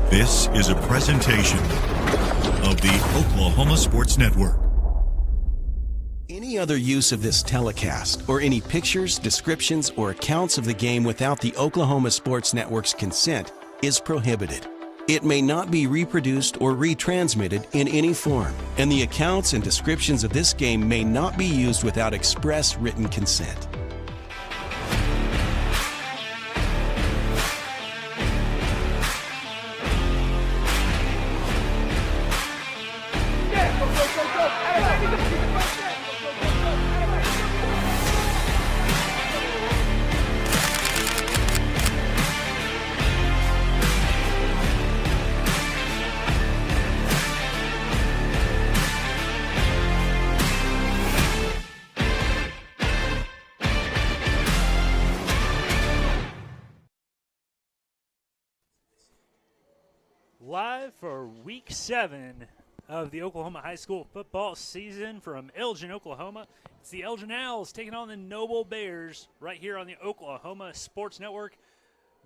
This is a presentation of the Oklahoma Sports Network. Any other use of this telecast or any pictures, descriptions, or accounts of the game without the Oklahoma Sports Network's consent is prohibited. It may not be reproduced or retransmitted in any form, and the accounts and descriptions of this game may not be used without express written consent. Live for Week 7 of the Oklahoma high school football season from Elgin, Oklahoma. It's the Elgin Owls taking on the Noble Bears right here on the Oklahoma Sports Network.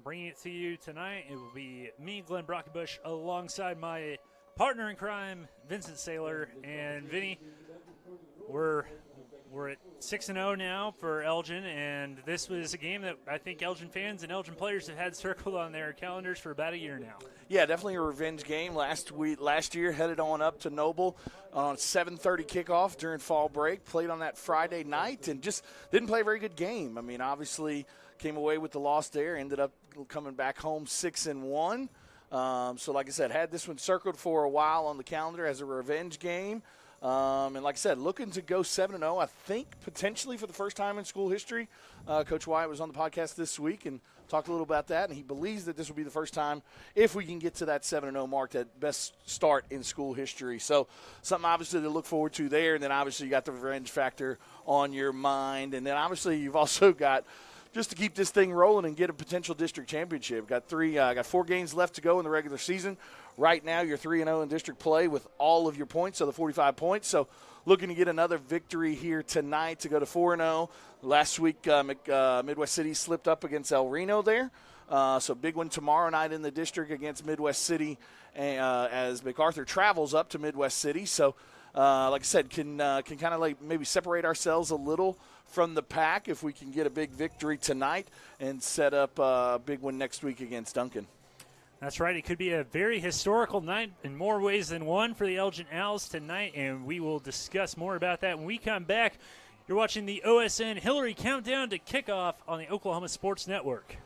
Bringing it to you tonight, it will be me, Glenn Brockenbush, alongside my partner in crime, Vincent Saylor. And Vinny, we're at 6-0 now for Elgin, and this was a game that I think Elgin fans and Elgin players have had circled on their calendars for about a year now. Yeah, definitely a revenge game. Last year, headed on up to Noble on 7:30 kickoff during fall break. Played on that Friday night and just didn't play a very good game. I mean, obviously came away with the loss there. Ended up coming back home 6-1. So, like I said, had this one circled for a while on the calendar as a revenge game. And like I said, looking to go 7-0, I think potentially for the first time in school history. Coach Wyatt was on the podcast this week and talked a little about that, and he believes that this will be the first time if we can get to that 7-0 mark, that best start in school history. So something obviously to look forward to there, and then obviously you got the revenge factor on your mind. And then obviously you've also got just to keep this thing rolling and get a potential district championship. Got 4 games left to go in the regular seaseason. Right now, you're 3-0 in district play with all of your points, so the 45 points. So looking to get another victory here tonight to go to 4-0. Last week, Midwest City slipped up against El Reno there. So big one tomorrow night in the district against Midwest City as MacArthur travels up to Midwest City. So, like I said, can kind of like maybe separate ourselves a little from the pack if we can get a big victory tonight and set up a big one next week against Duncan. That's right. It could be a very historical night in more ways than one for the Elgin Owls tonight, and we will discuss more about that when we come back. You're watching the OSN Hillary Countdown to Kickoff on the Oklahoma Sports Network.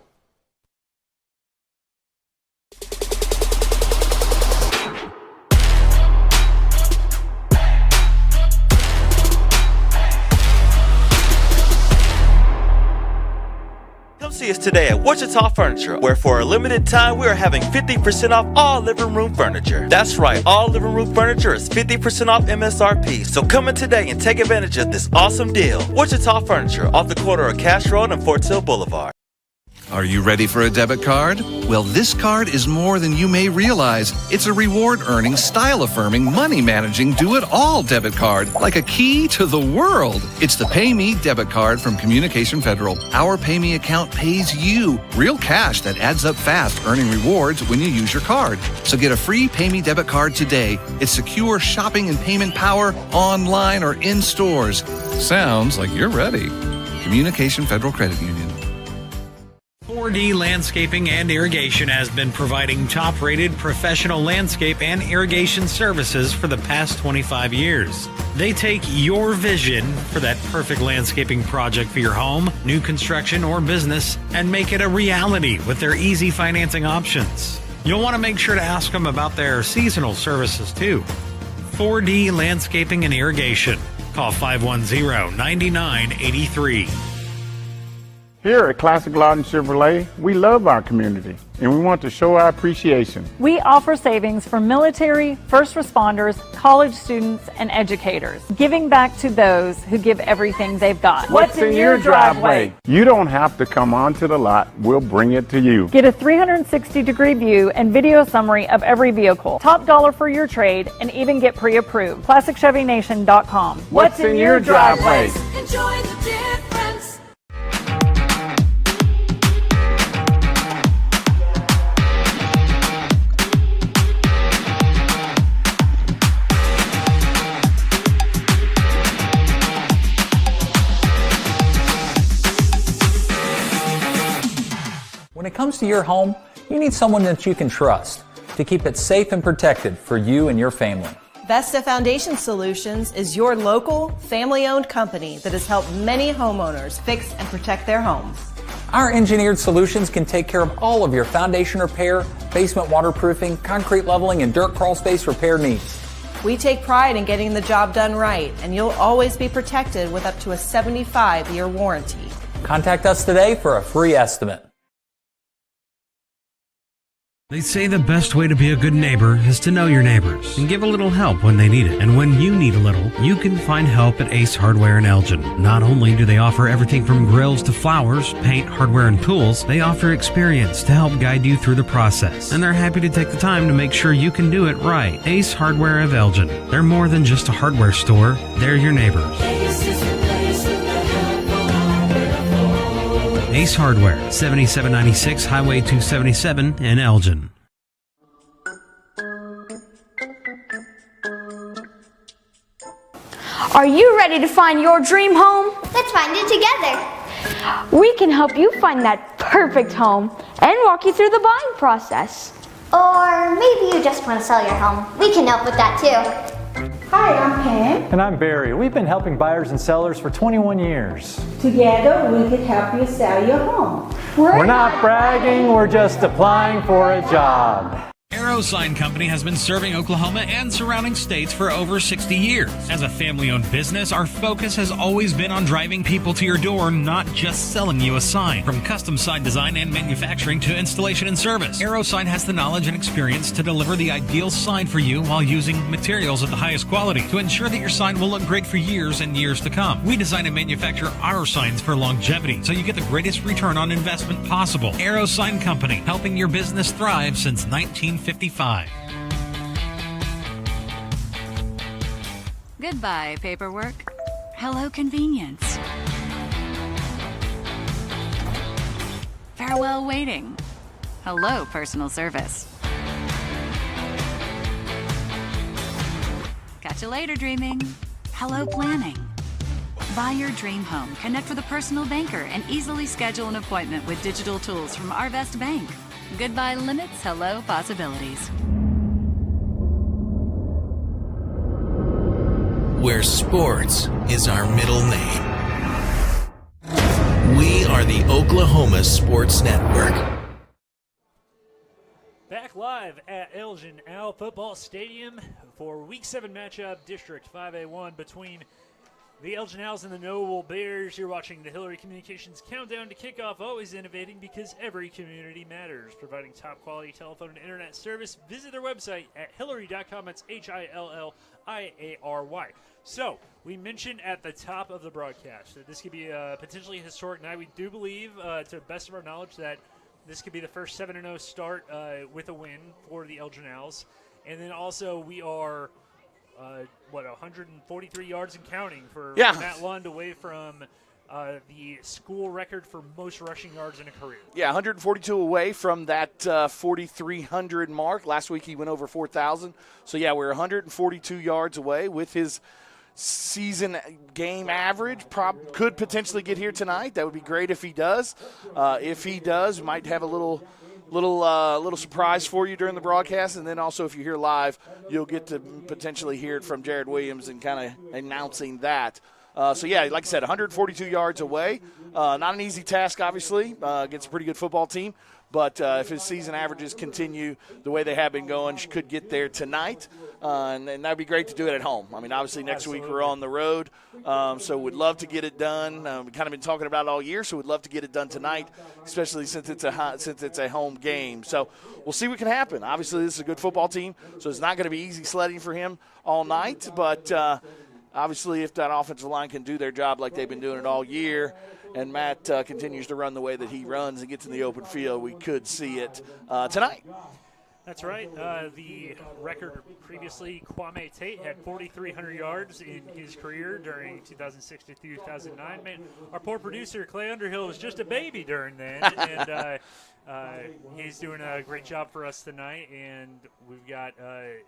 Come see us today at Wichita Furniture, where for a limited time we are having 50% off all living room furniture. That's right, all living room furniture is 50% off MSRP. So come in today and take advantage of this awesome deal. Wichita Furniture, off the corner of Cash Road and Fort Sill Boulevard. Are you ready for a debit card? Well, this card is more than you may realize. It's a reward-earning, style-affirming, money-managing, do-it-all debit card, like a key to the world. It's the Pay Me debit card from Communication Federal. Our Pay Me account pays you real cash that adds up fast, earning rewards when you use your card. So get a free Pay Me debit card today. It's secure shopping and payment power online or in stores. Sounds like you're ready. Communication Federal Credit Union. 4D Landscaping and Irrigation has been providing top-rated professional landscape and irrigation services for the past 25 years. They take your vision for that perfect landscaping project for your home, new construction, or business and make it a reality with their easy financing options. You'll want to make sure to ask them about their seasonal services too. 4D Landscaping and Irrigation. Call 510-9983. Here at Classic Lawton Chevrolet, we love our community and we want to show our appreciation. We offer savings for military, first responders, college students, and educators, giving back to those who give everything they've got. What's in your driveway? You don't have to come onto the lot. We'll bring it to you. Get a 360-degree view and video summary of every vehicle. Top dollar for your trade and even get pre-approved. ClassicChevyNation.com. What's in your driveway? Enjoy the difference. When it comes to your home, you need someone that you can trust to keep it safe and protected for you and your family. Vesta Foundation Solutions is your local, family-owned company that has helped many homeowners fix and protect their homes. Our engineered solutions can take care of all of your foundation repair, basement waterproofing, concrete leveling, and dirt crawl space repair needs. We take pride in getting the job done right, and you'll always be protected with up to a 75-year warranty. Contact us today for a free estimate. They say the best way to be a good neighbor is to know your neighbors and give a little help when they need it. And when you need a little, you can find help at Ace Hardware in Elgin. Not only do they offer everything from grills to flowers, paint, hardware, and tools, they offer experience to help guide you through the process. And they're happy to take the time to make sure you can do it right. Ace Hardware of Elgin. They're more than just a hardware store. They're your neighbors. Ace Hardware, 7796 Highway 277 in Elgin. Are you ready to find your dream home? Let's find it together. We can help you find that perfect home and walk you through the buying process. Or maybe you just want to sell your home. We can help with that too. Hi, I'm Pam. And I'm Barry. We've been helping buyers and sellers for 21 years. Together, we could help you sell your home. We're not bragging, we're just applying for a job. Arrow Sign Company has been serving Oklahoma and surrounding states for over 60 years. As a family-owned business, our focus has always been on driving people to your door, not just selling you a sign. From custom sign design and manufacturing to installation and service, Arrow Sign has the knowledge and experience to deliver the ideal sign for you while using materials of the highest quality to ensure that your sign will look great for years and years to come. We design and manufacture our signs for longevity, so you get the greatest return on investment possible. Arrow Sign Company, helping your business thrive since 1955. Goodbye, paperwork. Hello, convenience. Farewell, waiting. Hello, personal service. Catch you later, dreaming. Hello, planning. Buy your dream home, connect with a personal banker, and easily schedule an appointment with digital tools from Arvest Bank. Goodbye limits, hello possibilities. Where sports is our middle name. We are the Oklahoma Sports Network. Back live at Elgin Owl Football Stadium for Week 7 matchup, District 5A1 between the Elgin Owls and the Noble Bears. You're watching the Hillary Communications Countdown to Kickoff, always innovating because every community matters. Providing top quality telephone and internet service. Visit their website at hillary.com. That's HILLIARY. So, we mentioned at the top of the broadcast that this could be a potentially historic night. We do believe, to the best of our knowledge, that this could be the first 7-0 start with a win for the Elgin Owls. And then also we are 143 yards and counting for Matt Lund, away from the school record for most rushing yards in a career. Yeah, 142 away from that 4,300 mark. Last week he went over 4,000. So, yeah, we're 142 yards away with his season game average. Could potentially get here tonight. That would be great if he does. If he does, might have a little surprise for you during the broadcast, and then also if you're here live, you'll get to potentially hear it from Jared Williams and kind of announcing that. So, yeah, like I said, 142 yards away. Not an easy task, obviously, against a pretty good football team. But if his season averages continue the way they have been going, she could get there tonight. And that would be great to do it at home. I mean, obviously next week we're on the road, so we'd love to get it done. We've kind of been talking about it all year, so we'd love to get it done tonight, especially since it's a home game. So we'll see what can happen. Obviously this is a good football team, so it's not going to be easy sledding for him all night. But obviously if that offensive line can do their job like they've been doing it all year, and Matt continues to run the way that he runs and gets in the open field, we could see it tonight. That's right. The record previously, Kwame Tate had 4,300 yards in his career during 2006 to 2009. Man, our poor producer, Clay Underhill, was just a baby during then. And He's doing a great job for us tonight, and we've got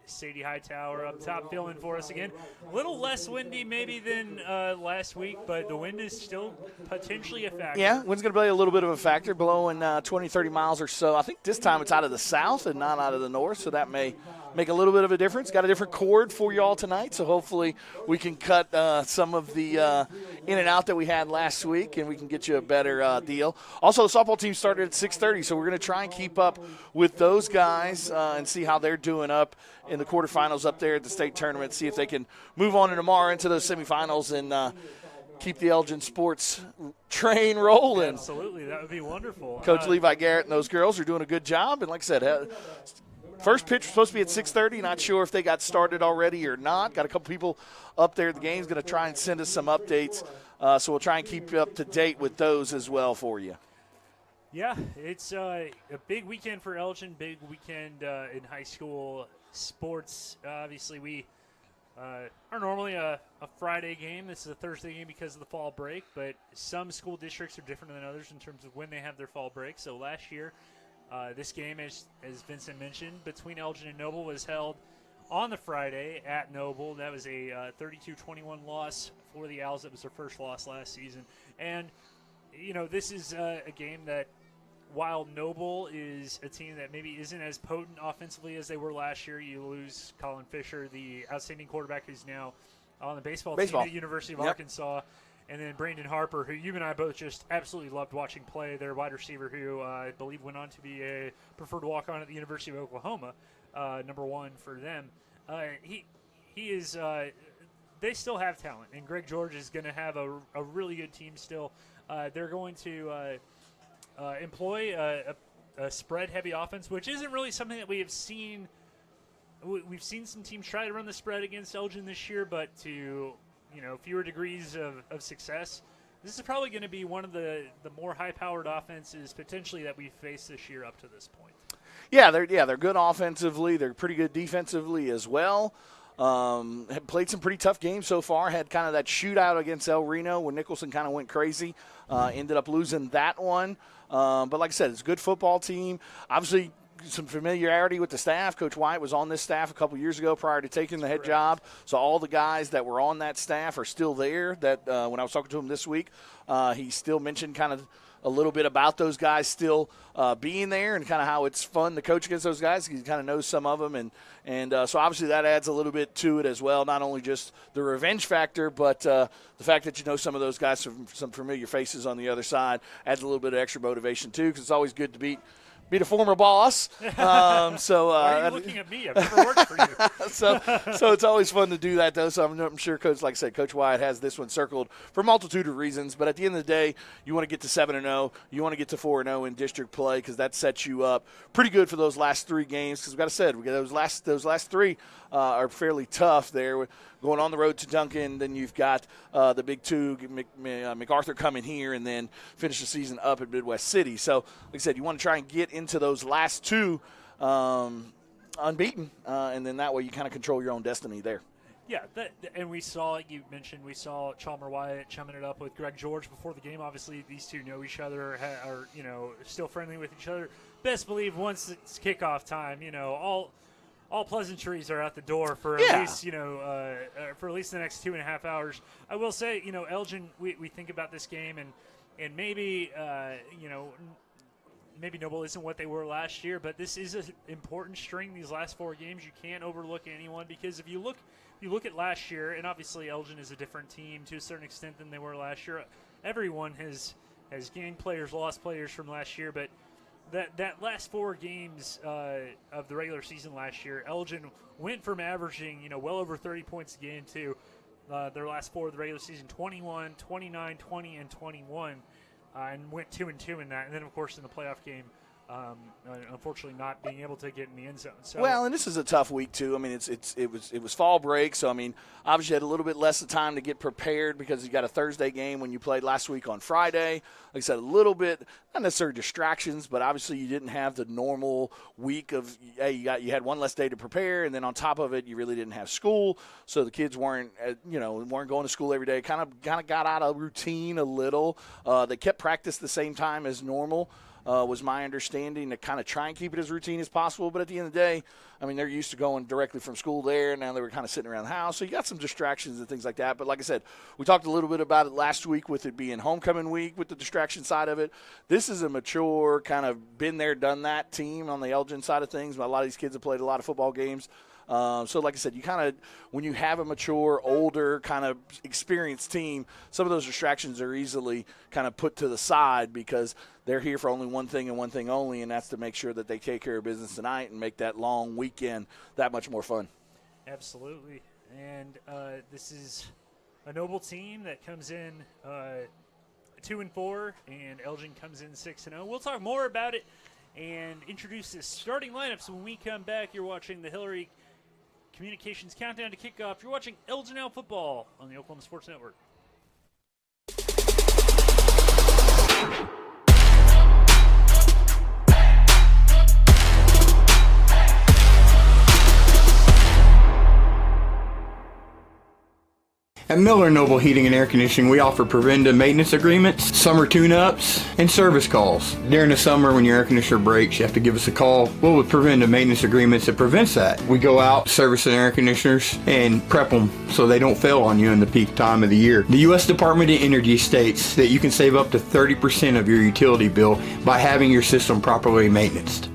Sadie Hightower up top filling for us again. A little less windy maybe than last week, but the wind is still potentially a factor. Yeah, wind's going to play a little bit of a factor, blowing 20, 30 miles or so. I think this time it's out of the south and not out of the north, so that may make a little bit of a difference. Got a different chord for you all tonight, so hopefully we can cut some of the in and out that we had last week, and we can get you a better deal. Also, the softball team started at 6:30, so we're going to try and keep up with those guys and see how they're doing up in the quarterfinals up there at the state tournament, see if they can move on tomorrow into those semifinals and keep the Elgin sports train rolling. Absolutely, that would be wonderful. Coach Levi Garrett and those girls are doing a good job, and like I said, first pitch was supposed to be at 6:30. Not sure if they got started already or not. Got a couple people up there at the game. Going to try and send us some updates, so we'll try and keep you up to date with those as well for you. Yeah, it's a big weekend for Elgin, big weekend in high school sports. Obviously, we are normally a Friday game. This is a Thursday game because of the fall break, but some school districts are different than others in terms of when they have their fall break. So last year, this game, as Vincent mentioned, between Elgin and Noble was held on the Friday at Noble. That was a 32-21 loss for the Owls. That was their first loss last season. And, you know, this is a game that, while Noble is a team that maybe isn't as potent offensively as they were last year, you lose Colin Fisher, the outstanding quarterback who's now on the baseball team at the University of Arkansas. And then Brandon Harper, who you and I both just absolutely loved watching play, their wide receiver, who I believe went on to be a preferred walk-on at the University of Oklahoma, number one for them. He is. They still have talent, and Greg George is going to have a really good team still. They're going to employ a spread-heavy offense, which isn't really something that we have seen. We've seen some teams try to run the spread against Elgin this year, but to fewer degrees of success. This is probably going to be one of the more high-powered offenses potentially that we've faced this year up to this point. Yeah, they're good offensively. They're pretty good defensively as well. Have played some pretty tough games so far. Had kind of that shootout against El Reno when Nicholson kind of went crazy. Ended up losing that one. But like I said, it's a good football team. Obviously, some familiarity with the staff. Coach White was on this staff a couple years ago prior to taking the head job. So all the guys that were on that staff are still there. That when I was talking to him this week, he still mentioned kind of a little bit about those guys still being there and kind of how it's fun to coach against those guys. He kind of knows some of them. And so obviously that adds a little bit to it as well, not only just the revenge factor, but the fact that you know some of those guys, some familiar faces on the other side, adds a little bit of extra motivation too, because it's always good to beat a former boss. So why are you looking at me? I've never worked for you. so it's always fun to do that, though. So I'm sure, like I said, Coach Wyatt has this one circled for a multitude of reasons. But at the end of the day, you want to get to 7-0. You want to get to 4-0 in district play because that sets you up pretty good for those last three games. Because we got those last three are fairly tough there. Going on the road to Duncan, then you've got the Big Two, MacArthur coming here, and then finish the season up at Midwest City. So, like I said, you want to try and get into those last two unbeaten, and then that way you kind of control your own destiny there. Yeah, and we saw Chalmer Wyatt chumming it up with Greg George before the game. Obviously, these two know each other, are still friendly with each other. Best believe once it's kickoff time, all pleasantries are out the door for at least the next 2.5 hours. I will say, Elgin, we think about this game and maybe maybe Noble isn't what they were last year, but this is an important string. These last four games, you can't overlook anyone because if you look at last year, and obviously Elgin is a different team to a certain extent than they were last year. Everyone has gained players, lost players from last year, but that last four games of the regular season last year, Elgin went from averaging well over 30 points a game to their last four of the regular season, 21, 29, 20, and 21, and went 2-2 in that. And then, of course, in the playoff game, unfortunately not being able to get in the end zone. So, well, and this is a tough week too. I mean, it was fall break, so I mean, obviously you had a little bit less of time to get prepared because you got a Thursday game when you played last week on Friday. Like I said, a little bit, not necessarily distractions, but obviously you didn't have the normal week of you had one less day to prepare, and then on top of it, you really didn't have school, so the kids weren't going to school every day. Kind of got out of routine a little. They kept practice the same time as normal. was my understanding, to kind of try and keep it as routine as possible. But at the end of the day, I mean, they're used to going directly from school there. Now they were kind of sitting around the house. So you got some distractions and things like that. But like I said, we talked a little bit about it last week with it being homecoming week with the distraction side of it. This is a mature, kind of been there, done that team on the Elgin side of things. A lot of these kids have played a lot of football games. So like I said, you kind of, when you have a mature, older, kind of experienced team, some of those distractions are easily kind of put to the side because they're here for only one thing and one thing only, and that's to make sure that they take care of business tonight and make that long weekend that much more fun. Absolutely. And this is a Noble team that comes in 2-4, and Elgin comes in 6-0. We'll talk more about it and introduce the starting lineups when we come back. You're watching the Hillary Communications Countdown to Kickoff. You're watching Elgin Now Football on the Oklahoma Sports Network. At Miller Noble Heating and Air Conditioning, we offer preventative maintenance agreements, summer tune-ups, and service calls. During the summer, when your air conditioner breaks, you have to give us a call. Well, with preventative maintenance agreements, it prevents that. We go out, service the air conditioners, and prep them so they don't fail on you in the peak time of the year. The U.S. Department of Energy states that you can save up to 30% of your utility bill by having your system properly maintained.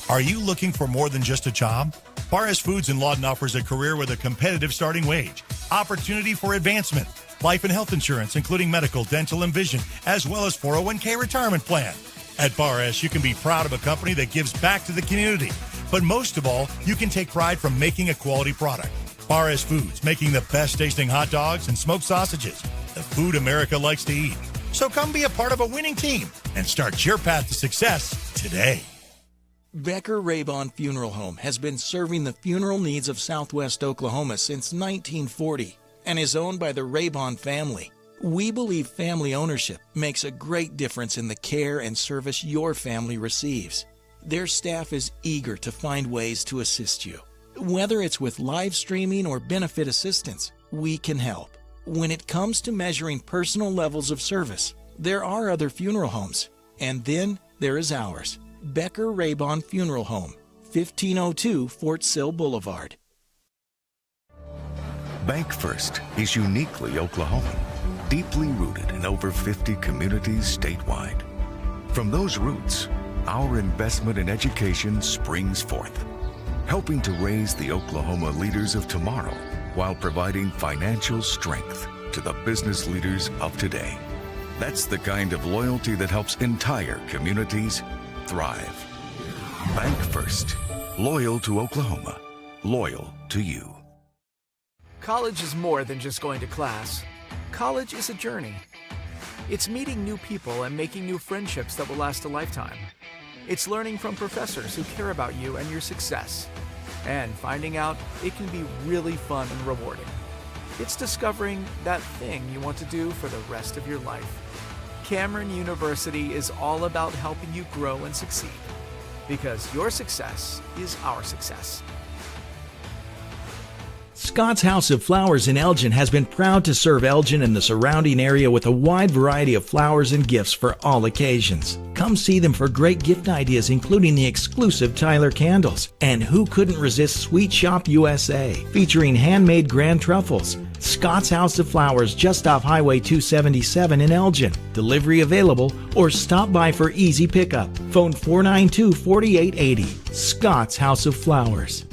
Are you looking for more than just a job? Bar S Foods in Lawton offers a career with a competitive starting wage, opportunity for advancement, life and health insurance, including medical, dental, and vision, as well as 401k retirement plan. At Bar S, you can be proud of a company that gives back to the community. But most of all, you can take pride from making a quality product. Bar S Foods, making the best tasting hot dogs and smoked sausages, the food America likes to eat. So come be a part of a winning team and start your path to success today. Becker Raybon Funeral Home has been serving the funeral needs of Southwest Oklahoma since 1940 and is owned by the Raybon family. We believe family ownership makes a great difference in the care and service your family receives. Their staff is eager to find ways to assist you. Whether it's with live streaming or benefit assistance, we can help. When it comes to measuring personal levels of service, there are other funeral homes, and then there is ours. Becker Raybon Funeral Home, 1502 Fort Sill Boulevard. Bank First is uniquely Oklahoman, deeply rooted in over 50 communities statewide. From those roots, our investment in education springs forth, helping to raise the Oklahoma leaders of tomorrow while providing financial strength to the business leaders of today. That's the kind of loyalty that helps entire communities thrive. Bank First. Loyal to Oklahoma. Loyal to you. College is more than just going to class. College is a journey. It's meeting new people and making new friendships that will last a lifetime. It's learning from professors who care about you and your success. And finding out it can be really fun and rewarding. It's discovering that thing you want to do for the rest of your life. Cameron University is all about helping you grow and succeed, because your success is our success. Scott's House of Flowers in Elgin has been proud to serve Elgin and the surrounding area with a wide variety of flowers and gifts for all occasions. Come see them for great gift ideas, including the exclusive Tyler candles. And who couldn't resist Sweet Shop USA, featuring handmade grand truffles. Scott's House of Flowers, just off Highway 277 in Elgin. Delivery available, or stop by for easy pickup. Phone 492-4880. Scott's House of Flowers.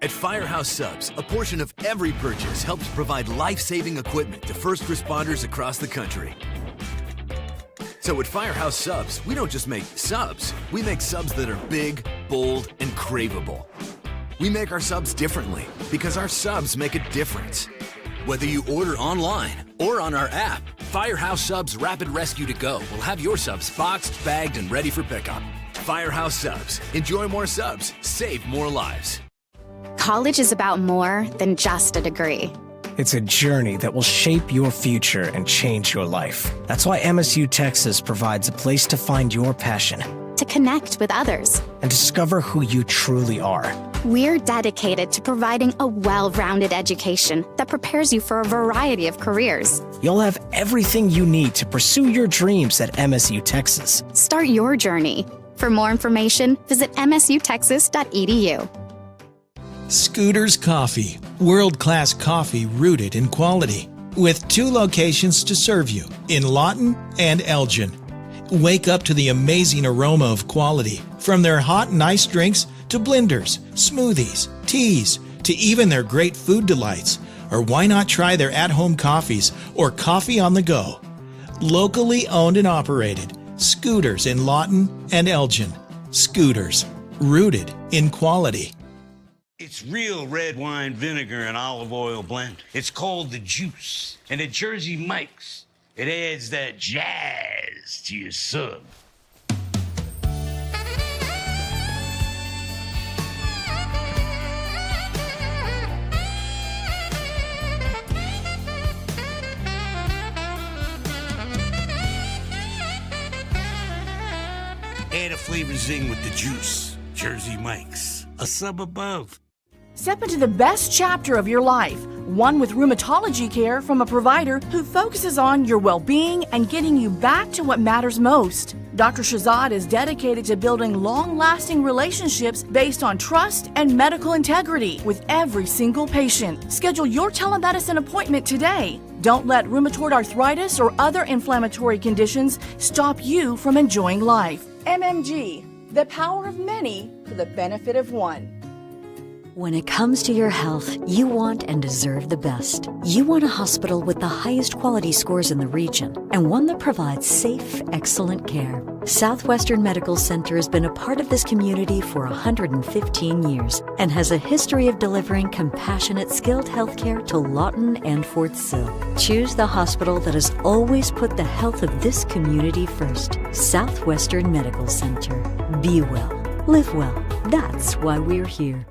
At Firehouse Subs, a portion of every purchase helps provide life-saving equipment to first responders across the country. So at Firehouse Subs, we don't just make subs. We make subs that are big, bold, and craveable. We make our subs differently because our subs make a difference. Whether you order online or on our app, Firehouse Subs Rapid Rescue to Go will have your subs boxed, bagged, and ready for pickup. Firehouse Subs. Enjoy more subs. Save more lives. College is about more than just a degree. It's a journey that will shape your future and change your life. That's why MSU Texas provides a place to find your passion, to connect with others, and discover who you truly are. We're dedicated to providing a well-rounded education that prepares you for a variety of careers. You'll have everything you need to pursue your dreams at MSU Texas. Start your journey. For more information, visit msutexas.edu. Scooters Coffee, world-class coffee rooted in quality, with 2 locations to serve you, in Lawton and Elgin. Wake up to the amazing aroma of quality, from their hot and iced drinks to blenders, smoothies, teas, to even their great food delights. Or why not try their at-home coffees or coffee on the go? Locally owned and operated, Scooters in Lawton and Elgin. Scooters, rooted in quality. It's real red wine vinegar and olive oil blend. It's called the Juice. And at Jersey Mike's, it adds that jazz to your sub. Add a flavor zing with the Juice. Jersey Mike's, a sub above. Step into the best chapter of your life, one with rheumatology care from a provider who focuses on your well-being and getting you back to what matters most. Dr. Shahzad is dedicated to building long-lasting relationships based on trust and medical integrity with every single patient. Schedule your telemedicine appointment today. Don't let rheumatoid arthritis or other inflammatory conditions stop you from enjoying life. MMG, the power of many for the benefit of one. When it comes to your health, you want and deserve the best. You want a hospital with the highest quality scores in the region and one that provides safe, excellent care. Southwestern Medical Center has been a part of this community for 115 years and has a history of delivering compassionate, skilled healthcare to Lawton and Fort Sill. Choose the hospital that has always put the health of this community first. Southwestern Medical Center. Be well. Live well. That's why we're here.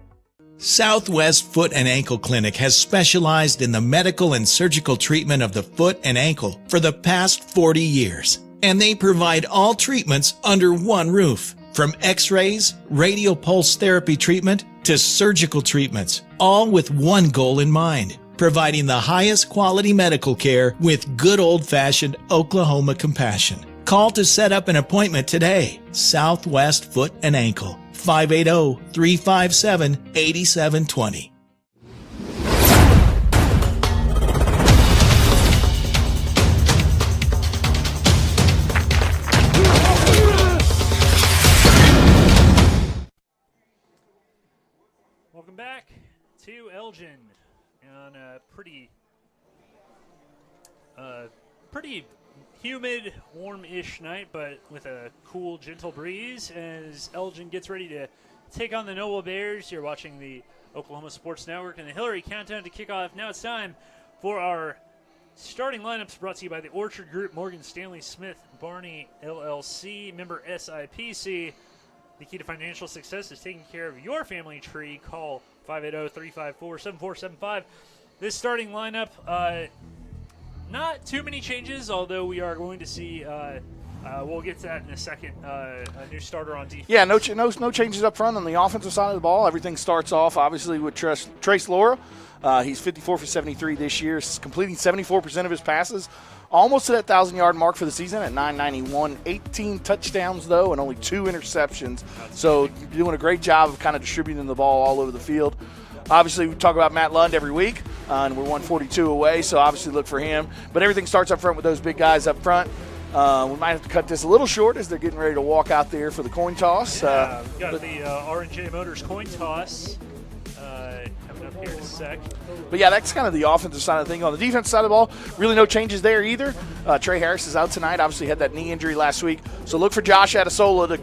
Southwest Foot and Ankle Clinic has specialized in the medical and surgical treatment of the foot and ankle for the past 40 years. And they provide all treatments under one roof. From x-rays, radio pulse therapy treatment, to surgical treatments, all with one goal in mind: providing the highest quality medical care with good old-fashioned Oklahoma compassion. Call to set up an appointment today. Southwest Foot and Ankle, 580-357-8720. Welcome back to Elgin on a pretty humid, warm-ish night, but with a cool, gentle breeze as Elgin gets ready to take on the Noble Bears. You're watching the Oklahoma Sports Network and the Hillary Countdown to kick off. Now it's time for our starting lineups, brought to you by the Orchard Group, Morgan Stanley Smith Barney LLC, member SIPC. The key to financial success is taking care of your family tree. Call 580-354-7475. This starting lineup, not too many changes, although we are going to see, we'll get to that in a second, a new starter on defense. Yeah, no changes up front on the offensive side of the ball. Everything starts off, obviously, with Trace Laura. He's 54 for 73 this year, completing 74% of his passes. Almost to that 1,000-yard mark for the season at 991. 18 touchdowns, though, and only 2 interceptions. So doing a great job of kind of distributing the ball all over the field. Obviously, we talk about Matt Lund every week, and we're 142 away, so obviously look for him. But everything starts up front with those big guys up front. We might have to cut this a little short as they're getting ready to walk out there for the coin toss. Yeah, we've got the R&J Motors coin toss coming up here in a sec. But, yeah, that's kind of the offensive side of the thing. On the defensive side of the ball, really no changes there either. Trey Harris is out tonight. Obviously had that knee injury last week. So look for Josh Adesola to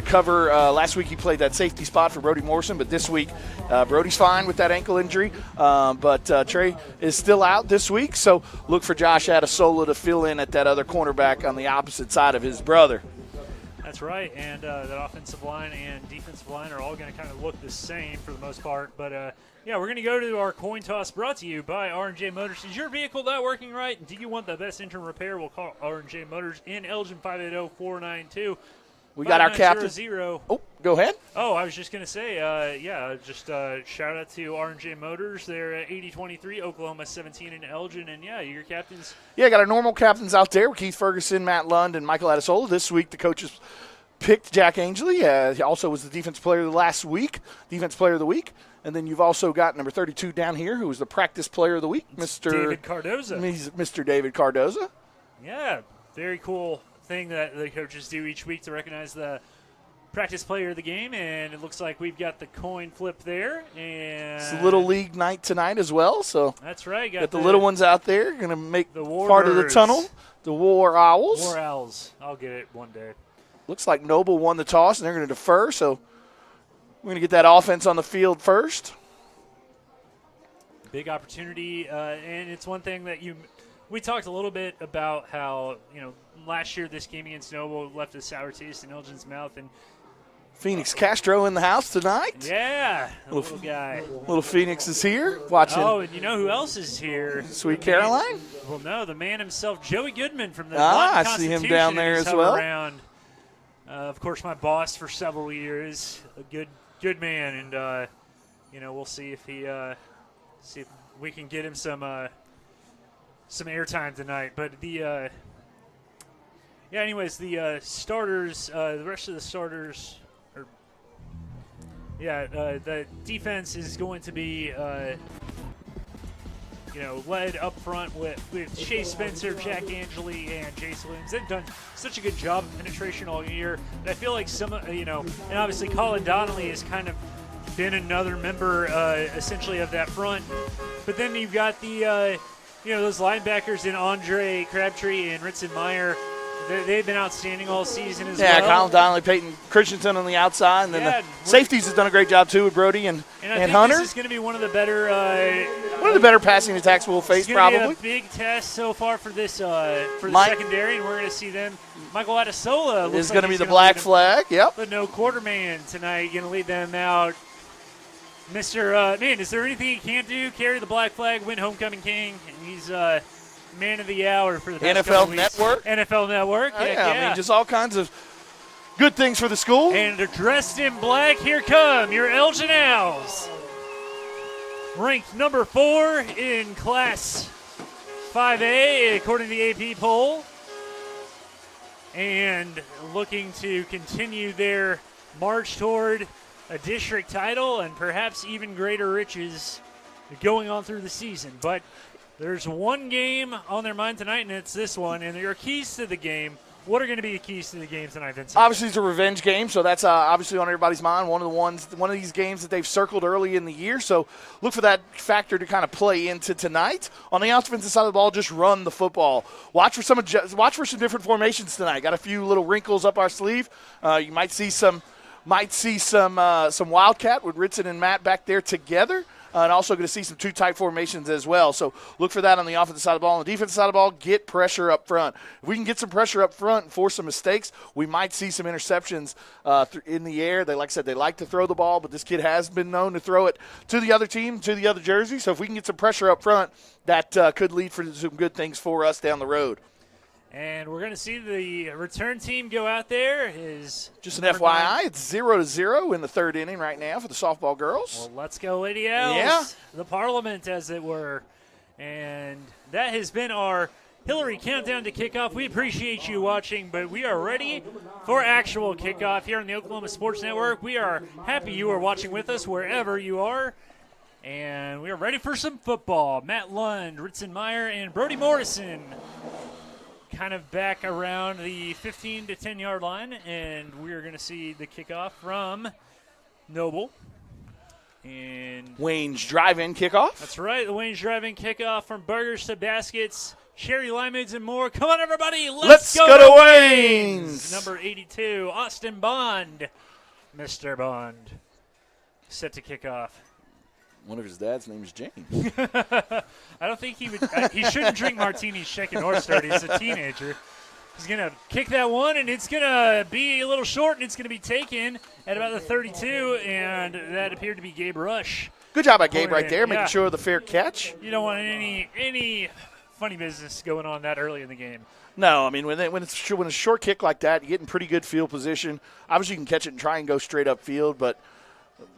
cover. Last week he played that safety spot for Brody Morrison, but this week Brody's fine with that ankle injury. But Trey is still out this week, so look for Josh Adesola to fill in at that other cornerback on the opposite side of his brother. That's right, and that offensive line and defensive line are all going to kind of look the same for the most part. But, yeah, we're going to go to our coin toss brought to you by R&J Motors. Is your vehicle not working right? Do you want the best engine repair? We'll call R&J Motors in Elgin, 580-492. We got our captain. 0-0. Oh, go ahead. Oh, I was just going to say, shout out to R&J Motors. They're at 80-23, Oklahoma 17 in Elgin. And, your captains. Yeah, got our normal captains out there with Keith Ferguson, Matt Lund, and Michael Adesola. This week the coaches picked Jack Angley. He also was the defensive player of the last week, defense player of the week. And then you've also got number 32 down here, who was the practice player of the week, Mr. David Cardoza. He's Mr. David Cardoza. Yeah, very cool thing that the coaches do each week to recognize the practice player of the game, and it looks like we've got the coin flip there. And it's a little league night tonight as well, so that's right. Got the little ones out there going to make the part of the tunnel. The War Owls. War Owls. I'll get it one day. Looks like Noble won the toss, and they're going to defer, so we're going to get that offense on the field first. Big opportunity, and it's one thing that we talked a little bit about how, last year this game against Noble left a sour taste in Elgin's mouth. And Phoenix Castro in the house tonight. Yeah, little guy. Little Phoenix is here watching. Oh, and you know who else is here? Sweet Caroline? Well, no, the man himself, Joey Goodman from the I see him down there as well. Around. Of course, my boss for several years, a good man, and we'll see if we can get him some airtime tonight. But the starters, the rest of the starters, the defense is going to be led up front with Shea Spencer, Jack Angeli, and Jace Williams. They've done such a good job of penetration all year. And I feel like and obviously Colin Donnelly has kind of been another member essentially of that front. But then you've got the those linebackers in Andre Crabtree and Ritson Meyer. They've been outstanding all season as well. Yeah, Colin Donnelly, Peyton Christensen on the outside, and then the safeties have done a great job too with Brody and I think Hunter. This is going to be one of the better passing attacks we'll face. Probably be a big test so far for this the secondary, and we're going to see them. Michael Adesola is going to be the black flag. Yep. But no quarterman tonight, going to lead them out. Mr. Is there anything he can't do? Carry the black flag, win homecoming king, and he's man of the hour for the past NFL Network. NFL Network. I mean, just all kinds of good things for the school. And dressed in black, here come your Elgin Owls. Ranked number 4 in Class 5A, according to the AP poll. And looking to continue their march toward a district title and perhaps even greater riches going on through the season. But there's one game on their mind tonight, and it's this one. And there are keys to the game. What are going to be the keys to the game tonight, Vincent? Obviously, it's a revenge game, so that's obviously on everybody's mind. One of these games that they've circled early in the year. So look for that factor to kind of play into tonight. On the offensive side of the ball, just run the football. Watch for some different formations tonight. Got a few little wrinkles up our sleeve. You might see some wildcat with Ritson and Matt back there together. And also going to see some two-tight formations as well. So look for that on the offensive side of the ball. On the defensive side of the ball, get pressure up front. If we can get some pressure up front and force some mistakes, we might see some interceptions in the air. They like to throw the ball, but this kid has been known to throw it to the other team, to the other jersey. So if we can get some pressure up front, that could lead for some good things for us down the road. And we're going to see the return team go out there. Just an FYI, it's 0-0 in the third inning right now for the softball girls. Well, let's go, Lady Owls. Yeah. The Parliament, as it were. And that has been our Hillary countdown to kickoff. We appreciate you watching, but we are ready for actual kickoff here on the Oklahoma Sports Network. We are happy you are watching with us wherever you are. And we are ready for some football. Matt Lund, Ritson Meyer, and Brody Morrison kind of back around the 15 to 10-yard line, and we're going to see the kickoff from Noble. And Wayne's drive-in kickoff. That's right, the Wayne's drive-in kickoff from burgers to baskets, cherry limeades, and more. Come on, everybody, let's go to Wayne's. Number 82, Austin Bond. Mr. Bond, set to kick off. One of his dad's name is James. I don't think he would. He shouldn't drink martinis shaken or stirred. He's a teenager. He's going to kick that one, and it's going to be a little short, and it's going to be taken at about the 32, and that appeared to be Gabe Rush. Good job by Gabe right there, making sure of the fair catch. You don't want any funny business going on that early in the game. No, I mean, when it's a short kick like that, you get in pretty good field position. Obviously, you can catch it and try and go straight up field, but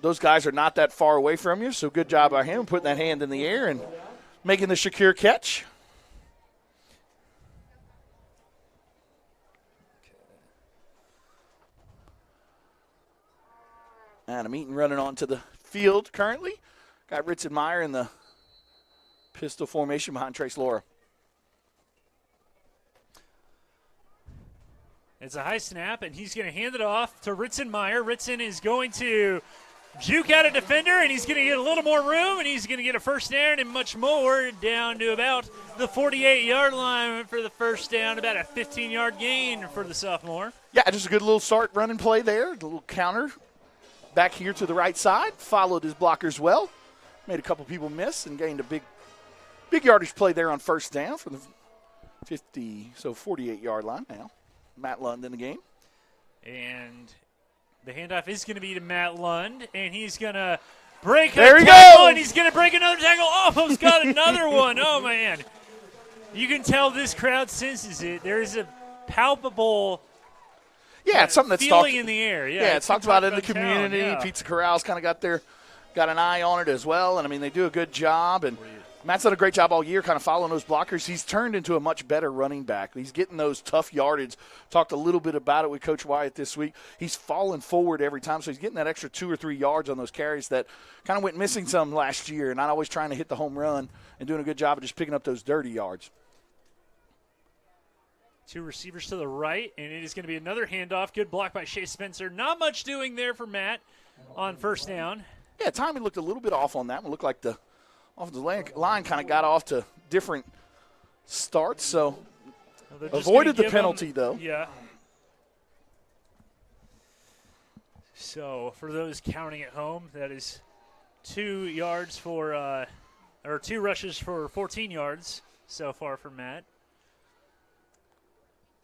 those guys are not that far away from you, so good job by him putting that hand in the air and making the secure catch. Adam Eaton running onto the field currently. Got Ritzenmeyer in the pistol formation behind Trace Laura. It's a high snap, and he's going to hand it off to Ritzenmeyer. Ritzen is going to juke out a defender, and he's going to get a little more room, and he's going to get a first down and much more down to about the 48-yard line for the first down, about a 15-yard gain for the sophomore. Yeah, just a good little start running play there, a little counter. Back here to the right side, followed his blockers well, made a couple people miss, and gained a big yardage play there on first down from the 48-yard line now. Matt Lund in the game. And the handoff is going to be to Matt Lund, and he's going to break a there he tackle, goes! and he's going to break another tackle. Almost got another one. Oh, man. You can tell this crowd senses it. There is a palpable it's something that's feeling in the air. Yeah, it's talked about in the community. Town, yeah. Pizza Corral's kind of got an eye on it as well, and I mean they do a good job. And Matt's done a great job all year, kind of following those blockers. He's turned into a much better running back. He's getting those tough yardage. Talked a little bit about it with Coach Wyatt this week. He's falling forward every time, so he's getting that extra 2 or 3 yards on those carries that kind of went missing some last year. And not always trying to hit the home run and doing a good job of just picking up those dirty yards. 2 receivers to the right, and it is going to be another handoff. Good block by Shea Spencer. Not much doing there for Matt on first down. Yeah, timing looked a little bit off on that one. Looked like the offensive line kind of got off to different starts, so avoided the penalty, though. Yeah. So for those counting at home, that is 2 yards for, or 2 rushes for 14 yards so far for Matt.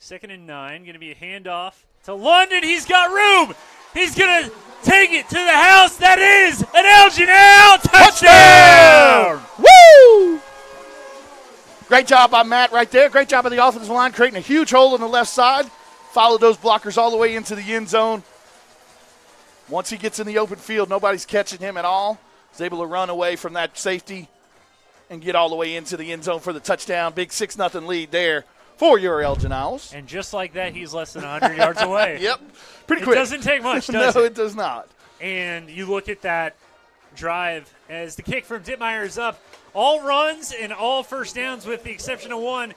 2nd and 9, going to be a handoff to London. He's got room. He's going to take it to the house. That is an Elgin out touchdown. Woo! Great job by Matt right there. Great job by the offensive line creating a huge hole on the left side. Followed those blockers all the way into the end zone. Once he gets in the open field, nobody's catching him at all. He's able to run away from that safety and get all the way into the end zone for the touchdown. Big 6-0 lead there for your Elgin Owls. And just like that, he's less than 100 yards away. Yep, pretty quick. It doesn't take much, does No, it? it does not. And you look at that drive as the kick from Dittmeyer is up. All runs and all first downs with the exception of one.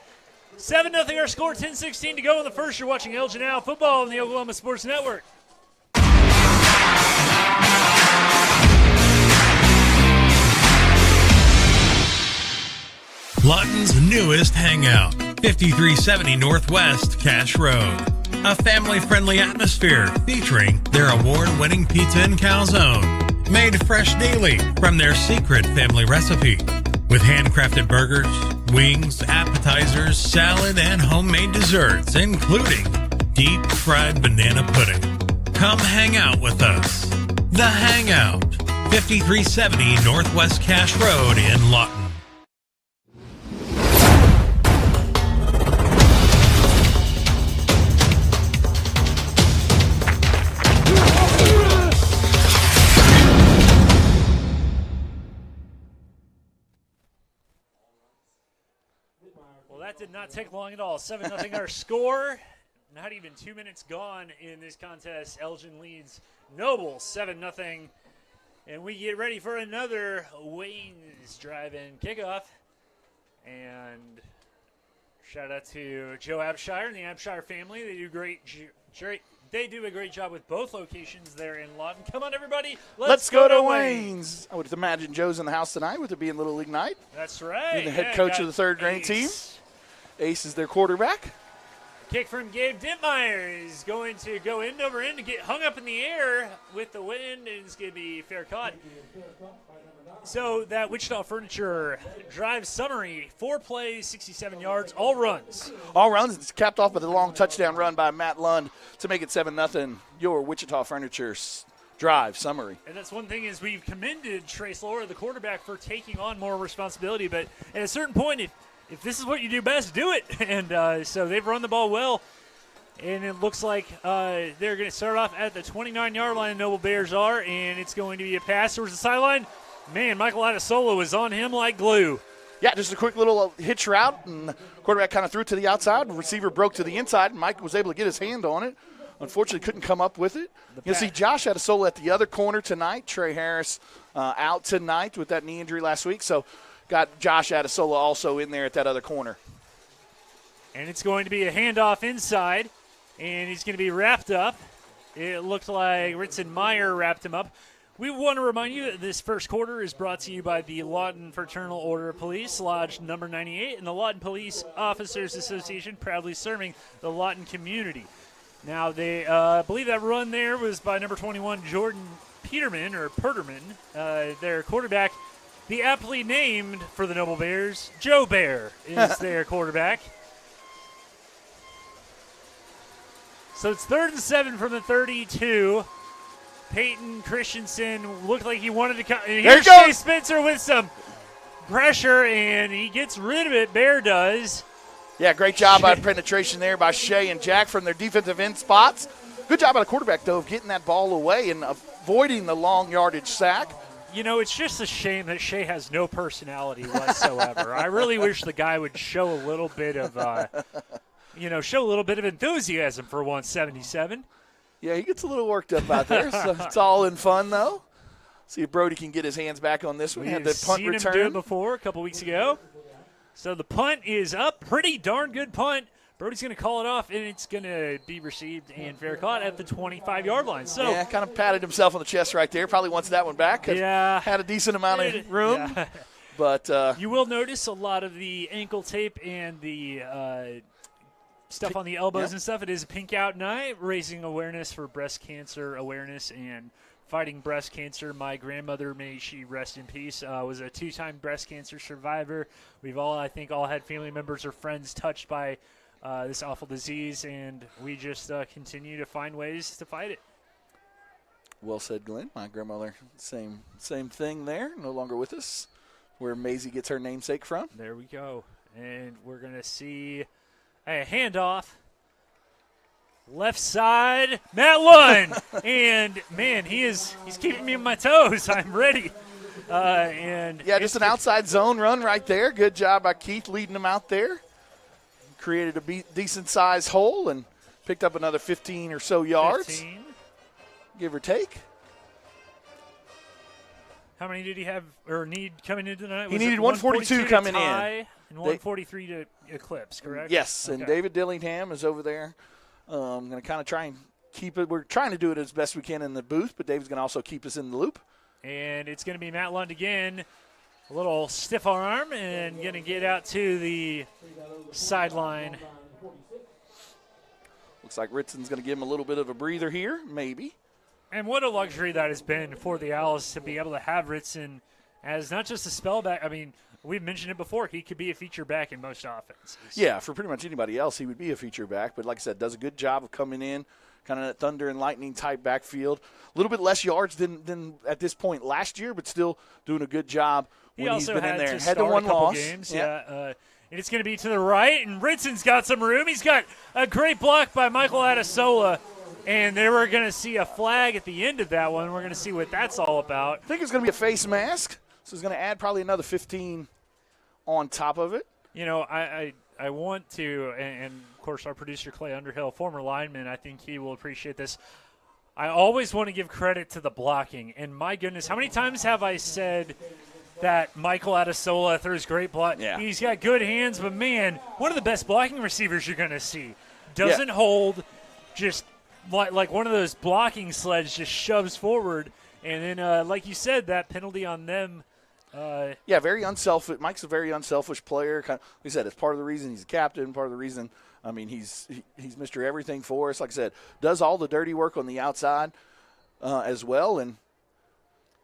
7-0 our score, 10-16 to go in the first. You're watching Elgin Owl football on the Oklahoma Sports Network. Lutton's newest hangout, 5370 Northwest Cash Road. A family-friendly atmosphere featuring their award-winning pizza and calzone, made fresh daily from their secret family recipe. With handcrafted burgers, wings, appetizers, salad, and homemade desserts, including deep-fried banana pudding. Come hang out with us. The Hangout, 5370 Northwest Cash Road in Lawton. That did not take long at all. 7-0 our score. Not even 2 minutes gone in this contest. Elgin leads Noble 7-0. And we get ready for another Wayne's drive-in kickoff. And shout out to Joe Abshire and the Abshire family. They do a great job with both locations there in Lawton. Come on, everybody. Let's go to Wayne's. I would imagine Joe's in the house tonight with it being Little League night. That's right. Being the head coach of the third grade team. Ace is their quarterback. Kick from Gabe Dittmeyer is going to go end over end to get hung up in the air with the wind, and it's going to be fair caught. So that Wichita Furniture drive summary, 4 plays, 67 yards, all runs. All runs. It's capped off with a long touchdown run by Matt Lund to make it 7-0, your Wichita Furniture drive summary. And that's one thing is we've commended Trace Laura, the quarterback, for taking on more responsibility. But at a certain point, if this is what you do best, do it. And so they've run the ball well. And it looks like they're going to start off at the 29-yard line, Noble Bears are, and it's going to be a pass towards the sideline. Man, Michael Adesolo was on him like glue. Yeah, just a quick little hitch route, and the quarterback kind of threw it to the outside. The receiver broke to the inside, and Mike was able to get his hand on it. Unfortunately, couldn't come up with it. You'll see Josh Adesolo at the other corner tonight. Trey Harris out tonight with that knee injury last week, so got Josh Adesolo also in there at that other corner. And it's going to be a handoff inside, and he's going to be wrapped up. It looked like Ritson Meyer wrapped him up. We want to remind you that this first quarter is brought to you by the Lawton Fraternal Order of Police, Lodge number 98, and the Lawton Police Officers Association, proudly serving the Lawton community. Now, they believe that run there was by number 21, Jordan Peterman, their quarterback. The aptly named for the Noble Bears, Joe Bear is their quarterback. So it's 3rd and 7 from the 32. Peyton Christensen looked like he wanted to come. And here's Shea Spencer with some pressure, and he gets rid of it. Bear does. Yeah, great job by penetration there by Shea and Jack from their defensive end spots. Good job by the quarterback, though, of getting that ball away and avoiding the long yardage sack. You know, it's just a shame that Shea has no personality whatsoever. I really wish the guy would show a little bit of, enthusiasm for 177. Yeah, he gets a little worked up out there, so it's all in fun, though. See if Brody can get his hands back on this one. We had have the punt seen return him do it before a couple weeks ago. So the punt is up. Pretty darn good punt. Brody's going to call it off, and it's going to be received and fair caught at the 25-yard line. So yeah, kind of patted himself on the chest right there. Probably wants that one back. Yeah. Had a decent amount of room. Yeah. But you will notice a lot of the ankle tape and the stuff on the elbows and stuff. It is a pink out night, raising awareness for breast cancer awareness and fighting breast cancer. My grandmother, may she rest in peace, was a 2-time breast cancer survivor. We've all, I think, had family members or friends touched by this awful disease, and we just continue to find ways to fight it. Well said, Glenn. My grandmother, same thing there, no longer with us, where Maisie gets her namesake from. There we go. And we're going to see a handoff. Left side, Matt Lund. And, man, he's keeping me on my toes. I'm ready. Just an outside zone run right there. Good job by Keith leading them out there. Created a decent-sized hole and picked up another 15 or so yards. 15. Give or take. How many did he have or need coming into tonight? He needed 142 coming in. And 143 to eclipse, correct? Yes, okay. And David Dillingham is over there. I'm going to kind of try and keep it. We're trying to do it as best we can in the booth, but David's going to also keep us in the loop. And it's going to be Matt Lund again. A little stiff arm and going to get out to the sideline. Looks like Ritson's going to give him a little bit of a breather here, maybe. And what a luxury that has been for the Owls to be able to have Ritson as not just a spellback. I mean, we've mentioned it before. He could be a feature back in most offenses. Yeah, for pretty much anybody else, he would be a feature back. But like I said, does a good job of coming in, kind of that thunder and lightning type backfield. A little bit less yards than at this point last year, but still doing a good job when he's been in there. Had to one loss. Games, yeah. And it's going to be to the right, and Ritson's got some room. He's got a great block by Michael Adesola. And then we're going to see a flag at the end of that one. We're going to see what that's all about. I think it's going to be a face mask. So it's going to add probably another 15 on top of it. You know, I want to, and of course our producer Clay Underhill, former lineman, I think he will appreciate this. I always want to give credit to the blocking. And my goodness, how many times have I said that Michael Adesola throws great block? Yeah. He's got good hands, but man, one of the best blocking receivers you're going to see. Doesn't hold, just like one of those blocking sleds, just shoves forward. And then, like you said, that penalty on them. Very unselfish. Mike's a very unselfish player. Kind of, like I said, it's part of the reason he's a captain, part of the reason, I mean, he's Mr. Everything for us. Like I said, does all the dirty work on the outside as well. And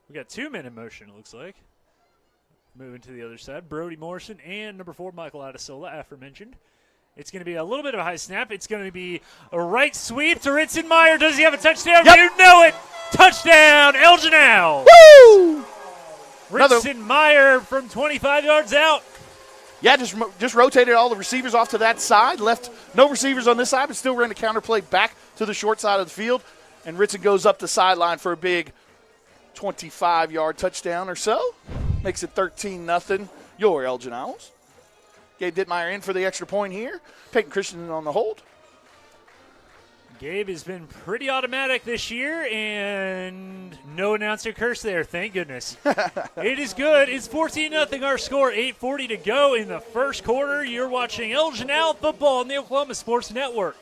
we got 2 men in motion, it looks like. Moving to the other side, Brody Morrison and number 4, Michael Adesola, aforementioned. It's going to be a little bit of a high snap. It's going to be a right sweep to Ritson Meyer. Does he have a touchdown? Yep. You know it. Touchdown, Elgin Owls. Woo! Ritson Meyer from 25 yards out. Yeah, just rotated all the receivers off to that side, left no receivers on this side, but still ran a counter play back to the short side of the field. And Ritson goes up the sideline for a big 25-yard touchdown or so. Makes it 13-0, your Elgin Owls. Gabe Dittmeyer in for the extra point here. Peyton Christian on the hold. Gabe has been pretty automatic this year, and no announcer curse there, thank goodness. It is good. It's 14-0 our score, 8:40 to go in the first quarter. You're watching Elgin Owl football on the Oklahoma Sports Network.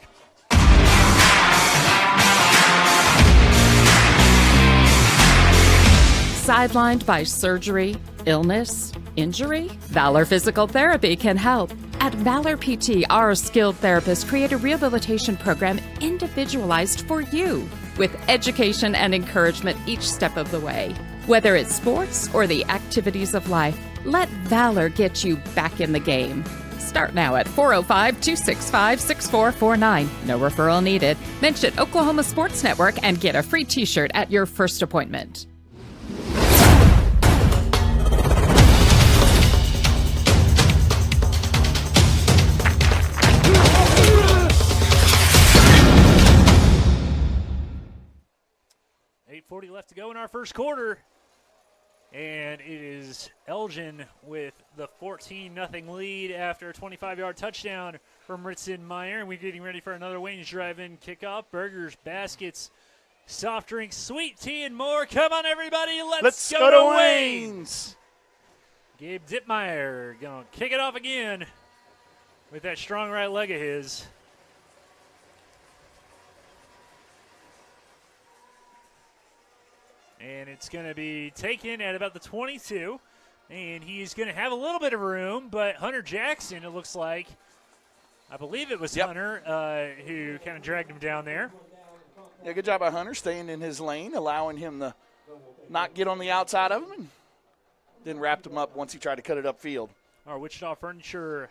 Sidelined by surgery, illness, injury? Valor Physical Therapy can help. At Valor PT, our skilled therapists create a rehabilitation program individualized for you, with education and encouragement each step of the way. Whether it's sports or the activities of life, let Valor get you back in the game. Start now at 405-265-6449. No referral needed. Mention Oklahoma Sports Network and get a free t-shirt at your first appointment. .40 left to go in our first quarter. And it is Elgin with the 14-0 lead after a 25-yard touchdown from Ritson Meyer. And we're getting ready for another Wayne's Drive-In kickoff. Burgers, baskets, soft drinks, sweet tea, and more. Come on, everybody. Let's go to Wayne's. Gabe Dittmeyer going to kick it off again with that strong right leg of his. And it's going to be taken at about the 22. And he's going to have a little bit of room, but Hunter Jackson, it looks like, I believe it was Hunter who kind of dragged him down there. Yeah, good job by Hunter staying in his lane, allowing him to not get on the outside of him, and then wrapped him up once he tried to cut it upfield. Our Wichita Furniture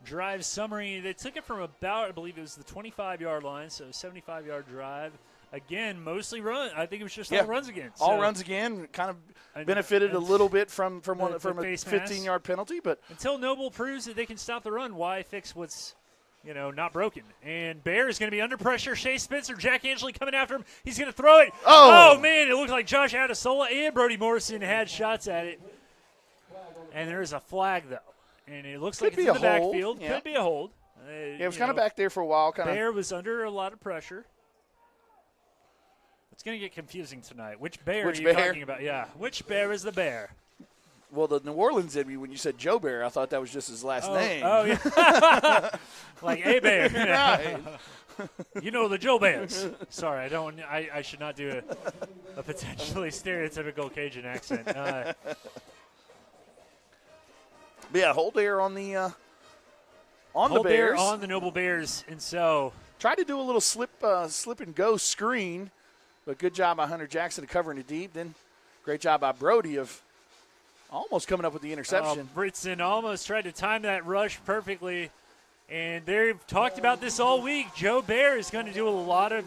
drive summary, they took it from about, I believe it was the 25-yard line, so 75-yard drive. Again, mostly run. I think it was just all runs again. So all runs again. Kind of benefited a little bit from a 15-yard penalty, but until Noble proves that they can stop the run, why fix what's not broken? And Bear is going to be under pressure. Shea Spencer, Jack Angley coming after him. He's going to throw it. Oh man! It looked like Josh Adesola and Brody Morrison had shots at it. And there is a flag though, and it looks like it's in the backfield. Could be a hold. It was kind of back there for a while. Bear was under a lot of pressure. It's going to get confusing tonight. Which bear are you talking about? Yeah, which bear is the bear? Well, the New Orleans did me when you said Joe Bear. I thought that was just his last name. Oh, yeah. Like a bear. Right. The Joe Bears. Sorry, I should not do a potentially stereotypical Cajun accent. Yeah, hold there on the Bears. There on the Noble Bears, and so tried to do a little slip and go screen. But good job by Hunter Jackson of covering it deep. Then great job by Brody of almost coming up with the interception. Britson almost tried to time that rush perfectly. And they've talked about this all week. Joe Bear is going to do a lot of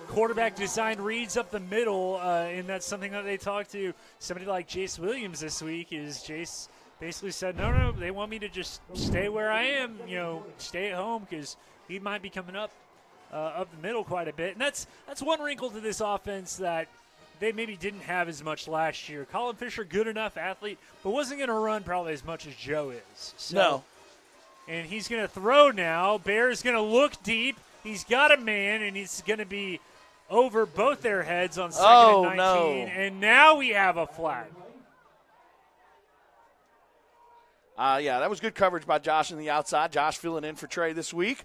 quarterback design reads up the middle. And that's something that they talked to somebody like Jace Williams this week. Is Jace basically said, no, they want me to just stay where I am, stay at home because he might be coming up the middle quite a bit. And that's one wrinkle to this offense that they maybe didn't have as much last year. Colin Fisher, good enough athlete, but wasn't going to run probably as much as Joe is. So, no. And he's going to throw now. Bear's going to look deep. He's got a man, and he's going to be over both their heads on second and 19. No. And now we have a flag. Yeah, that was good coverage by Josh on the outside. Josh filling in for Trey this week.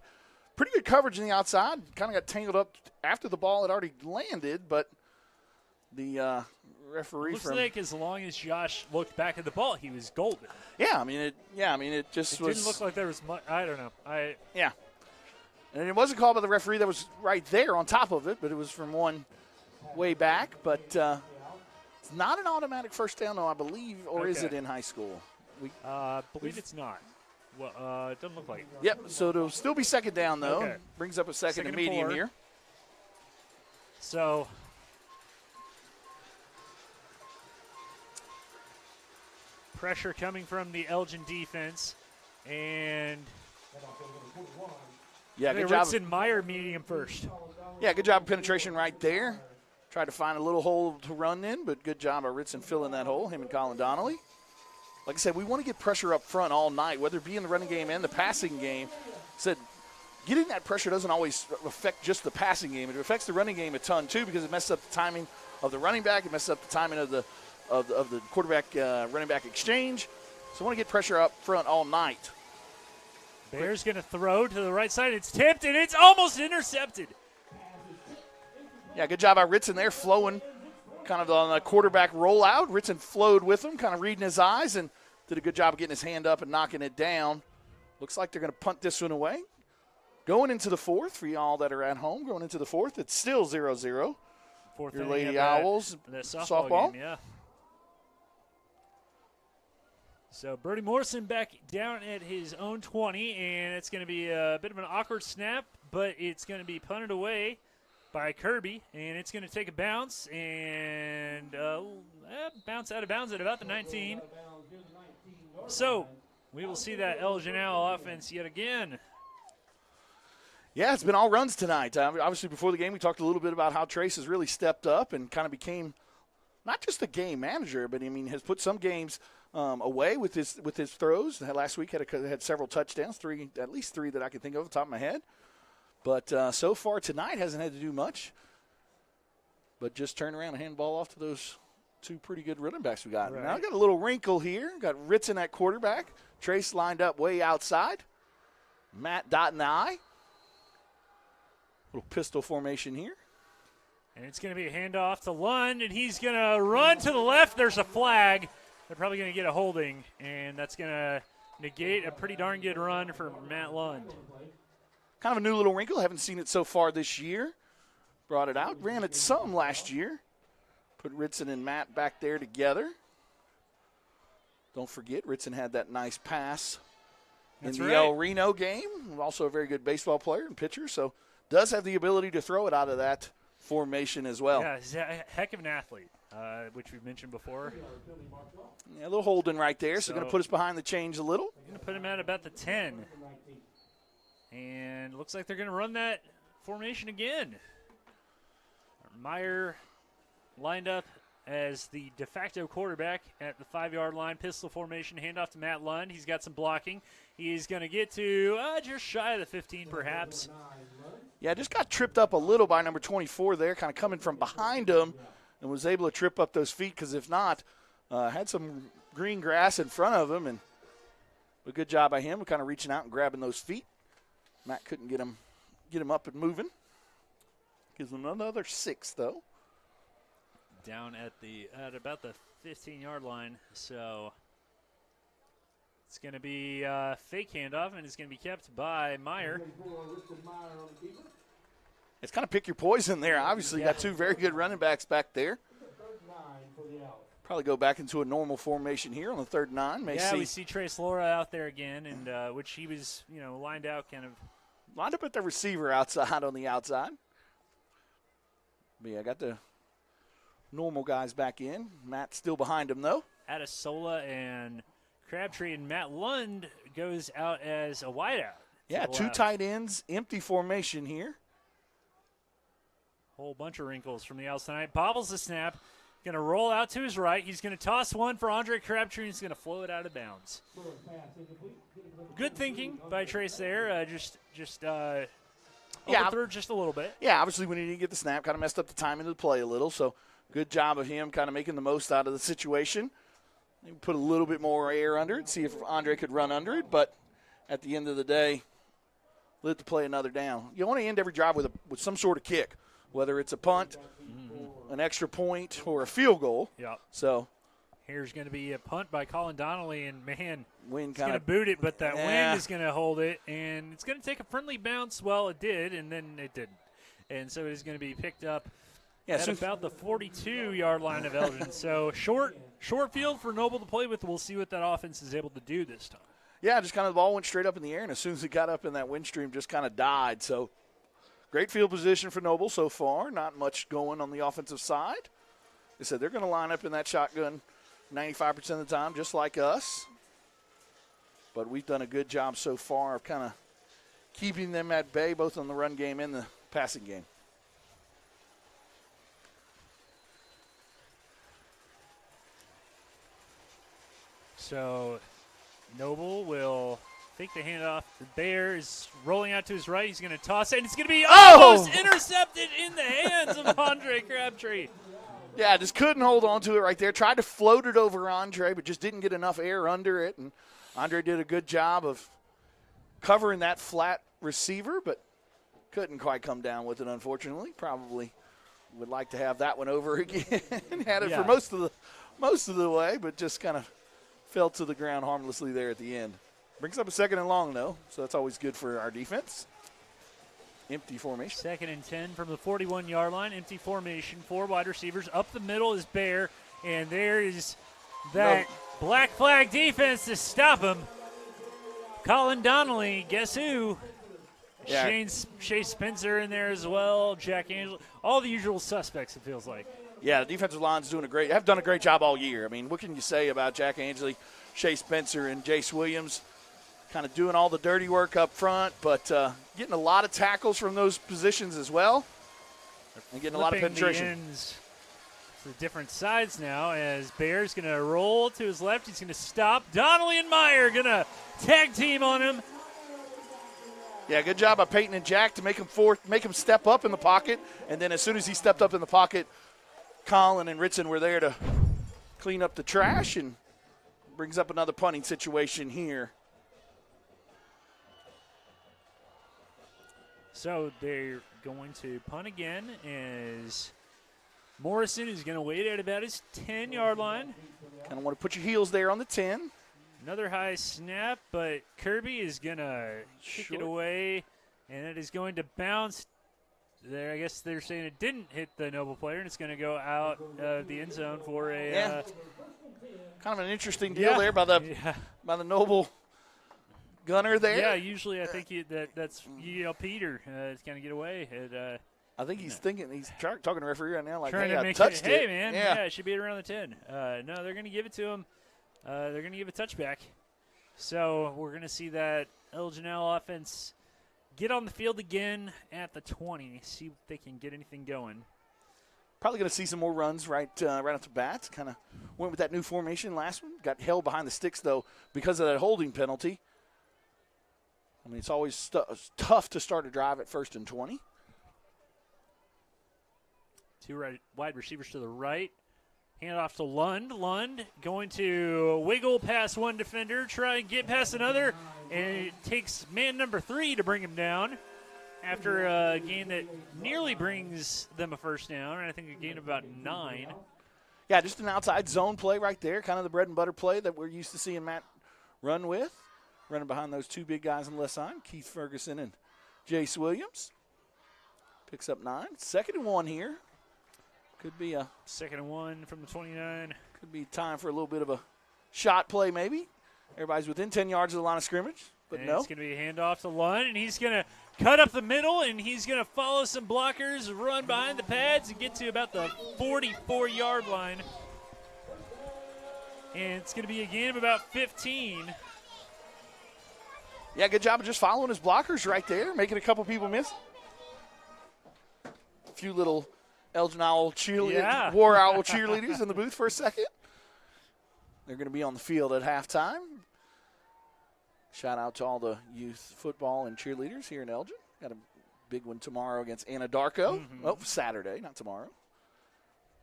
Pretty good coverage on the outside. Kind of got tangled up after the ball had already landed, but the referee looks like as long as Josh looked back at the ball, he was golden. Yeah, I mean it just was. Didn't look like there was much. I don't know. Yeah, and it wasn't called by the referee that was right there on top of it, but it was from one way back. But it's not an automatic first down, though, I believe, or is it in high school? I believe it's not. Well, it doesn't look like it. Yep, so it'll still be second down, though. Okay. Brings up a second and medium here. So pressure coming from the Elgin defense. And yeah, good job. Ritson Meyer meeting him first. Yeah, good job of penetration right there. Tried to find a little hole to run in, but good job of Ritson filling that hole, him and Colin Donnelly. Like I said, we want to get pressure up front all night, whether it be in the running game and the passing game. Said getting that pressure doesn't always affect just the passing game. It affects the running game a ton, too, because it messes up the timing of the running back. It messes up the timing of the quarterback running back exchange. So we want to get pressure up front all night. Bears going to throw to the right side. It's tipped, and it's almost intercepted. Yeah, good job by Ritson there, flowing kind of on a quarterback rollout. Ritson flowed with him, kind of reading his eyes, and did a good job of getting his hand up and knocking it down. Looks like they're going to punt this one away. Going into the fourth, for y'all that are at home, going into the fourth, it's still 0-0. Fourth Your inning Lady of Owls the softball game, yeah. So Brody Morrison back down at his own 20, and it's going to be a bit of an awkward snap, but it's going to be punted away by Kirby, and it's going to take a bounce and bounce out of bounds at about the 19. So we will see that Elgin Owl offense yet again. Yeah, it's been all runs tonight. Obviously, before the game, we talked a little bit about how Trace has really stepped up and kind of became not just a game manager, but, I mean, has put some games away with his throws. Last week had several touchdowns, at least three that I can think of off the top of my head. But so far tonight hasn't had to do much, but just turn around and hand the ball off to those two pretty good running backs we got. Right. Now I got a little wrinkle here. Got Ritson at quarterback. Trace lined up way outside. Matt dotting the I. Little pistol formation here. And it's going to be a handoff to Lund, and he's going to run to the left. There's a flag. They're probably going to get a holding, and that's going to negate a pretty darn good run for Matt Lund. Kind of a new little wrinkle. Haven't seen it so far this year. Brought it out. Ran it some last year. Put Ritson and Matt back there together. Don't forget, Ritson had that nice pass in the El Reno game. Also a very good baseball player and pitcher, so does have the ability to throw it out of that formation as well. Yeah, he's a heck of an athlete, which we've mentioned before. Yeah, a little holding right there, so going to put us behind the chains a little. Going to put him at about the 10. And looks like they're going to run that formation again. Meyer lined up as the de facto quarterback at the 5-yard line. Pistol formation, handoff to Matt Lund. He's got some blocking. He's going to get to just shy of the 15 perhaps. Yeah, just got tripped up a little by number 24 there, kind of coming from behind him, and was able to trip up those feet because if not, had some green grass in front of him. And a good job by him, kind of reaching out and grabbing those feet. Matt couldn't get him up and moving. Gives him another 6, though. Down at about the 15-yard line, so it's going to be a fake handoff, and it's going to be kept by Meyer. It's kind of pick your poison there. Obviously, you got two very good running backs back there. Probably go back into a normal formation here on the 3rd and 9. We see Trace Laura out there again, and which he was, lined out kind of. Lined up at the receiver outside on the outside. But yeah, I got the normal guys back in. Matt still behind him, though. Adesola and Crabtree, and Matt Lund goes out as a wideout. Yeah, two tight ends, empty formation here. Whole bunch of wrinkles from the outside. Bobbles the snap. Going to roll out to his right. He's going to toss one for Andre Crabtree. He's going to flow it out of bounds. Good thinking by Trace there. Overthrew just a little bit. Yeah, obviously when he didn't get the snap, kind of messed up the timing of the play a little. So good job of him kind of making the most out of the situation. Maybe put a little bit more air under it, see if Andre could run under it. But at the end of the day, let the play another down. You want to end every drive with some sort of kick, whether it's a punt, an extra point, or a field goal. Yep. So here's going to be a punt by Colin Donnelly, and, man, wind it's going to boot it, but that wind is going to hold it, and it's going to take a friendly bounce. Well, it did, and then it didn't. And so it is going to be picked up at about the 42-yard line of Elgin. So short field for Noble to play with. We'll see what that offense is able to do this time. Yeah, just kind of the ball went straight up in the air, and as soon as it got up in that wind stream, just kind of died. So great field position for Noble so far. Not much going on the offensive side. They said they're going to line up in that shotgun 95% of the time, just like us. But we've done a good job so far of kind of keeping them at bay, both on the run game and the passing game. So Noble will take the handoff. The Bear is rolling out to his right. He's going to toss it, and it's going to be almost intercepted in the hands of Andre Crabtree. Yeah, just couldn't hold on to it right there. Tried to float it over Andre, but just didn't get enough air under it. And Andre did a good job of covering that flat receiver, but couldn't quite come down with it, unfortunately. Probably would like to have that one over again. Had it for most of the way, but just kind of fell to the ground harmlessly there at the end. Brings up a 2nd and long, though, so that's always good for our defense. Empty formation. 2nd and 10 from the 41-yard line. Empty formation. 4 wide receivers. Up the middle is Bear, and there is that black flag defense to stop him. Colin Donnelly, guess who? Yeah. Shea Spencer in there as well. Jack Angel. All the usual suspects, it feels like. Yeah, the defensive line's have done a great job all year. I mean, what can you say about Jack Angeli, Shea Spencer, and Jace Williams? Kind of doing all the dirty work up front, but getting a lot of tackles from those positions as well, and getting a lot of penetration. The ends to different sides now as Bear's going to roll to his left. He's going to stop. Donnelly and Meyer going to tag team on him. Yeah, good job by Peyton and Jack to make him step up in the pocket, and then as soon as he stepped up in the pocket, Colin and Ritson were there to clean up the trash, and brings up another punting situation here. So they're going to punt again as Morrison is going to wait at about his 10-yard line. Kind of want to put your heels there on the 10. Another high snap, but Kirby is going to kick it away, and it is going to bounce there. I guess they're saying it didn't hit the Noble player, and it's going to go out of the end zone for a kind of an interesting deal there by the Noble gunner there. Yeah, usually I think that's Peter is going to get away. I think he's thinking, he's talking to the referee right now like, trying hey, to make touched it. Hey, it. man, yeah, it should be around the 10. No, they're going to give it to him. They're going to give a touchback. So we're going to see that Elgin offense get on the field again at the 20, see if they can get anything going. Probably going to see some more runs right off the bat. Kind of went with that new formation last one. Got held behind the sticks, though, because of that holding penalty. I mean, it's always tough to start a drive at 1st and 20. 2 wide receivers to the right. Hand off to Lund. Lund going to wiggle past one defender, try and get past another, and it takes man number 3 to bring him down after a gain that nearly brings them a first down, and I think a gain of about 9. Yeah, just an outside zone play right there, kind of the bread and butter play that we're used to seeing Matt run with. Running behind those 2 big guys on the left side, Keith Ferguson and Jace Williams. Picks up 9. 2nd and 1 here. Could be a 2nd and 1 from the 29. Could be time for a little bit of a shot play maybe. Everybody's within 10 yards of the line of scrimmage, but and no. It's going to be a handoff to Lund, and he's going to cut up the middle, and he's going to follow some blockers, run behind the pads, and get to about the 44-yard line. And it's going to be a gain of about 15. Yeah, good job of just following his blockers right there, making a couple people miss. A few little Elgin Owl cheerleaders, War Owl cheerleaders in the booth for a second. They're going to be on the field at halftime. Shout out to all the youth football and cheerleaders here in Elgin. Got a big one tomorrow against Anadarko. Oh, Saturday, not tomorrow.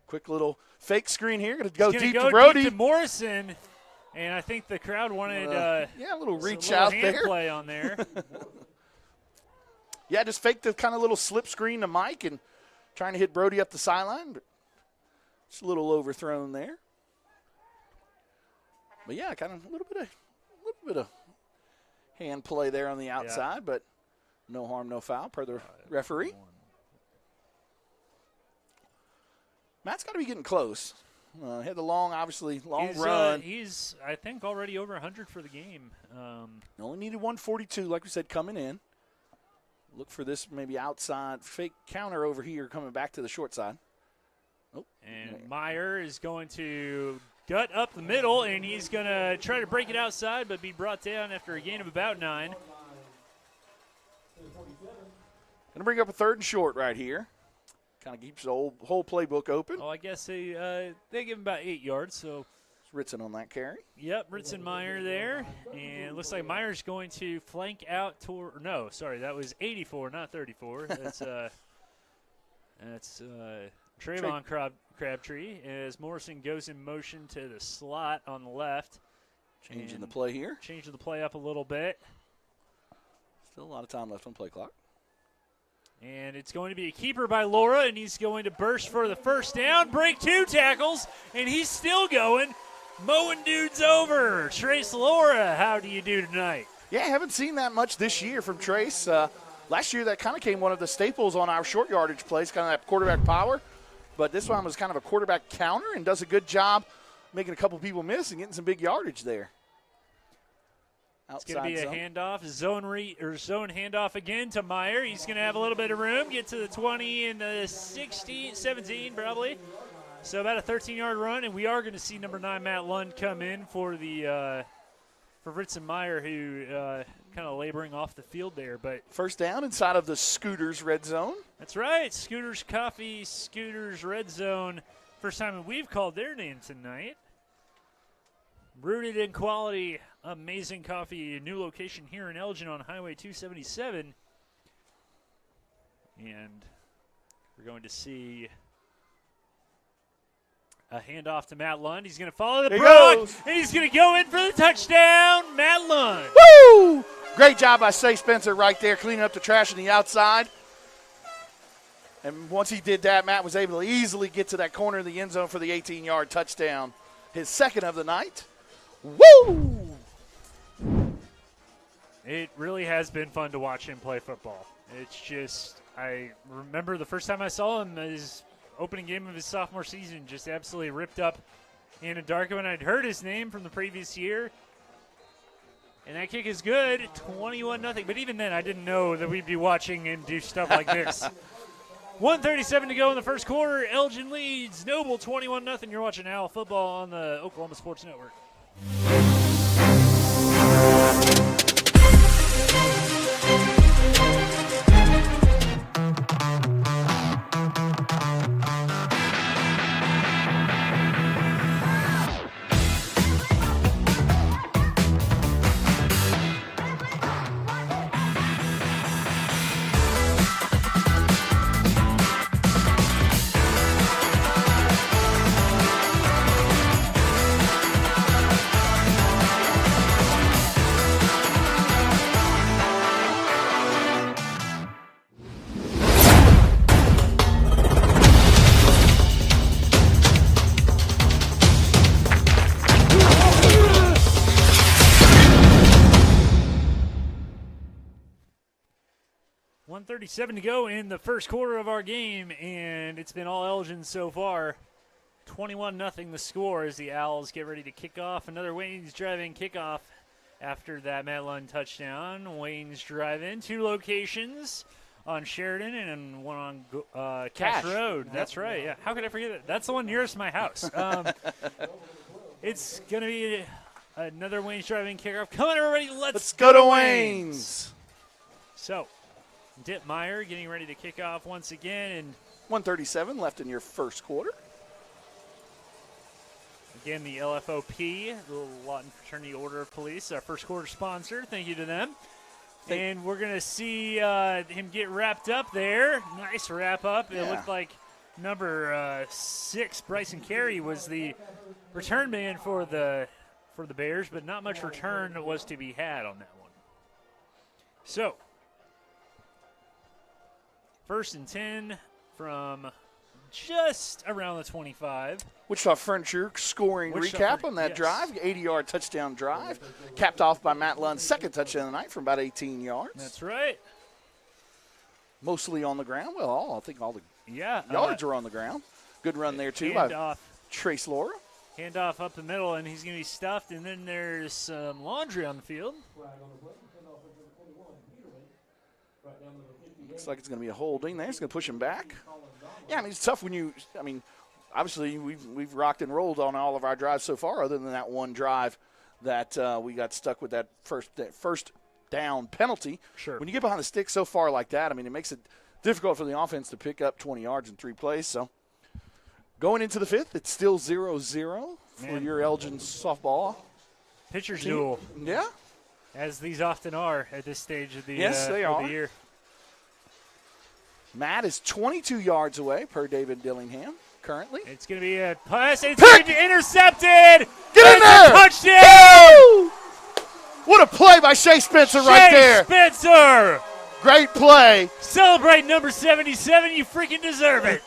Quick little fake screen here. Going to go deep to Brody. Deep to Morrison. And I think the crowd wanted a little reach out hand there. Play on there. Yeah, just fake the kind of little slip screen to Mike and trying to hit Brody up the sideline, but it's a little overthrown there. But yeah, kind of a little bit of hand play there on the outside, but no harm, no foul per the referee. Matt's got to be getting close. Had the long run. He's, I think, already over 100 for the game. Only needed 142, like we said, coming in. Look for this maybe outside fake counter over here coming back to the short side. Oh, and Meyer is going to gut up the middle, and he's going to try to break it outside, but be brought down after a gain of about 9. Going to bring up a 3rd and short right here. Kind of keeps the whole playbook open. Oh, I guess they give him about 8 yards, so. It's Ritson on that carry. Yep, Ritson-Meyer there. And it looks like Meyer's going to flank out toward – no, sorry, that was 84, not 34. That's Trayvon Crabtree as Morrison goes in motion to the slot on the left. Changing the play here. Changing the play up a little bit. Still a lot of time left on play clock. And it's going to be a keeper by Laura, and he's going to burst for the first down, break 2 tackles, and he's still going. Mowing dudes over. Trace Laura, how do you do tonight? Yeah, I haven't seen that much this year from Trace. Last year, that kind of came one of the staples on our short yardage plays, kind of that quarterback power. But this one was kind of a quarterback counter and does a good job making a couple people miss and getting some big yardage there. It's going to be a handoff, zone handoff again to Meyer. He's going to have a little bit of room, get to the 20 and the 16, 17 probably. So about a 13-yard run, and we are going to see number 9, Matt Lund, come in for the for Ritson-Meyer, who kind of laboring off the field there. But first down inside of the Scooters red zone. That's right, Scooters Coffee, Scooters red zone. First time we've called their name tonight. Rooted in quality, amazing coffee, new location here in Elgin on Highway 277. And we're going to see a handoff to Matt Lund. He's going to follow the block, and he's going to go in for the touchdown, Matt Lund. Woo! Great job by Say Spencer right there, cleaning up the trash on the outside. And once he did that, Matt was able to easily get to that corner of the end zone for the 18-yard touchdown, his 2nd of the night. Woo! It really has been fun to watch him play football. It's just, I remember the first time I saw him, his opening game of his sophomore season, just absolutely ripped up Anna Darko, and I'd heard his name from the previous year. And that kick is good, 21-0. But even then, I didn't know that we'd be watching him do stuff like this. 1:37 to go in the first quarter. Elgin leads Noble 21-0. You're watching Owl Football on the Oklahoma Sports Network. .37 to go in the first quarter of our game, and it's been all Elgin so far. 21-0 the score as the Owls get ready to kick off. Another Wayne's Drive-In kickoff after that Matt Lund touchdown. Wayne's Drive-In, 2 locations on Sheridan and one on Cash Road. Yep. That's right, yeah. How could I forget that? That's the one nearest my house. It's going to be another Wayne's Drive-In kickoff. Come on, everybody, let's go to Wayne's. So, Dip Meyer getting ready to kick off once again. And 1:37 left in your first quarter. Again, the LFOP, the Lawton Fraternity Order of Police, our first quarter sponsor. Thank you to them. And we're going to see him get wrapped up there. Nice wrap up. Yeah. It looked like number 6, Bryson Carey, was the return man for the Bears, but not much return was to be had on that one. So, 1st and 10 from just around the 25. Wichita Furniture scoring recap on that drive. 80-yard touchdown drive. Capped off by Matt Lund's 2nd touchdown of the night from about 18 yards. That's right. Mostly on the ground. Well, I think all the yards are on the ground. Good run there, too, by Trace Laura. Handoff up the middle, and he's going to be stuffed, and then there's some laundry on the field. Looks like it's going to be a holding there. It's going to push him back. Yeah, I mean, it's tough when obviously we've rocked and rolled on all of our drives so far, other than that one drive that we got stuck with that first down penalty. Sure. When you get behind the stick so far like that, I mean, it makes it difficult for the offense to pick up 20 yards in 3 plays. So going into the 5th, it's still 0-0 for your Elgin softball. Pitcher's team. duel. Yeah. As these often are at this stage of the, yes, they are. of the year. Matt is 22 yards away per David Dillingham currently. It's going to be a pass. It's going to be intercepted. Get in there. Touchdown. Woo! What a play by Shea Spencer right there. Spencer. Great play. Celebrate number 77. You freaking deserve it.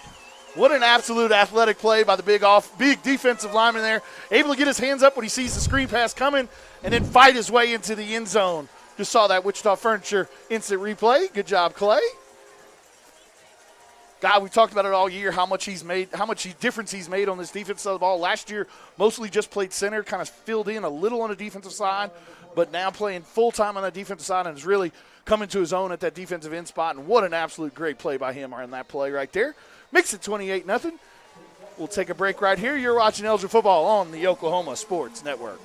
What an absolute athletic play by the big defensive lineman there. Able to get his hands up when he sees the screen pass coming and then fight his way into the end zone. Just saw that Wichita Furniture instant replay. Good job, Clay. God, we talked about it all year, how much difference he's made on this defensive side of the ball. Last year, mostly just played center, kind of filled in a little on the defensive side, but now playing full-time on the defensive side and is really coming to his own at that defensive end spot. And what an absolute great play by him on that play right there. Makes it 28-0. We'll take a break right here. You're watching Elgin football on the Oklahoma Sports Network.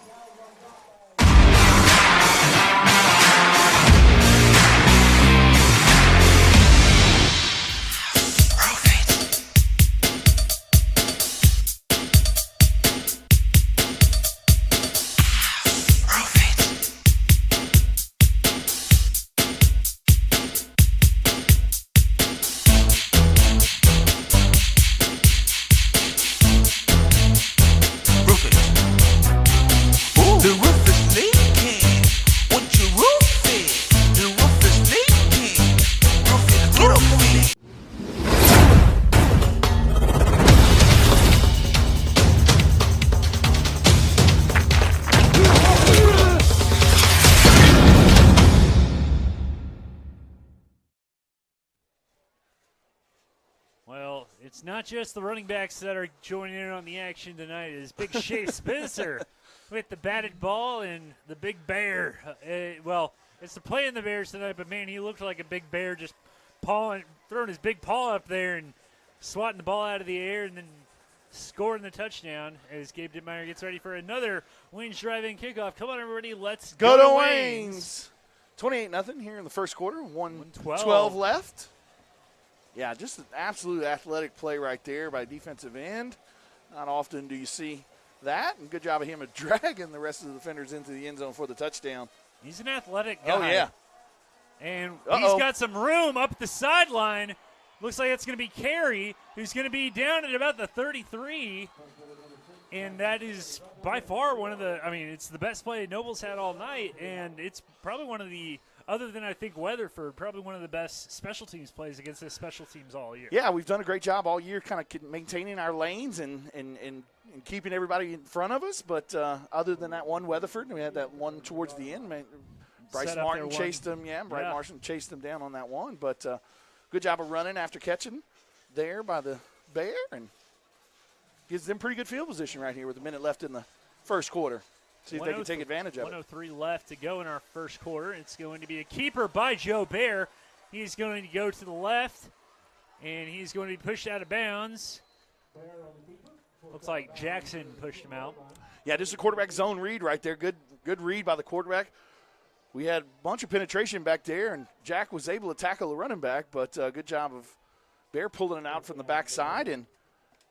Well, it's not just the running backs that are joining in on the action tonight. It's big Shea Spencer with the batted ball and the big bear. Well, it's the play in the Bears tonight, but, man, he looked like a big bear just throwing his big paw up there and swatting the ball out of the air and then scoring the touchdown as Gabe Dittmeyer gets ready for another Wayne's drive-in kickoff. Come on, everybody, let's go to Wayne's. 28-0 here in the first quarter. 1:12 left. Yeah, just an absolute athletic play right there by defensive end. Not often do you see that. And good job of him of dragging the rest of the defenders into the end zone for the touchdown. He's an athletic guy. Oh, yeah. And he's got some room up the sideline. Looks like it's going to be Carey, who's going to be down at about the 33. And that is by far it's the best play Noble's had all night. And it's probably one of the, other than I think Weatherford, probably one of the best special teams plays against the special teams all year. Yeah, we've done a great job all year kind of maintaining our lanes and keeping everybody in front of us. But other than that one Weatherford, we had that one towards the end. Bryce Martin chased them. Yeah, Bryce Martin chased them down on that one. But good job of running after catching there by the Bear and gives them pretty good field position right here with a minute left in the first quarter. See if they can take advantage of it. 1:03 left to go in our first quarter. It's going to be a keeper by Joe Bear. He's going to go to the left, and he's going to be pushed out of bounds. Looks like Jackson pushed him out. Yeah, just a quarterback zone read right there. Good read by the quarterback. We had a bunch of penetration back there, and Jack was able to tackle the running back, but good job of Bear pulling it out from the backside and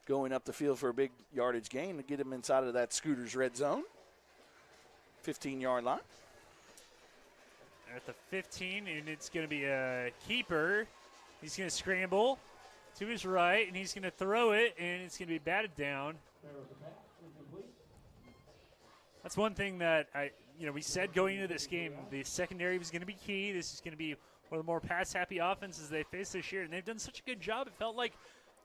going up the field for a big yardage gain to get him inside of that Scooters red zone. 15-yard line. At the 15, and it's going to be a keeper. He's going to scramble to his right, and he's going to throw it, and it's going to be batted down. That's one thing that we said going into this game, the secondary was going to be key. This is going to be one of the more pass-happy offenses they face this year, and they've done such a good job. It felt like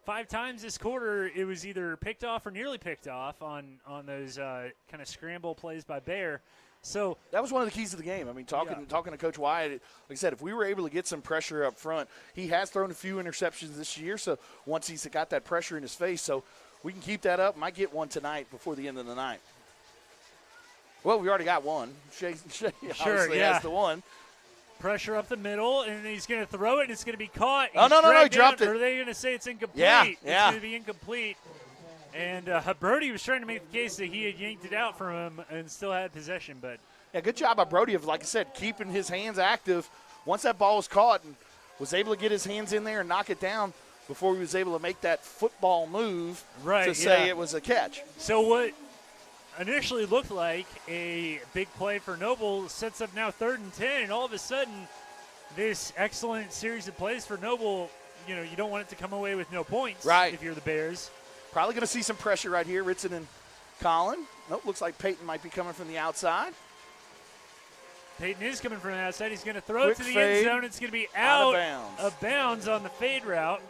5 times this quarter it was either picked off or nearly picked off on those kind of scramble plays by Bear. So that was one of the keys to the game. I mean, talking to Coach Wyatt, like I said, if we were able to get some pressure up front, he has thrown a few interceptions this year. So once he's got that pressure in his face, so we can keep that up. Might get one tonight before the end of the night. Well, we already got one. Shea obviously has the one. Pressure up the middle, and he's going to throw it, and it's going to be caught. No, he dropped it. Or are they going to say it's incomplete? Yeah. It's going to be incomplete. And Brody was trying to make the case that he had yanked it out from him and still had possession. But yeah, good job by Brody of, like I said, keeping his hands active. Once that ball was caught and was able to get his hands in there and knock it down before he was able to make that football move to say it was a catch. So what initially looked like a big play for Noble sets up now 3rd and 10, and all of a sudden this excellent series of plays for Noble, you don't want it to come away with no points if you're the Bears. Probably going to see some pressure right here, Ritson and Colin. Nope, looks like Peyton might be coming from the outside. Peyton is coming from the outside. He's going to throw it to the end zone. It's going to be out of bounds on the fade route.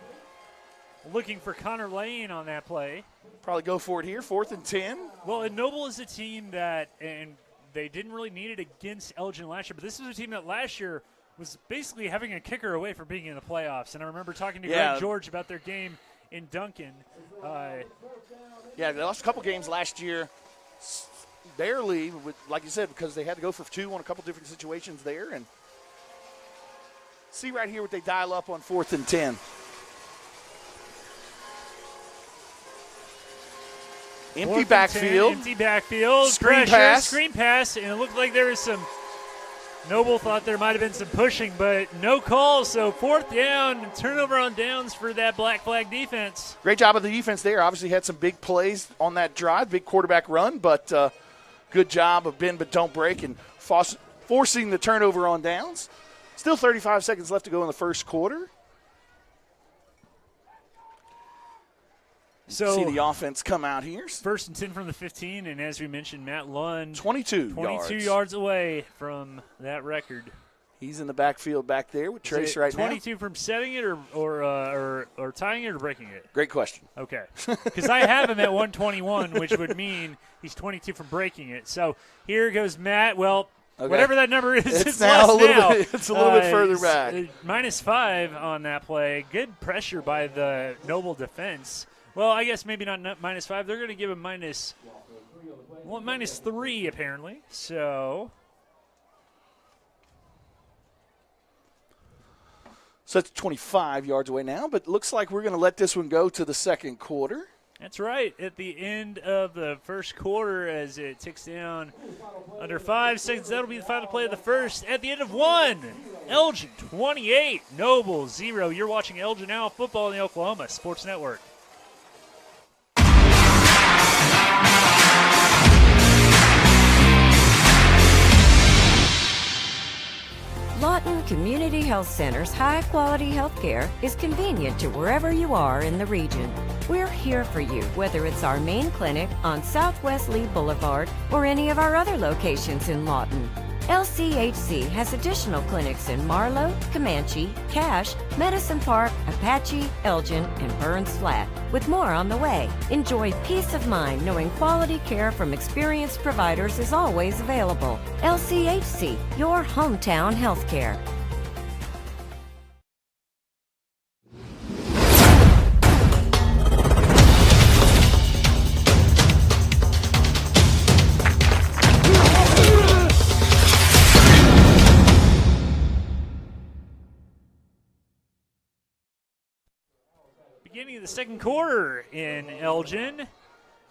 Looking for Connor Lane on that play. Probably go for it here, 4th and 10. Well, and Noble is a team that, and they didn't really need it against Elgin last year, but this is a team that last year was basically having a kicker away from being in the playoffs. And I remember talking to Greg George about their game in Duncan. They lost a couple games last year, barely, like you said, because they had to go for 2 on a couple different situations there. And see right here what they dial up on 4th and 10. Empty backfield. Screen pass, and it looked like there was some – Noble thought there might have been some pushing, but no call. So 4th down, turnover on downs for that black flag defense. Great job of the defense there. Obviously had some big plays on that drive, big quarterback run, but good job of bend but don't break and forcing the turnover on downs. Still 35 seconds left to go in the first quarter. So see the offense come out here. 1st and 10 from the 15, and as we mentioned, Matt Lund 22 yards away from that record. He's in the backfield back there with Trace right 22 now. 22 from setting it or tying it or breaking it? Great question. Okay. Because I have him at 121, which would mean he's 22 from breaking it. So here goes Matt. Well, whatever that number is, it's now less now. It's a little bit further back. -5 on that play. Good pressure by the Noble defense. Well, I guess maybe not -5. They're going to give him -3 apparently. So that's 25 yards away now, but looks like we're going to let this one go to the second quarter. That's right. At the end of the first quarter, as it ticks down under 5 seconds, that'll be the final play of the first. At the end of 1, Elgin 28, Noble 0. You're watching Elgin Now Football in the Oklahoma Sports Network. Lawton Community Health Center's high-quality health care is convenient to wherever you are in the region. We're here for you, whether it's our main clinic on Southwest Lee Boulevard or any of our other locations in Lawton. LCHC has additional clinics in Marlow, Comanche, Cache, Medicine Park, Apache, Elgin, and Burns Flat, with more on the way. Enjoy peace of mind knowing quality care from experienced providers is always available. LCHC, your hometown healthcare. Beginning of the second quarter in Elgin.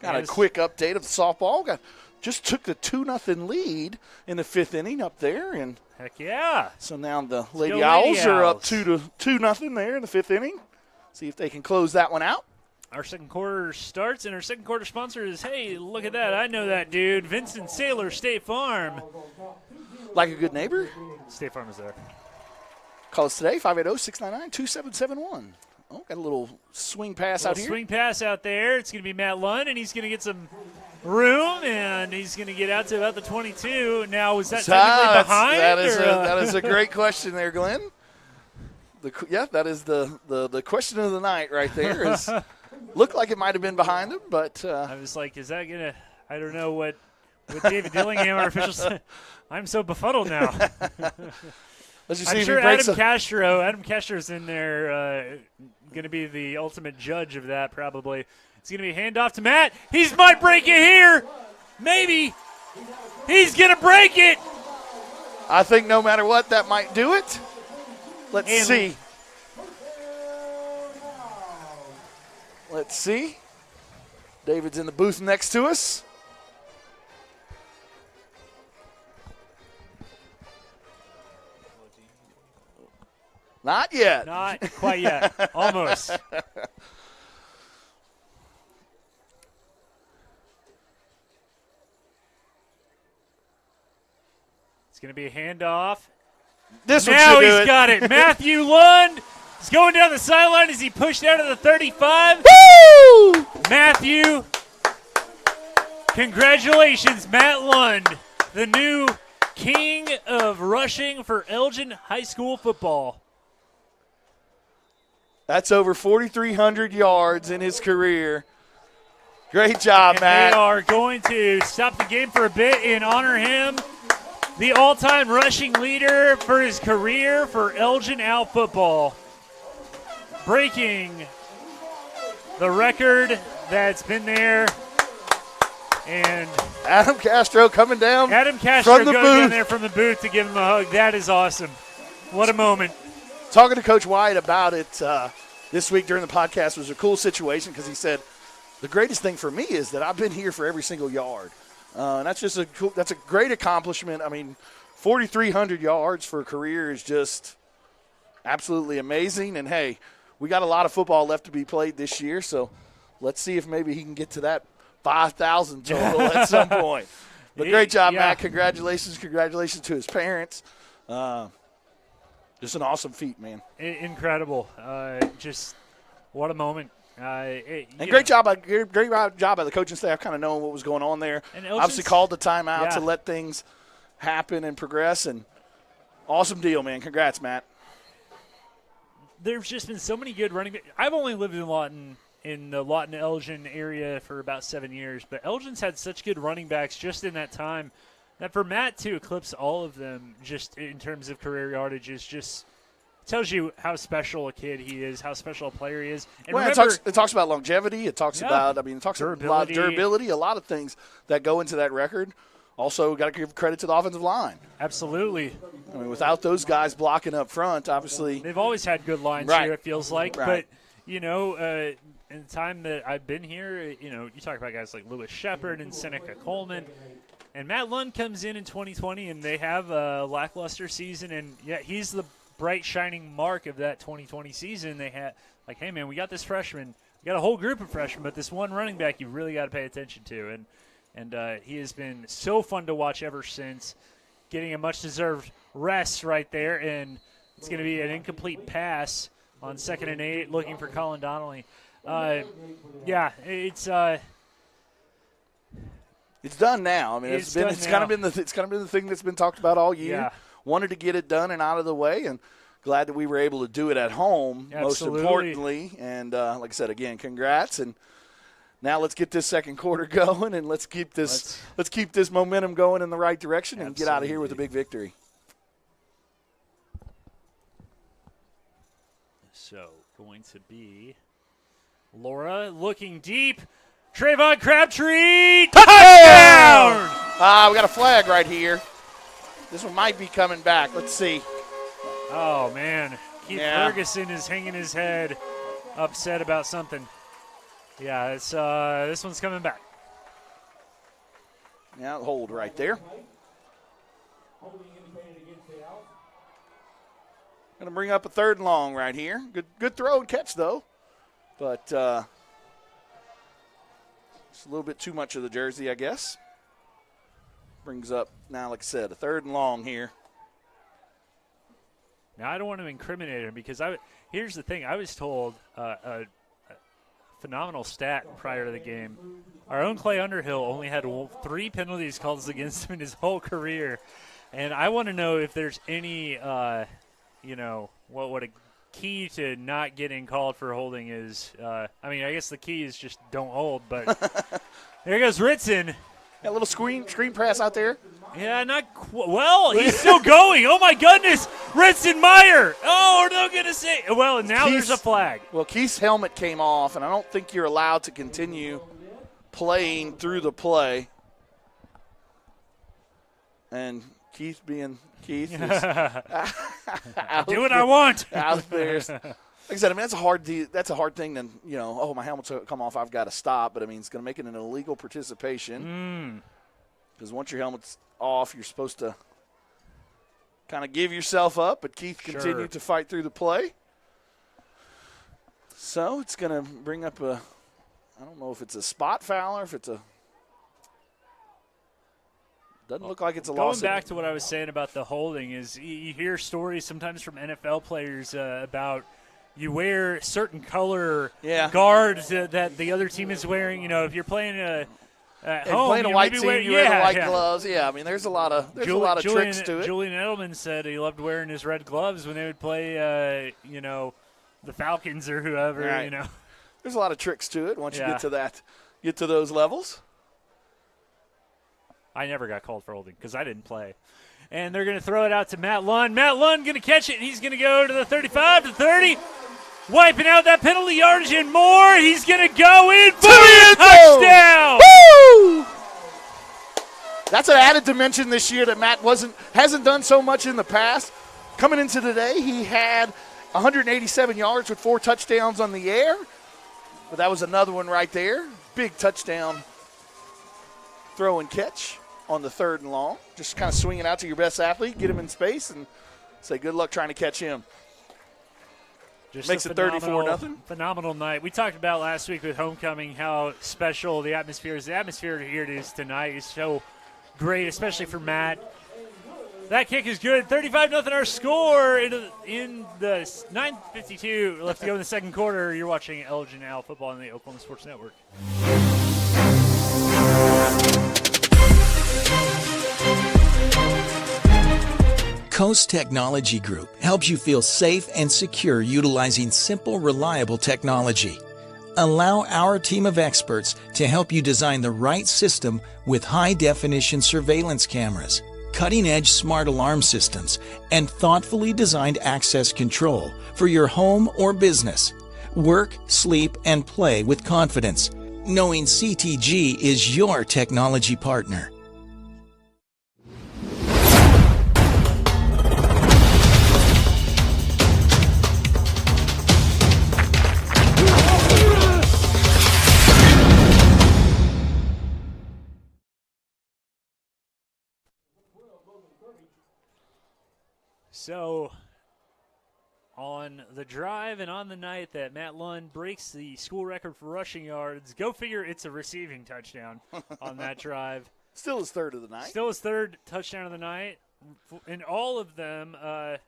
Got a quick update of the softball. Just took the 2-0 lead in the 5th inning up there, and heck yeah! So now the Lady Owls are up 2-0 there in the 5th inning. See if they can close that one out. Our second quarter starts, and our second quarter sponsor is, hey, look at that. I know that dude. Vincent Saylor, State Farm. Like a good neighbor? State Farm is there. Call us today, 580-699-2771. Oh, got a little swing pass out here. Swing pass out there. It's going to be Matt Lund, and he's going to get some room, and he's going to get out to about the 22. Now, was that technically behind? That is a great question there, Glenn. That is the question of the night right there. Looked like it might have been behind him, but I was like, is that going to – I don't know what David Dillingham, our official, said. I'm so befuddled now. I'm sure Adam Castro's in there going to be the ultimate judge of that probably. It's going to be handoff to Matt. He might break it here. Maybe. He's going to break it. I think no matter what, that might do it. Let's see. David's in the booth next to us. Not yet. Not quite yet. Almost. It's going to be a handoff. This one now should do he's it. got it. Matthew Lund is going down the sideline as he pushed out of the 35. Woo! Matthew, congratulations, Matt Lund, the new king of rushing for Elgin High School football. That's over 4,300 yards in his career. Great job, And Matt. they are going to stop the game for a bit and honor him, the all-time rushing leader for his career for Elgin Out football, breaking the record that's been there. And Adam Castro coming down. Adam Castro from the going booth. down there from the booth to give him a hug. That is awesome. What a moment. Talking to Coach White about it this week during the podcast was a cool situation because he said, the greatest thing for me is that I've been here for every single yard. And that's just that's a great accomplishment. I mean, 4,300 yards for a career is just absolutely amazing. And, hey, we got a lot of football left to be played this year, so let's see if maybe he can get to that 5,000 total at some point. But great job, Matt. Congratulations. Congratulations to his parents. Just an awesome feat, man. Incredible. Just what a moment. Great job by the coaching staff, kind of knowing what was going on there. And Obviously called the timeout Yeah. to let things happen and progress. And awesome deal, man. Congrats, Matt. There's just been so many good running backs. I've only lived in Lawton, in the Lawton-Elgin area for about 7 years, but Elgin's had such good running backs just in that time that for Matt to eclipse all of them just in terms of career yardage is just tells you how special a kid he is, how special a player he is. And Well, remember, it talks about longevity. It talks about, it talks about a lot of durability, a lot of things that go into that record. Also, got to give credit to the offensive line. Absolutely. I mean, without those guys blocking up front, obviously. They've always had good lines Right. here, it feels like. Right. But, in the time that I've been here, you talk about guys like Lewis Shepard and Seneca Coleman. And Matt Lund comes in 2020, and they have a lackluster season. And, he's the bright, shining mark of that 2020 season. They had, like, hey, man, we got this freshman. We got a whole group of freshmen, but this one running back you really got to pay attention to. And he has been so fun to watch ever since, getting a much-deserved rest right there. And it's going to be an incomplete pass on 2nd and 8, looking for Colin Donnelly. It's done now. I mean, it's kind of been the thing that's been talked about all year. Yeah. Wanted to get it done and out of the way, and glad that we were able to do it at home. Absolutely. Most importantly, and like I said again, congrats. And now let's get this second quarter going, and let's keep this momentum going in the right direction, and get out of here with a big victory. So going to be Laura looking deep. Trayvon Crabtree, touchdown! We got a flag right here. This one might be coming back. Let's see. Oh, man. Keith Ferguson is hanging his head, upset about something. Yeah, it's this one's coming back. Yeah, hold right there. Going to bring up a 3rd and long right here. Good throw and catch, though. But it's a little bit too much of the jersey, I guess. Brings up, now, like I said, a 3rd and long here. Now, I don't want to incriminate him because here's the thing. I was told a phenomenal stat prior to the game. Our own Clay Underhill only had 3 penalties called against him in his whole career. And I want to know if there's any, what a key to not getting called for holding is. I guess the key is just don't hold. But there goes Ritson. Got a little screen press out there. Yeah, well, he's still going. Oh, my goodness. Ritson Meyer. Oh, are they going to say? Well, and now there's a flag. Well, Keith's helmet came off, and I don't think you're allowed to continue playing through the play. And Keith being Keith is do what I want. out there Like I said, I mean, that's a hard thing to, oh, my helmet's come off, I've got to stop. But, I mean, it's going to make it an illegal participation. Because once your helmet's off, you're supposed to kind of give yourself up. But Keith continued to fight through the play. So it's going to bring up I don't know if it's a spot foul or if it's doesn't look like it's a loss. Going back to what I was saying about the holding is you hear stories sometimes from NFL players about you wear certain color guards that the other team is wearing. If you're playing at home, playing a white team, you wear the white gloves. Yeah, I mean, there's a lot of tricks to it. Julian Edelman said he loved wearing his red gloves when they would play, the Falcons or whoever. Right. There's a lot of tricks to it once you get to those levels. I never got called for holding because I didn't play. And they're going to throw it out to Matt Lund. Matt Lund going to catch it, and he's going to go to the 35 to 30, wiping out that penalty yardage and more. He's going to go in for a touchdown. Woo! That's an added dimension this year that Matt hasn't done so much in the past. Coming into today, he had 187 yards with 4 touchdowns on the air. But that was another one right there. Big touchdown throw and catch on the 3rd and long. Just kind of swing it out to your best athlete, get him in space, and say good luck trying to catch him. Just makes it 34-0. Phenomenal night. We talked about last week with homecoming how special the atmosphere is. The atmosphere here it is tonight is so great, especially for Matt. That kick is good. 35-0 our score in the 9:52 left to go in the second quarter. You're watching Elgin Owl football on the Oklahoma Sports Network. Coast Technology Group helps you feel safe and secure utilizing simple, reliable technology. Allow our team of experts to help you design the right system with high-definition surveillance cameras, cutting-edge smart alarm systems, and thoughtfully designed access control for your home or business. Work, sleep, and play with confidence, knowing CTG is your technology partner. So, on the drive and on the night that Matt Lund breaks the school record for rushing yards, go figure it's a receiving touchdown on that drive. Still his 3rd of the night. Still his 3rd touchdown of the night. And all of them, I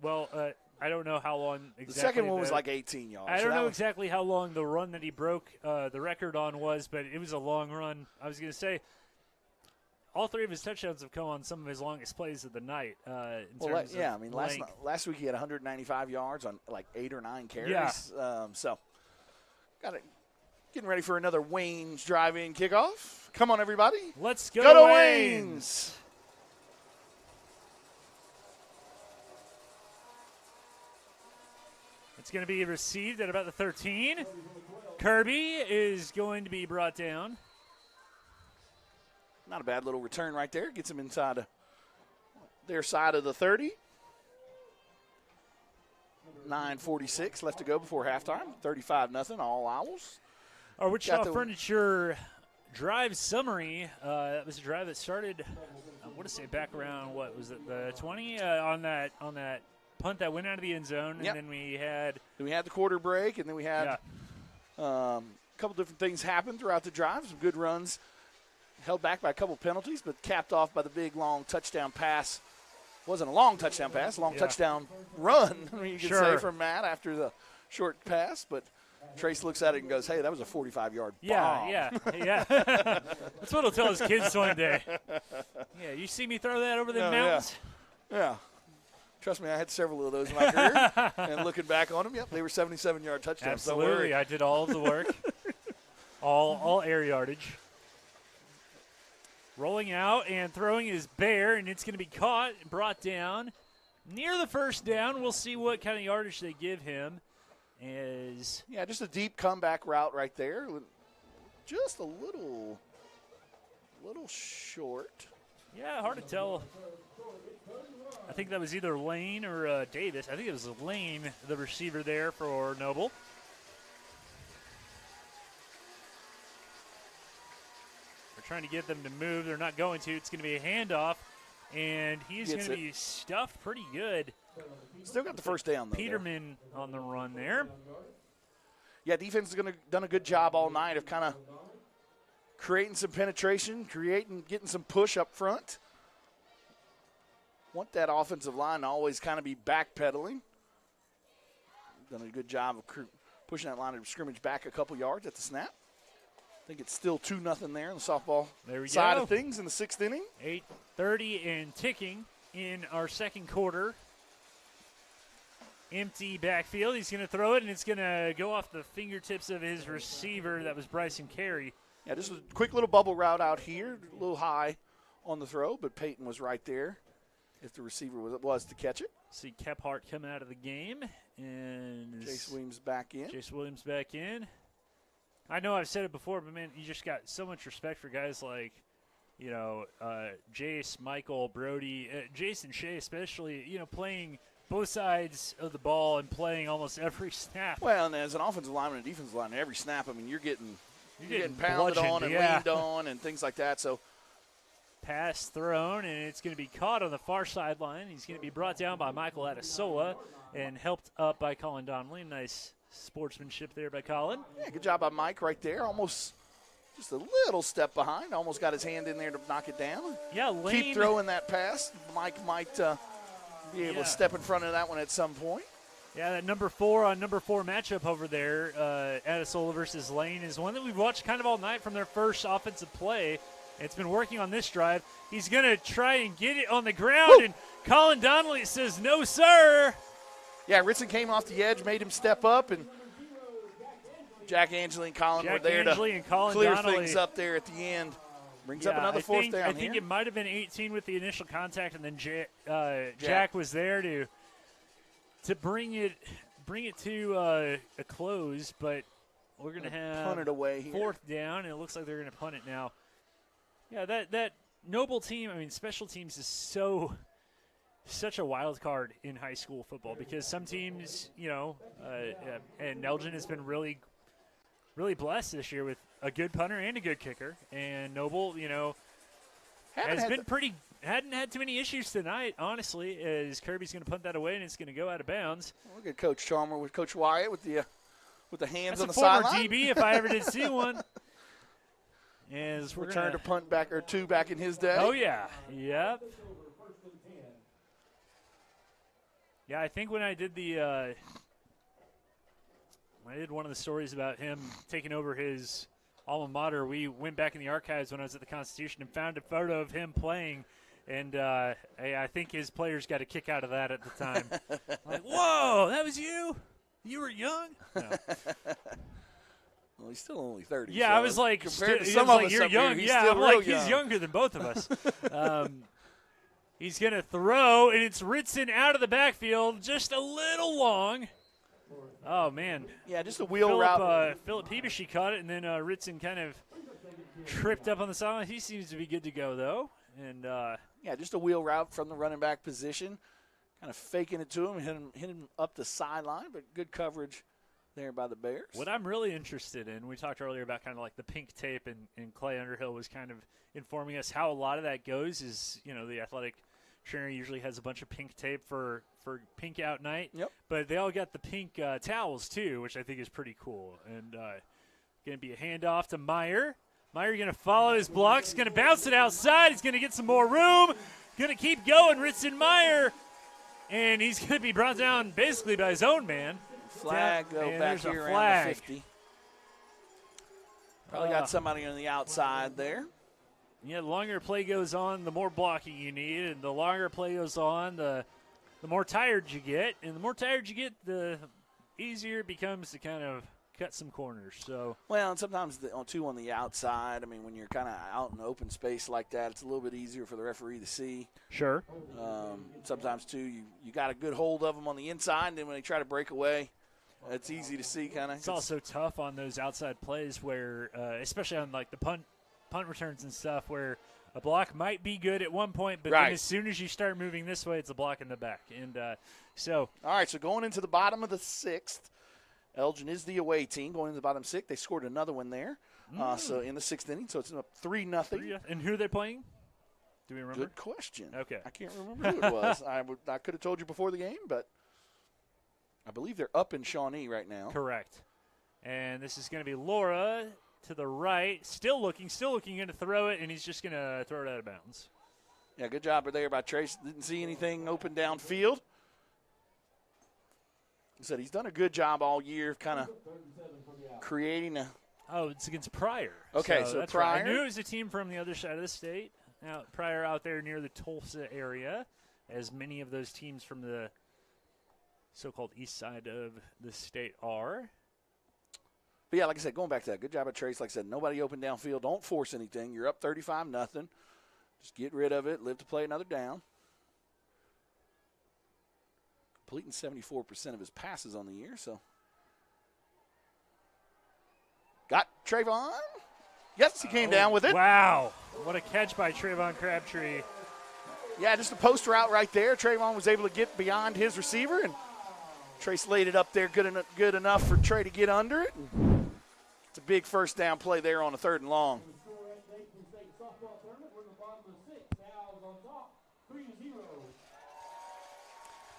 don't know how long exactly. The second one was like 18 yards. I don't know exactly how long the run that he broke the record on was, but it was a long run. I was going to say, all 3 of his touchdowns have come on some of his longest plays of the night. Last week he had 195 yards on like 8 or 9 carries. Yeah. Getting ready for another Wayne's drive-in kickoff. Come on, everybody. Let's go to Wayne's. It's going to be received at about the 13. Kirby is going to be brought down. Not a bad little return right there. Gets him inside their side of the 30. 9:46 left to go before halftime. 35-0, all Owls. Our Wichita Furniture drive summary. That was a drive that started, I want to say back around, what was it, the 20? On that punt that went out of the end zone. Yep. And then we had the quarter break, and then we had a couple different things happen throughout the drive. Some good runs. Held back by a couple penalties, but capped off by the big, long touchdown pass. Wasn't a long touchdown pass, touchdown run, you could say, from Matt after the short pass. But Trace looks at it and goes, hey, that was a 45-yard bomb. Yeah. That's what he'll tell his kids one day. Yeah, you see me throw that over the mountains? Yeah. Trust me, I had several of those in my career. And looking back on them, they were 77-yard touchdowns. Absolutely. I did all of the work. all air yardage. Rolling out and throwing is Bear, and it's going to be caught and brought down near the first down. We'll see what kind of yardage they give him. Just a deep comeback route right there. Just a little short. Yeah, hard to tell. think that was either Lane or Davis. I think it was Lane, the receiver there for Noble. They're trying to get them to move. They're not going to. It's going to be a handoff, and he's going to be stuffed pretty good. Still got the first down, though. Peterman on the run there. Yeah, defense has done a good job all night of kind of creating some penetration, getting some push up front. Want that offensive line to always kind of be backpedaling. Done a good job of pushing that line of scrimmage back a couple yards at the snap. I think it's still 2-0 there on the softball side of things in the 6th inning. 8:30 and ticking in our second quarter. Empty backfield. He's going to throw it, and it's going to go off the fingertips of his receiver. That was Bryson Carey. Yeah, just a quick little bubble route out here, a little high on the throw, but Peyton was right there if the receiver was to catch it. See Kephart coming out of the game. And Jace Williams back in. I know I've said it before, but, man, you just got so much respect for guys like, Jace, Michael, Brody, Jason Shea especially, playing – both sides of the ball and playing almost every snap. Well, and as an offensive lineman and defensive lineman, every snap, I mean, you're getting pounded on and leaned on and things like that. So, pass thrown, and it's going to be caught on the far sideline. He's going to be brought down by Michael Adesola and helped up by Colin Donnelly. Nice sportsmanship there by Colin. Yeah, good job by Mike right there. Almost just a little step behind. Almost got his hand in there to knock it down. Yeah, Lane. Keep throwing that pass. Mike might be able to step in front of that one at some point. Yeah, that number 4 on number 4 matchup over there, Adesola versus Lane, is one that we've watched kind of all night from their first offensive play. It's been working on this drive. He's going to try and get it on the ground, and Colin Donnelly says, no, sir. Yeah, Ritson came off the edge, made him step up, and Jack Angley and Colin were there to clear things up there at the end. Brings up another fourth down. I think it might have been 18 with the initial contact, and then Jack was there to bring it to a close. But we're going to have punt it away here. 4th down, and it looks like they're going to punt it now. Yeah, that Noble team. I mean, special teams is such a wild card in high school football because some teams, and Elgin has been really blessed this year with a good punter and a good kicker. And Noble, hadn't had too many issues tonight, honestly, as Kirby's going to punt that away and it's going to go out of bounds. Look at Coach Chalmer with Coach Wyatt with the hands That's on the sideline. sideline. Former DB, if I ever did see one. As we're returned to punt back or 2 back in his day. Oh, yeah. Yep. Yeah, I think when I did one of the stories about him taking over his alma mater, we went back in the archives when I was at the Constitution and found a photo of him playing, and I think his players got a kick out of that at the time. Like, whoa, that was you? You were young? No. Well, he's still only 30. Yeah, so I was like, compared to some of us you're up young. here, he's yeah, still I'm real like, young. he's younger than both of us. He's going to throw, and it's Ritson out of the backfield, just a little long. Oh, man. Yeah, just a wheel route. Philip Peebushy caught it, and then Ritson kind of tripped up on the sideline. He seems to be good to go, though. And yeah, just a wheel route from the running back position, kind of faking it to him, hit him up the sideline, but good coverage there by the Bears. What I'm really interested in, we talked earlier about kind of like the pink tape, and Clay Underhill was kind of informing us how a lot of that goes is, the athletic trainer usually has a bunch of pink tape for pink out night. Yep. But they all got the pink towels, too, which I think is pretty cool. And going to be a handoff to Meyer. Meyer going to follow his blocks, going to bounce it outside. He's going to get some more room. Going to keep going, Ritson Meyer. And he's going to be brought down basically by his own man. Flag go back here around the 50. Probably got somebody on the outside there. Yeah, the longer play goes on, the more blocking you need. And the longer play goes on, the more tired you get. And the more tired you get, the easier it becomes to kind of cut some corners. So well, and sometimes too on the outside. I mean, when you're kind of out in open space like that, it's a little bit easier for the referee to see. Sure. Sometimes too, you got a good hold of them on the inside, and then when they try to break away, it's easy to see kind of. It's also tough on those outside plays where, especially on like the punt returns and stuff, where A block might be good at one point, but then as soon as you start moving this way, it's a block in the back. And all right, so going into the bottom of the 6th, Elgin is the away team. Going into the bottom 6th, they scored another one there. So in the 6th inning, so it's up 3-0. And who are they playing? Do we remember? Good question. Okay. I can't remember who it was. I could have told you before the game, but I believe they're up in Shawnee right now. Correct. And this is going to be Laura to the right, still looking, going to throw it, and he's just going to throw it out of bounds. Yeah, good job there by Trace. Didn't see anything open downfield. Like I said, he's done a good job all year kind of creating a – Oh, it's against Pryor. Okay, so that's Pryor. Right. I knew it was a team from the other side of the state. Now, Pryor out there near the Tulsa area, as many of those teams from the so-called east side of the state are. But, yeah, like I said, going back to that, good job at Trace. Like I said, nobody open downfield. Don't force anything. You're up 35-0. Just get rid of it. Live to play another down. Completing 74% of his passes on the year, so. Got Trayvon. Yes, he came down with it. Wow. What a catch by Trayvon Crabtree. Yeah, just a post route right there. Trayvon was able to get beyond his receiver, and Trace laid it up there good enough for Trey to get under it. And it's a big first down play there on a 3rd and long.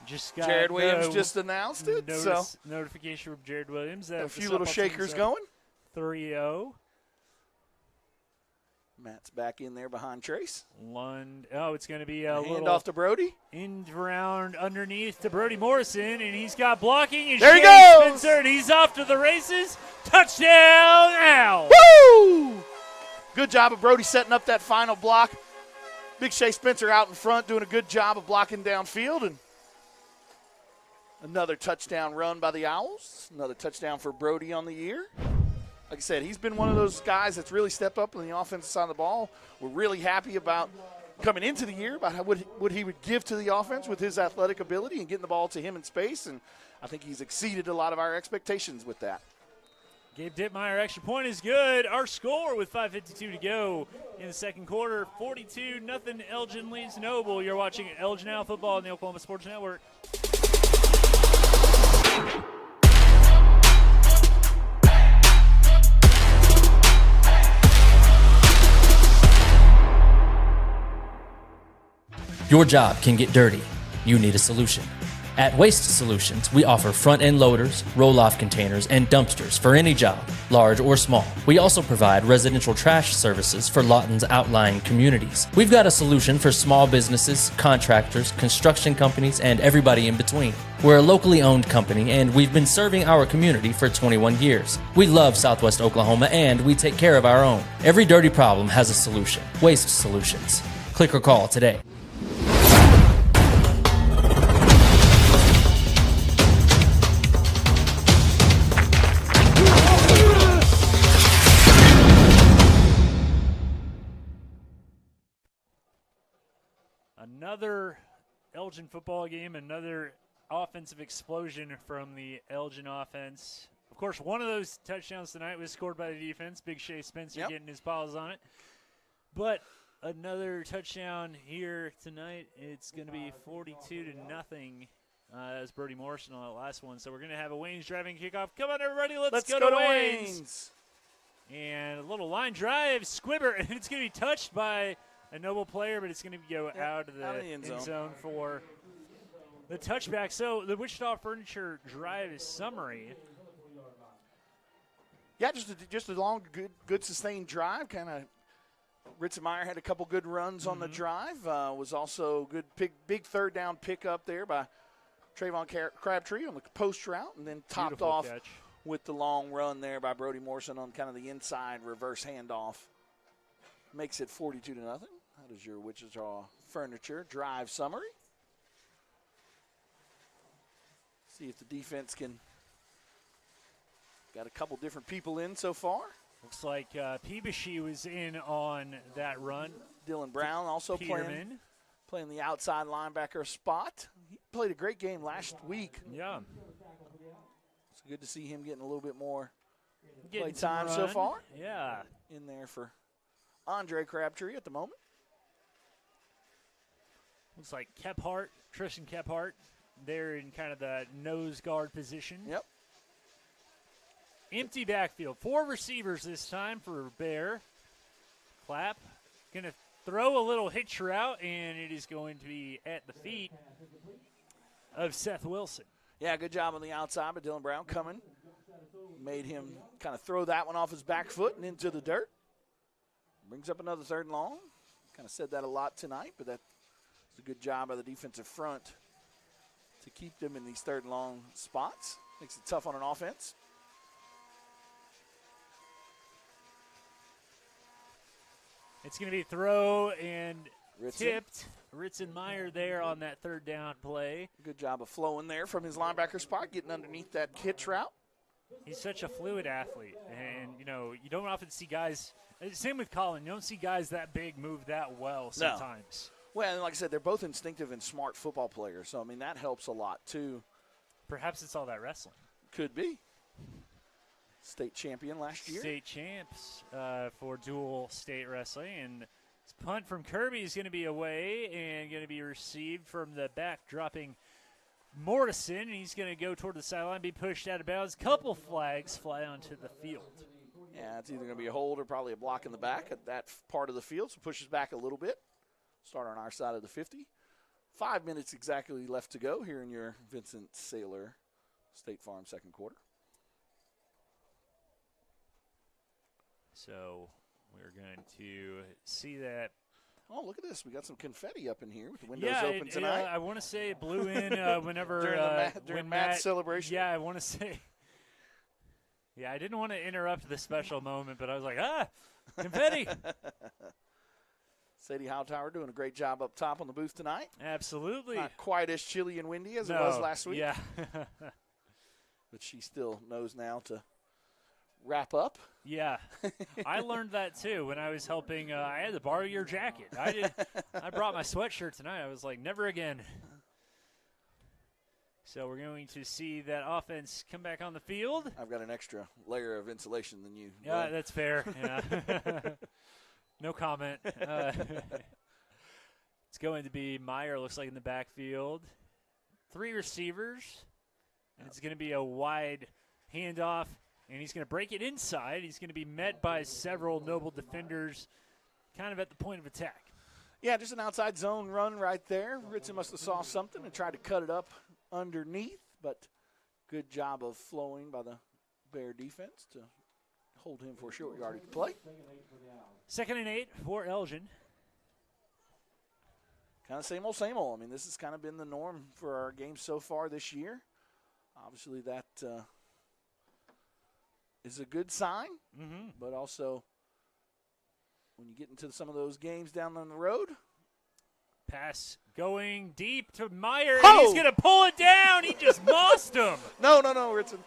Just got Jared Williams just announced it. Notification from Jared Williams. That a few little shakers going. 3-0. Matt's back in there behind Trace. It's going to be a hand little off to Brody. End round underneath to Brody Morrison, and he's got blocking. And there he goes. Spencer, and he's off to the races. Touchdown now. Woo! Good job of Brody setting up that final block. Big Shea Spencer out in front doing a good job of blocking downfield. And another touchdown run by the Owls. Another touchdown for Brody on the year. Like I said, he's been one of those guys that's really stepped up on the offensive side of the ball. We're really happy about coming into the year, about what he would give to the offense with his athletic ability and getting the ball to him in space. And I think he's exceeded a lot of our expectations with that. Gabe Dittmeyer, extra point is good. Our score with 5:52 to go in the second quarter, 42-0. Elgin leads Noble. You're watching Elgin Now Football on the Oklahoma Sports Network. Your job can get dirty. You need a solution. At Waste Solutions, we offer front-end loaders, roll-off containers, and dumpsters for any job, large or small. We also provide residential trash services for Lawton's outlying communities. We've got a solution for small businesses, contractors, construction companies, and everybody in between. We're a locally owned company, and we've been serving our community for 21 years. We love Southwest Oklahoma, and we take care of our own. Every dirty problem has a solution. Waste Solutions. Click or call today. Another Elgin football game, another offensive explosion from the Elgin offense. Of course, one of those touchdowns tonight was scored by the defense. Big Shea Spencer getting his paws on it. But another touchdown here tonight. It's going to be 42-0. As Brody Morrison on that last one. So we're going to have a Wayne's driving kickoff. Come on, everybody, let's go to Wayne's. And a little line drive, Squibber, and it's going to be touched by a Noble player, but it's going to go out of the end zone for the touchback. So the Wichita Furniture drive summary. Yeah, just a long, good sustained drive. Kind of, Ritzenmeyer had a couple good runs on the drive. Was also good big third down pickup there by Trayvon Crabtree on the post route, and then topped Beautiful off catch with the long run there by Brody Morrison on kind of the inside reverse handoff. Makes it 42-0. That is your Wichita Furniture drive summary. See if the defense can. Got a couple different people in so far. Looks like Peebushy was in on that run. Dylan Brown also playing the outside linebacker spot. He played a great game last week. Yeah. It's good to see him getting a little bit more play time so far. Yeah. In there for Andre Crabtree at the moment. Looks like Tristan Kephart, there in kind of the nose guard position. Yep. Empty backfield. 4 receivers this time for Bear. Clapp going to throw a little hitch route, and it is going to be at the feet of Seth Wilson. Yeah, good job on the outside, but Dylan Brown coming. Made him kind of throw that one off his back foot and into the dirt. Brings up another 3rd and long. Kind of said that a lot tonight, but that's a good job by the defensive front to keep them in these 3rd and long spots. Makes it tough on an offense. It's going to be throw and Ritson. tipped. Ritzenmeyer there on that 3rd down play. Good job of flowing there from his linebacker spot, getting underneath that hitch route. He's such a fluid athlete. And, you know, you don't often see guys, same with Colin, you don't see guys that big move that well sometimes. No. Well, and like I said, they're both instinctive and smart football players. So, I mean, that helps a lot, too. Perhaps it's all that wrestling. Could be. State champion last year. State champs for dual state wrestling. And this punt from Kirby is going to be away and going to be received from the back, dropping Mortison. And he's going to go toward the sideline, be pushed out of bounds. Couple flags fly onto the field. Yeah, it's either going to be a hold or probably a block in the back at that part of the field. So pushes back a little bit. Start on our side of the 50. 5 minutes exactly left to go here in your Vincent Saylor State Farm second quarter. So we're going to see that. Oh, look at this. We got some confetti up in here with the windows open tonight. I want to say it blew in whenever during Matt's celebration. Yeah, I want to say. Yeah, I didn't want to interrupt the special moment, but I was like, confetti. Sadie Hightower doing a great job up top on the booth tonight. Absolutely. Not quite as chilly and windy as it was last week. Yeah. But she still knows now to wrap up. Yeah, I learned that too when I was helping. I had to borrow your jacket. I brought my sweatshirt tonight. I was like, never again. So we're going to see that offense come back on the field. I've got an extra layer of insulation than you. Yeah, that's fair. Yeah. No comment. It's going to be Meyer, looks like, in the backfield. 3 receivers. And it's going to be a wide handoff. And he's going to break it inside. He's going to be met by several Noble defenders kind of at the point of attack. Yeah, just an outside zone run right there. Ritson must have saw something and tried to cut it up underneath, but good job of flowing by the Bear defense to hold him for a short yardage play. 2nd and 8 for Elgin. Kind of same old, same old. I mean, this has kind of been the norm for our games so far this year. Obviously, that is a good sign, but also when you get into some of those games down on the road. Pass going deep to Meyer. Oh! He's going to pull it down. He just mossed him. No, Ritson.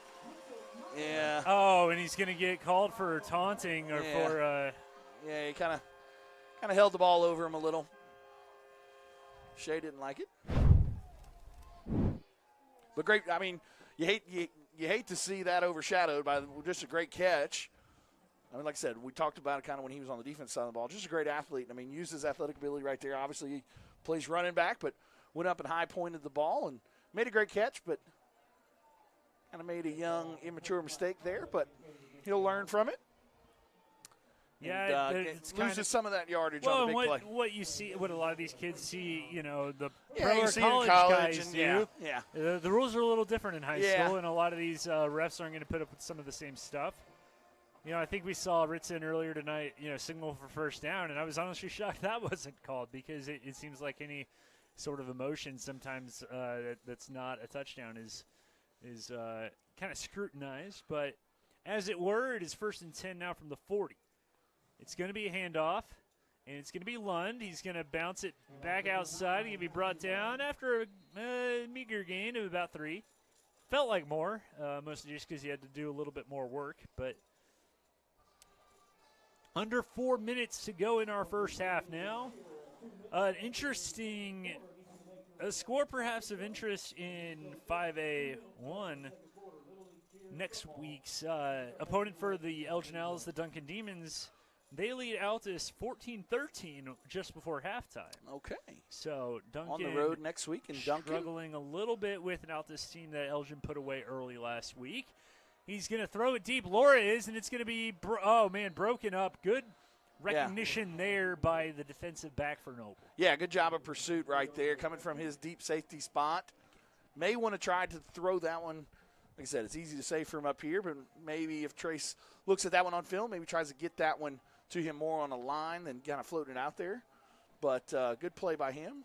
Yeah. Oh, and he's going to get called for taunting or for. Yeah, he kind of held the ball over him a little. Shea didn't like it. But great. I mean, you hate to see that overshadowed by just a great catch. I mean, like I said, we talked about it kind of when he was on the defense side of the ball. Just a great athlete. I mean, used his athletic ability right there. Obviously, he plays running back, but went up and high pointed the ball and made a great catch, but kind of made a young, immature mistake there. But he'll learn from it. Yeah, and, it's loses some of that yardage on the big play. What you see, what a lot of these kids see, you know, the Yeah, pro you or see it in college college guys and- do. yeah. The rules are a little different in high Yeah. school, and a lot of these refs aren't going to put up with some of the same stuff. You know, I think we saw Ritson earlier tonight, you know, signal for first down, and I was honestly shocked that wasn't called because it seems like any sort of emotion sometimes that's not a touchdown is kind of scrutinized. But as it were, it is 1st and 10 now from the 40. It's going to be a handoff, and it's going to be Lund. He's going to bounce it back outside. He's going to be brought down after a meager gain of about 3. Felt like more, mostly just because he had to do a little bit more work. But under 4 minutes to go in our first half now. An interesting score perhaps of interest in 5A1. Next week's opponent for the Elgin Owls, the Duncan Demons, They lead Altus 14-13 just before halftime. Okay. So Duncan on the road next week in Duncan. Struggling a little bit with an Altus team that Elgin put away early last week. He's going to throw it deep. Laura is, and it's going to be, broken up. Good recognition there by the defensive back for Noble. Yeah, good job of pursuit right there, coming from his deep safety spot. May want to try to throw that one. Like I said, it's easy to say from up here, but maybe if Trace looks at that one on film, maybe tries to get that one to him more on a line than kind of floating it out there. But good play by him.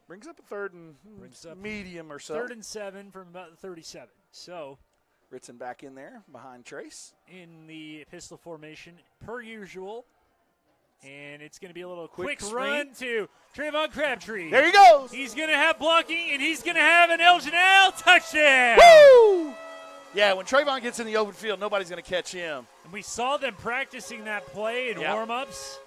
Brings up a third and medium or so. 3rd and 7 from about the 37. So Ritson back in there behind Trace. In the pistol formation, per usual. And it's going to be a little quick screen. run to Trayvon Crabtree. There he goes. He's going to have blocking, and he's going to have an Elgin L touchdown. Woo! Yeah, when Trayvon gets in the open field, nobody's going to catch him. And we saw them practicing that play in warm-ups.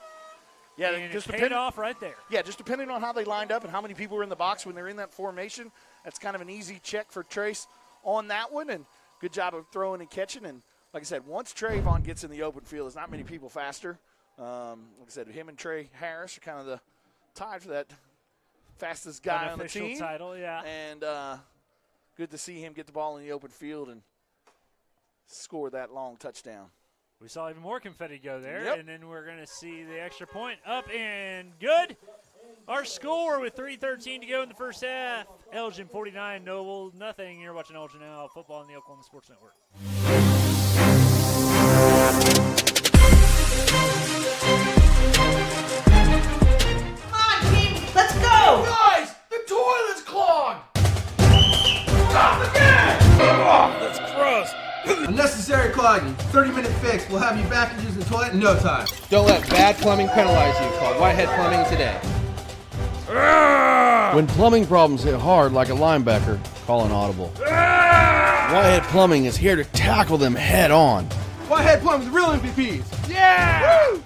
Yeah, and just it paid off right there. Yeah, just depending on how they lined up and how many people were in the box when they're in that formation, that's kind of an easy check for Trace on that one. And good job of throwing and catching. And like I said, once Trayvon gets in the open field, there's not many people faster. Like I said, him and Trey Harris are kind of the tied for that fastest guy on the team. Unofficial title, yeah. And good to see him get the ball in the open field and score that long touchdown. We saw even more confetti go there, Yep. and then we're going to see the extra point up and good. Our score with 3:13 to go in the first half. Elgin 49, Noble nothing. You're watching Elgin Now football on the Oklahoma Sports Network. Come on, team, let's go! Guys, the toilet's clogged! Stop again! That's gross. Unnecessary clogging. 30-minute fix. We'll have you back and using the toilet in no time. Don't let bad plumbing penalize you. Call Whitehead Plumbing today. When plumbing problems hit hard like a linebacker, call an audible. Whitehead Plumbing is here to tackle them head on. Whitehead Plumbing, the real MVPs. Yeah! Woo!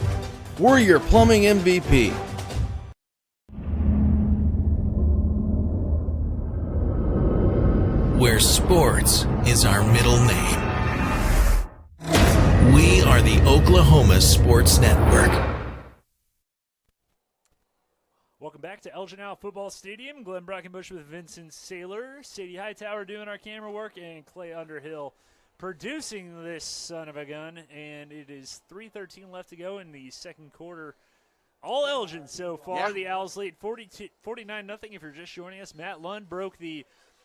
We're your plumbing MVP. Where sports is our middle name. We are the Oklahoma Sports Network. Welcome back to Elgin Now Football Stadium. Glenn Brockenbush with Vincent Saylor. Sadie Hightower doing our camera work, and Clay Underhill producing this son of a gun. And it is 3:13 left to go in the second quarter. All Elgin so far. Yeah. The Owls lead 49-0 if you're just joining us. Matt Lund broke the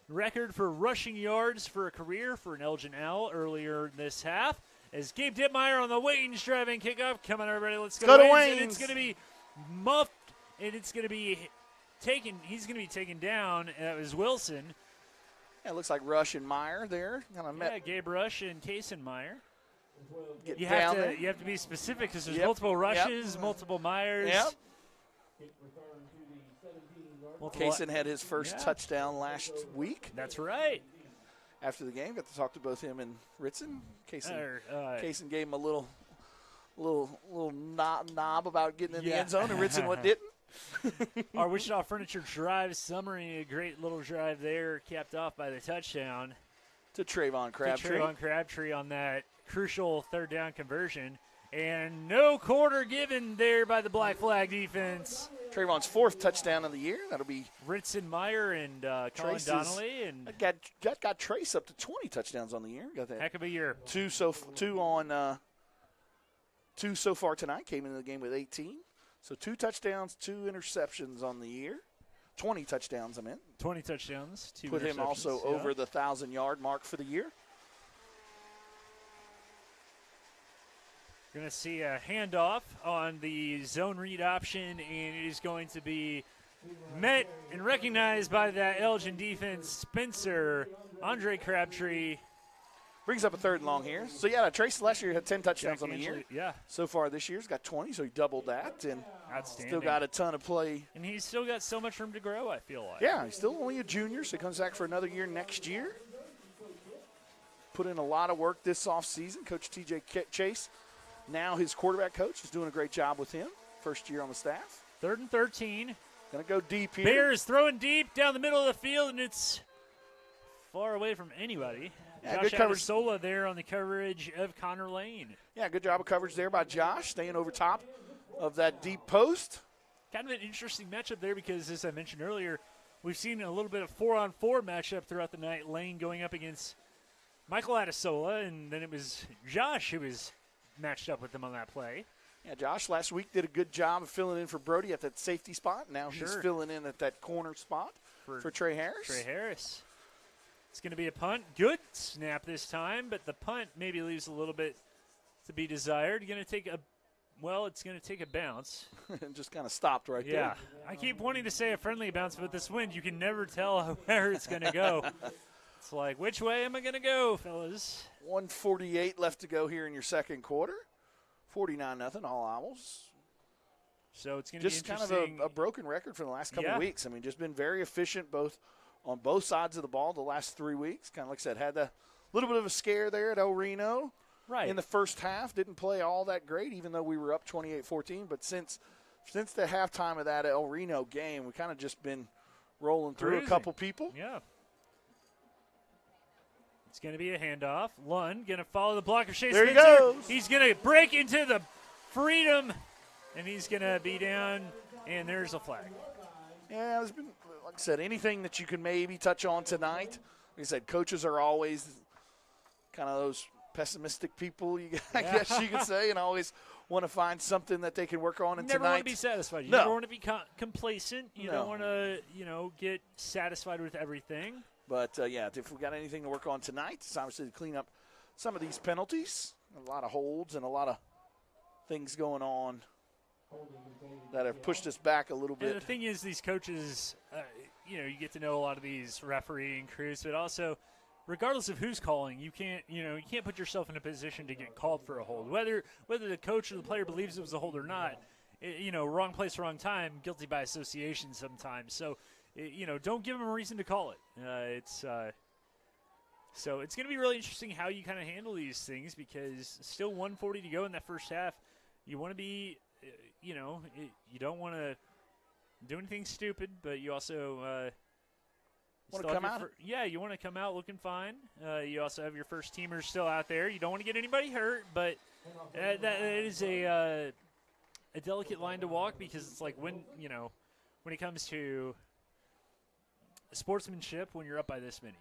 record for rushing yards for a career for an Elgin Owl earlier this half. As Gabe Dittmeyer on the Waynes driving kickoff. Come on, everybody, let's go to Waynes. Waynes. And it's going to be muffed, and it's going to be taken. He's going to be taken down. It was Wilson. Yeah, it looks like Rush and Meyer there. Kind of Yeah, Gabe Rush and Kaysen-Meyer. Get You down have there. to be specific because there's Yep. multiple rushes, multiple Myers. Yep. Multiple- Kaysen had his first touchdown last week. That's right. After the game, got to talk to both him and Ritson. Kaysen Kaysen gave him a little knob about getting in the Yeah. end zone, and Ritson what didn't. Our Wichita Furniture Drive summary, a great little drive there, capped off by the touchdown to Trayvon Crabtree. To Trayvon Crabtree on that crucial third down conversion. And no quarter given there by the Black Flag defense. Trayvon's fourth touchdown of the year. That'll be Ritson Meyer and Colin Donnelly. And got Trace up to 20 touchdowns on the year. Got that heck of a year. Two so far tonight. Came into the game with 18. So 2 touchdowns, 2 interceptions on the year. 20 touchdowns, I meant. 20 touchdowns, 2 Put him also interceptions, over the 1,000-yard mark for the year. Going to see a handoff on the zone read option, and it is going to be met and recognized by that Elgin defense. Spencer, Andre Crabtree. Brings up a third and long here. So, yeah, Trace last year had 10 touchdowns on the Jack year. Angeli, yeah. So far this year, he's got 20, so he doubled that. And Outstanding. still got a ton of play. And he's still got so much room to grow, I feel like. Yeah, he's still only a junior, so he comes back for another year next year. Put in a lot of work this offseason. Coach TJ Chase, now his quarterback coach, is doing a great job with him. First year on the staff. 3rd and 13. Going to go deep here. Bears throwing deep down the middle of the field, and it's far away from anybody. Yeah, Josh good coverage. Sola there on the coverage of Connor Lane. Yeah, good job of coverage there by Josh, staying over top of that deep post. Kind of an interesting matchup there because, as I mentioned earlier, we've seen a little bit of 4-on-4 matchup throughout the night. Lane going up against Michael Adesola, and then it was Josh who was matched up with him on that play. Yeah, Josh last week did a good job of filling in for Brody at that safety spot. Now he's Sure. filling in at that corner spot for Trey Harris. Trey Harris. It's going to be a punt. Good snap this time, but the punt maybe leaves a little bit to be desired. Going to take a it's going to take a bounce. And just kind of stopped right there. Yeah. I keep wanting to say a friendly bounce, but with this wind, you can never tell where it's going to go. It's like, which way am I going to go, fellas? 1:48 left to go here in your second quarter. 49-0, all Owls. So it's going to be just kind interesting. of a broken record for the last couple Yeah. of weeks. I mean, just been very efficient on both sides of the ball the last 3 weeks. Kind of like I said, had a little bit of a scare there at El Reno. Right. In the first half, didn't play all that great, even though we were up 28-14. But since the halftime of that El Reno game, we kind of just been rolling through Cruising. a couple people. Yeah. It's going to be a handoff. Lund going to follow the blocker. Shea There he Spencer. goes. He's going to break into the freedom, and he's going to be down, and there's a flag. Yeah, there's been, like I said, anything that you can maybe touch on tonight. Like I said, coaches are always kind of those pessimistic people, I guess you could say, and always want to find something that they can work on. And You never tonight, want to be satisfied. You No. never want to be complacent. You No. don't want to, get satisfied with everything. But, yeah, if we got anything to work on tonight, it's obviously to clean up some of these penalties. A lot of holds and a lot of things going on that have pushed us back a little And bit. the thing is, these coaches, you get to know a lot of these refereeing crews, but also, regardless of who's calling, you can't put yourself in a position to get called for a hold. Whether the coach or the player believes it was a hold or not, wrong place, wrong time, guilty by association sometimes. So, don't give them a reason to call it. So it's going to be really interesting how you kind of handle these things because still 1:40 to go in that first half. You want to be, you don't want to do anything stupid, but you also Want to come out? you want to come out looking fine. You also have your first teamers still out there. You don't want to get anybody hurt, but that is a delicate line to walk because it's like when it comes to sportsmanship, when you're up by this many,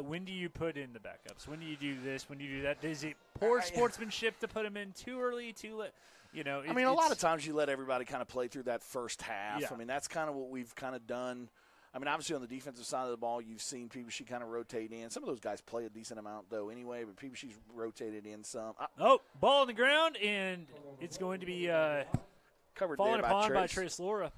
when do you put in the backups? When do you do this? When do you do that? Is it poor sportsmanship to put them in too early, too late? A lot of times you let everybody kind of play through that first half. Yeah. I mean, that's kind of what we've kind of done. I mean, obviously on the defensive side of the ball, you've seen Peebushy kind of rotate in. Some of those guys play a decent amount, though, anyway, but Peebushy's rotated in some. Ball on the ground, and it's going to be covered fallen there upon by Trace. Trace Laura.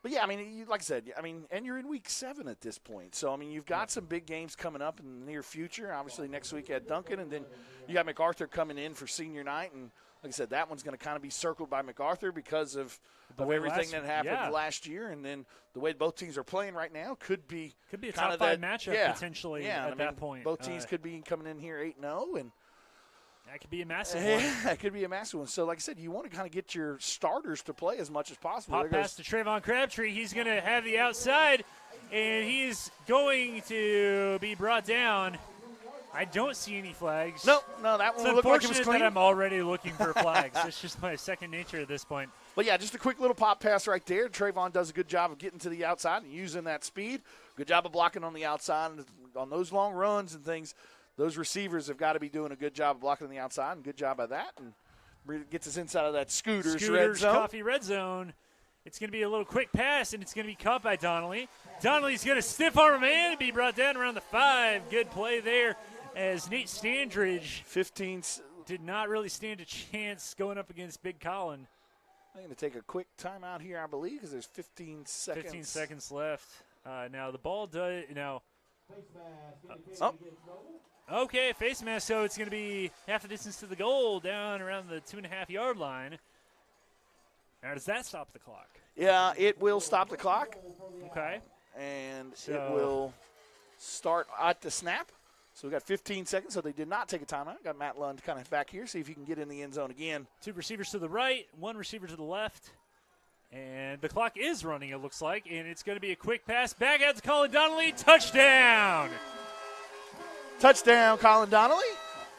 But, yeah, I mean, like I said, and you're in week 7 at this point. So, I mean, you've got some big games coming up in the near future. Obviously, next week at Duncan, and then you got MacArthur coming in for senior night. And, like I said, that one's going to kind of be circled by MacArthur because of everything that happened last year. And then the way both teams are playing right now could be a kind top of 5 that, matchup potentially at that point. Both teams could be coming in here 8-0. And that could be a massive one. Yeah, it could be a massive one. So, like I said, you want to kind of get your starters to play as much as possible. Pop pass to Trayvon Crabtree. He's going to have the outside, and he's going to be brought down. I don't see any flags. No, that one looked like it was unfortunate clean. that I'm already looking for flags. It's just my second nature at this point. But, yeah, just a quick little pop pass right there. Trayvon does a good job of getting to the outside and using that speed. Good job of blocking on the outside. And on those long runs and things, those receivers have got to be doing a good job of blocking on the outside, and good job of that. And gets us inside of that Scooters red zone. Coffee red zone. It's going to be a little quick pass, and it's going to be caught by Donnelly. Donnelly's going to stiff arm a man and be brought down around the 5. Good play there as Nate Standridge 15 did not really stand a chance going up against Big Colin. I'm going to take a quick timeout here, I believe, because there's 15 seconds. 15 seconds left. Now the ball does okay, face mask, so it's going to be half the distance to the goal, down around the 2.5-yard line. Now, does that stop the clock? Yeah, it will stop the clock. Okay. And it will start at the snap. So we got 15 seconds, so they did not take a timeout. Got Matt Lund kind of back here, see if he can get in the end zone again. 2 receivers to the right, 1 receiver to the left. And the clock is running, it looks like, and it's going to be a quick pass back out to Colin Donnelly. Touchdown! Touchdown, Colin Donnelly.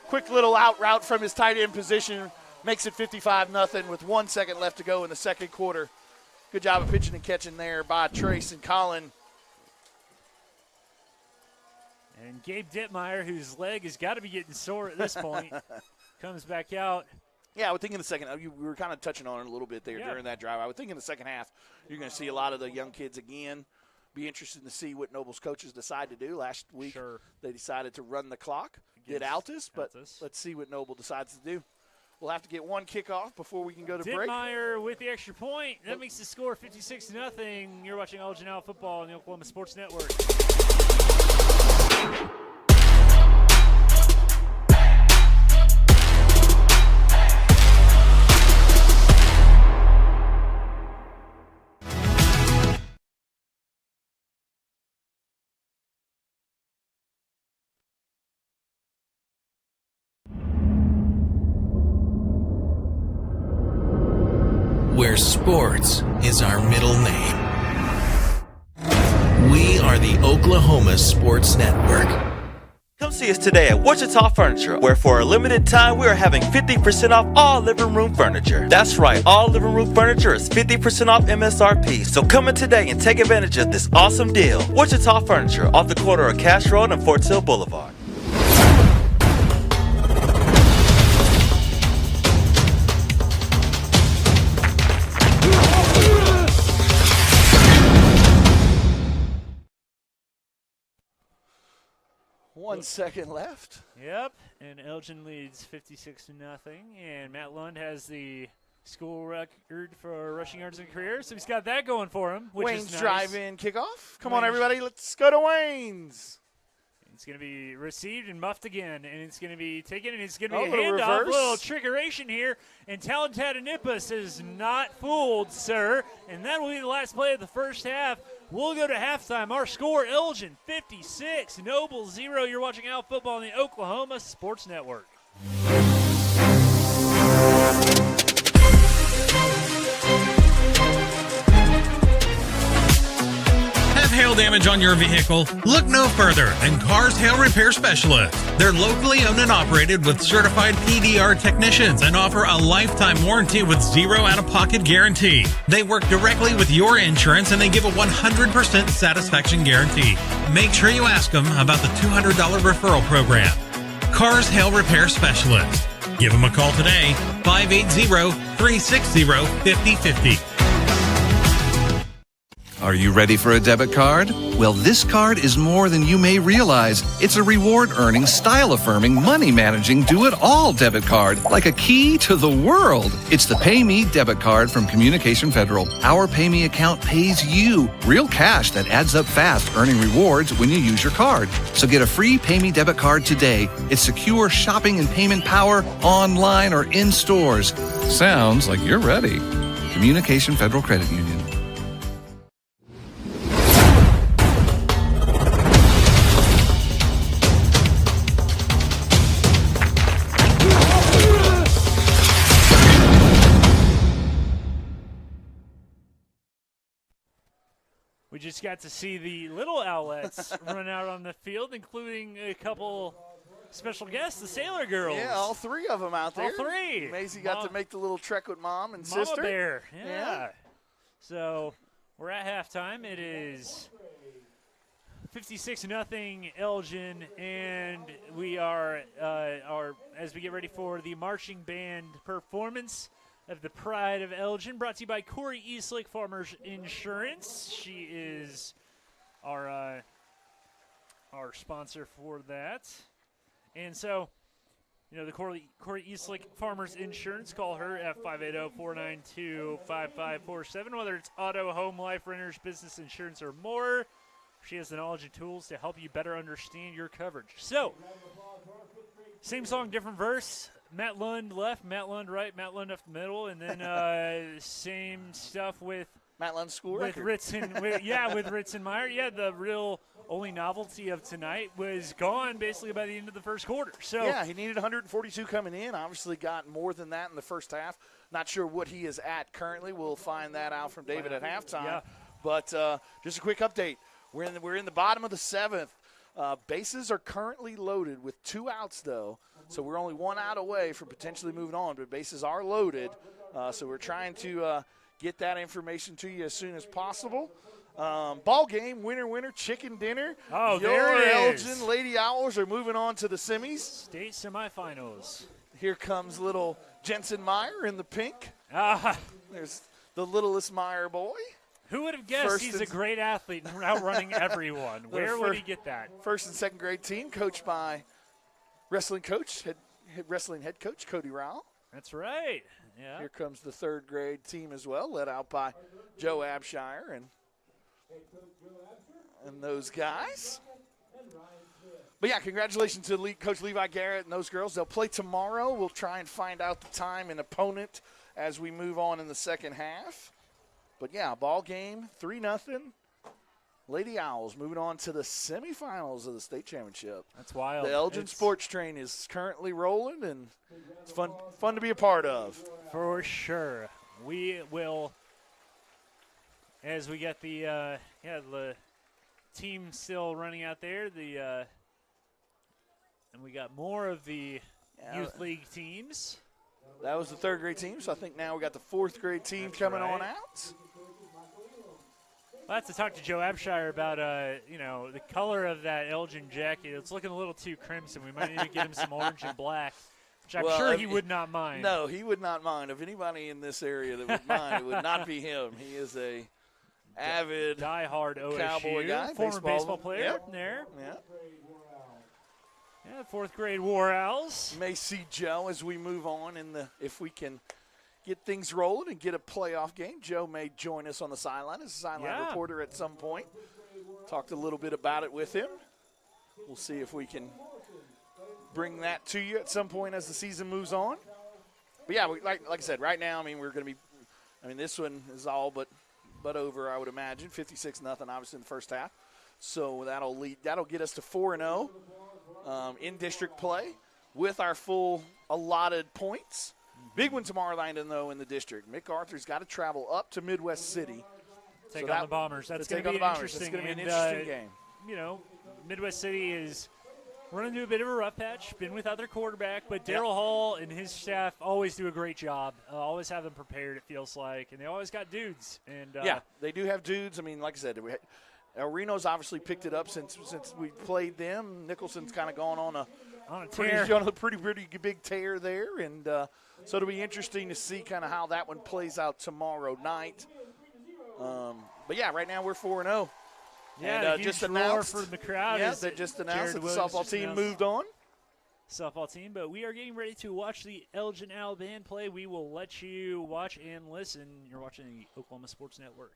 Quick little out route from his tight end position makes it 55-0 with 1 second left to go in the second quarter. Good job of pitching and catching there by Trace and Colin. And Gabe Dittmeyer, whose leg has got to be getting sore at this point, comes back out. Yeah, I would think in the second – we were kind of touching on it a little bit there during that drive. I would think in the second half you're going to see a lot of the young kids again. Be interested to see what Noble's coaches decide to do. Last week they decided to run the clock, did Altus, but let's see what Noble decides to do. We'll have to get one kickoff before we can go to break. Dittmeyer with the extra point. That makes the score 56-0. You're watching Elgin Now Football on the Oklahoma Sports Network. Where sports is our middle name. We are the Oklahoma Sports Network. Come see us today at Wichita Furniture, where for a limited time we are having 50% off all living room furniture. That's right, all living room furniture is 50% off MSRP. So come in today and take advantage of this awesome deal. Wichita Furniture, off the corner of Cash Road and Fort Sill Boulevard. One second left. Yep, and Elgin leads 56-0, and Matt Lund has the school record for rushing yards in career, so he's got that going for him, which Wayne's is nice. drive-in kickoff. Come on, everybody, let's go to Wayne's. It's going to be received and muffed again, and it's going to be taken, and it's going to be a little handoff. reverse. Little trickeration here, and Talentadenipas is not fooled, sir, and that will be the last play of the first half. We'll go to halftime. Our score, Elgin 56, Noble 0. You're watching Out Football on the Oklahoma Sports Network. Have hail damage on your vehicle? Look no further than Cars Hail Repair Specialists. They're locally owned and operated with certified PDR technicians and offer a lifetime warranty with zero out-of-pocket guarantee. They work directly with your insurance and they give a 100% satisfaction guarantee. Make sure you ask them about the $200 referral program. Cars Hail Repair Specialist. Give them a call today, 580-360-5050. Are you ready for a debit card? Well, this card is more than you may realize. It's a reward-earning, style-affirming, money-managing, do-it-all debit card, like a key to the world. It's the Pay Me debit card from Communication Federal. Our Pay Me account pays you real cash that adds up fast, earning rewards when you use your card. So get a free Pay Me debit card today. It's secure shopping and payment power online or in stores. Sounds like you're ready. Communication Federal Credit Union. We just got to see the Little Owlets run out on the field, including a couple special guests, the Sailor Girls. Yeah, all three of them out there. All three. Maisie got to make the little trek with Mom and Mama sister. Bear, yeah. So we're at halftime. It is 56-0 Elgin, and we are as we get ready for the marching band performance of the Pride of Elgin, brought to you by Corey Eastlick Farmers Insurance. She is our sponsor for that. And so, you know, the Corey Eastlick Farmers Insurance, call her at 580-492-5547, whether it's auto, home, life, renters, business insurance, or more. She has the knowledge and tools to help you better understand your coverage. So, same song, different verse. Matt Lund left, Matt Lund right, Matt Lund up the middle, and then same stuff with Matt Lund's school with record. with Ritzenmeyer. Yeah, the real only novelty of tonight was gone basically by the end of the first quarter. So yeah, he needed 142 coming in. Obviously got more than that in the first half. Not sure what he is at currently. We'll find that out from David at halftime. Yeah. But just a quick update. We're in the bottom of the seventh. Bases are currently loaded with 2 outs, though, so we're only 1 out away from potentially moving on, but bases are loaded, so we're trying to get that information to you as soon as possible. Ball game, winner, chicken dinner. Oh, Your there it is. Elgin Lady Owls are moving on to the semis. State semifinals. Here comes little Jensen Meyer in the pink. Ah. There's the littlest Meyer boy. Who would have guessed he's a great athlete and outrunning everyone? Where would he get that? First and second grade team coached by wrestling head coach Cody Rowell. That's right. Yeah. Here comes the third grade team as well, led out by Joe Abshire and those guys. But yeah, congratulations to Coach Levi Garrett and those girls. They'll play tomorrow. We'll try and find out the time and opponent as we move on in the second half. But yeah, ball game, 3-0. Lady Owls moving on to the semifinals of the state championship. That's wild. The Elgin sports train is currently rolling, and it's fun to be a part of. For sure. We will, as we get the team still running out there, and we got more of the youth league teams. That was the third grade team, so I think now we got the fourth grade team coming on out. I'll have to talk to Joe Abshire about, the color of that Elgin jacket. It's looking a little too crimson. We might need to get him some orange and black, which I'm sure he would not mind. No, he would not mind. If anybody in this area that would mind, it would not be him. He is a avid diehard OSU Cowboy guy, former baseball player. Yep. There. Yeah. Yeah, fourth grade War Owls. You may see Joe as we move on if we can get things rolling and get a playoff game. Joe may join us on the sideline as a sideline reporter at some point. Talked a little bit about it with him. We'll see if we can bring that to you at some point as the season moves on. But yeah, like I said, right now, we're going to be. This one is all but over, I would imagine. 56-0, obviously in the first half. So that'll get us to 4-0 in district play with our full allotted points. Big one tomorrow night, though, in the district. MacArthur's got to travel up to Midwest City. Take on the Bombers. That's going to be interesting. It's going to be an interesting game. Midwest City is running into a bit of a rough patch. Been without their quarterback, but Daryl Hall and his staff always do a great job. Always have them prepared, it feels like, and they always got dudes. And they do have dudes. Like I said, Reno's obviously picked it up since we played them. Nicholson's kind of gone on a pretty big tear there, and so it'll be interesting to see kind of how that one plays out tomorrow night. But yeah, right now we're 4-0. Yeah, and just announced for the crowd. Yeah, they just announced that the softball team moved on. Softball team, but we are getting ready to watch the Elgin Owl Band play. We will let you watch and listen. You're watching the Oklahoma Sports Network.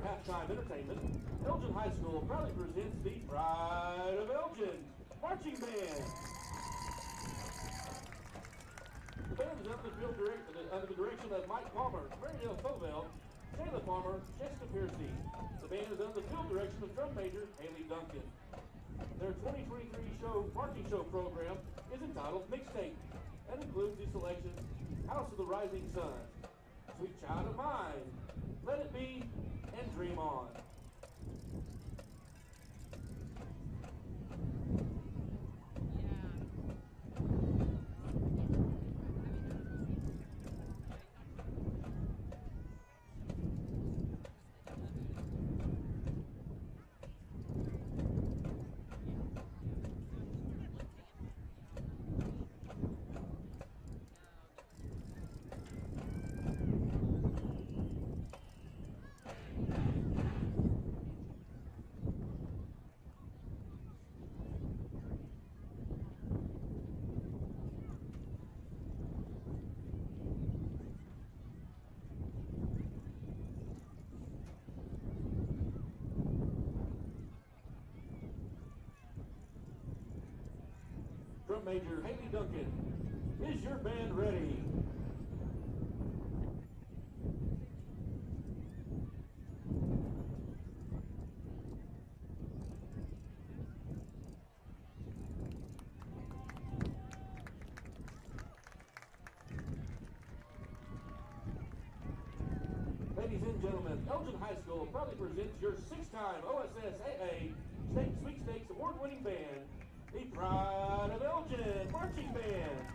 Halftime entertainment, Elgin High School proudly presents the Pride of Elgin Marching Band. The band is under the direction of Mike Palmer, Marydale Fovell, Shayla Palmer, Jessica Piercy. The band is under the field direction of drum major Haley Duncan. Their 2023 marching show program is entitled Mixtape and includes the selection House of the Rising Sun, Sweet Child of Mine, Let It Be, and Dream On. Drum major Haley Duncan, is your band ready? Ladies and gentlemen, Elgin High School proudly presents your 6-time OSSAA State Sweepstakes award-winning band, the Pride of Elgin Marching Band.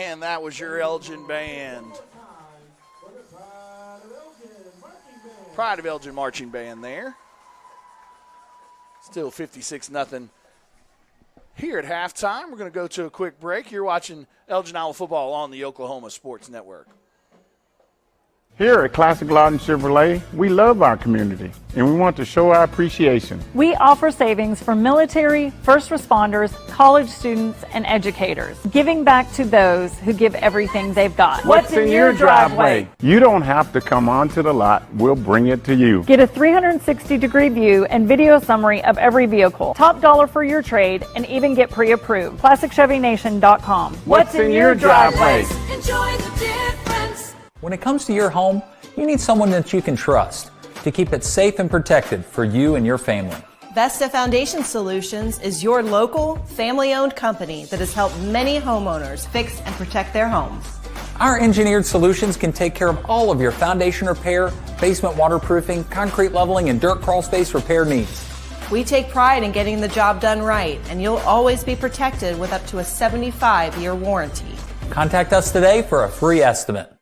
And that was your Elgin band. Pride of Elgin marching band there. Still 56-0 here at halftime. We're going to go to a quick break. You're watching Elgin Iowa football on the Oklahoma Sports Network. Here at Classic Lawton Chevrolet, we love our community and we want to show our appreciation. We offer savings for military, first responders, college students, and educators, giving back to those who give everything they've got. What's in your driveway? You don't have to come onto the lot. We'll bring it to you. Get a 360-degree view and video summary of every vehicle. Top dollar for your trade and even get pre-approved. ClassicChevyNation.com. What's in your driveway? Enjoy the difference. When it comes to your home, you need someone that you can trust to keep it safe and protected for you and your family. Vesta Foundation Solutions is your local, family-owned company that has helped many homeowners fix and protect their homes. Our engineered solutions can take care of all of your foundation repair, basement waterproofing, concrete leveling, and dirt crawl space repair needs. We take pride in getting the job done right, and you'll always be protected with up to a 75-year warranty. Contact us today for a free estimate.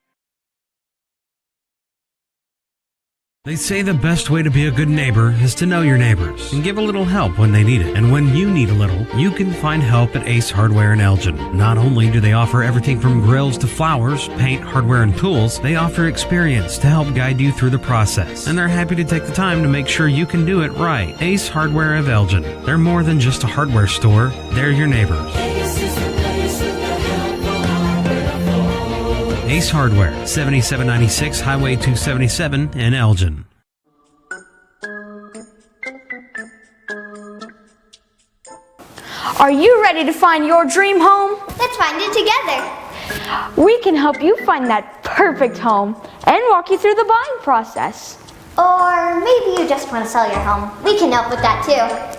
They say the best way to be a good neighbor is to know your neighbors and give a little help when they need it. And when you need a little, you can find help at Ace Hardware in Elgin. Not only do they offer everything from grills to flowers, paint, hardware, and tools, they offer experience to help guide you through the process. And they're happy to take the time to make sure you can do it right. Ace Hardware of Elgin. They're more than just a hardware store. They're your neighbors. Ace Hardware, 7796 Highway 277 in Elgin. Are you ready to find your dream home? Let's find it together. We can help you find that perfect home and walk you through the buying process. Or maybe you just want to sell your home. We can help with that too.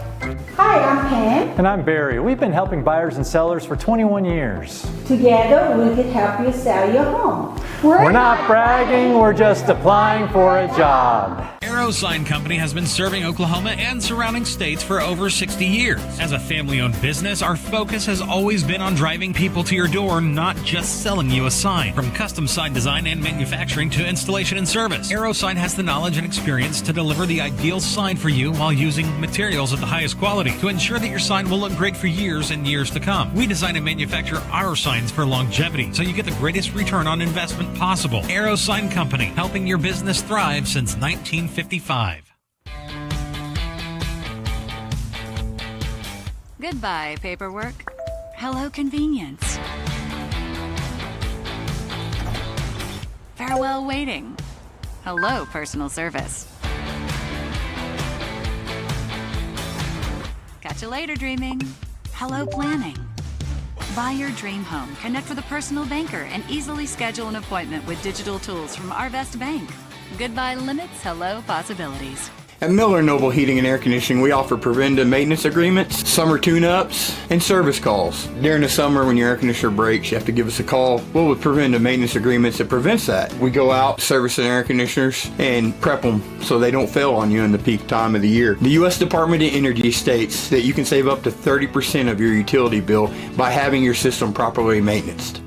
Hi, I'm Pam. And I'm Barry. We've been helping buyers and sellers for 21 years. Together, we can help you sell your home. We're not bragging, we're just applying for a job. Arrow Sign Company has been serving Oklahoma and surrounding states for over 60 years. As a family-owned business, our focus has always been on driving people to your door, not just selling you a sign. From custom sign design and manufacturing to installation and service, Arrow Sign has the knowledge and experience to deliver the ideal sign for you while using materials of the highest quality to ensure that your sign will look great for years and years to come. We design and manufacture our signs for longevity, so you get the greatest return on investment possible. Arrow Sign Company, helping your business thrive since 1955. Goodbye, paperwork. Hello, convenience. Farewell, waiting. Hello, personal service. Catch you later, dreaming. Hello, planning. Buy your dream home, connect with a personal banker, and easily schedule an appointment with digital tools from Arvest Bank. Goodbye limits, hello possibilities. At Miller Noble Heating and Air Conditioning, we offer preventive maintenance agreements, summer tune-ups, and service calls. During the summer, when your air conditioner breaks, you have to give us a call. Well, with preventive maintenance agreements, it prevents that. We go out, service the air conditioners, and prep them so they don't fail on you in the peak time of the year. The U.S. Department of Energy states that you can save up to 30% of your utility bill by having your system properly maintained.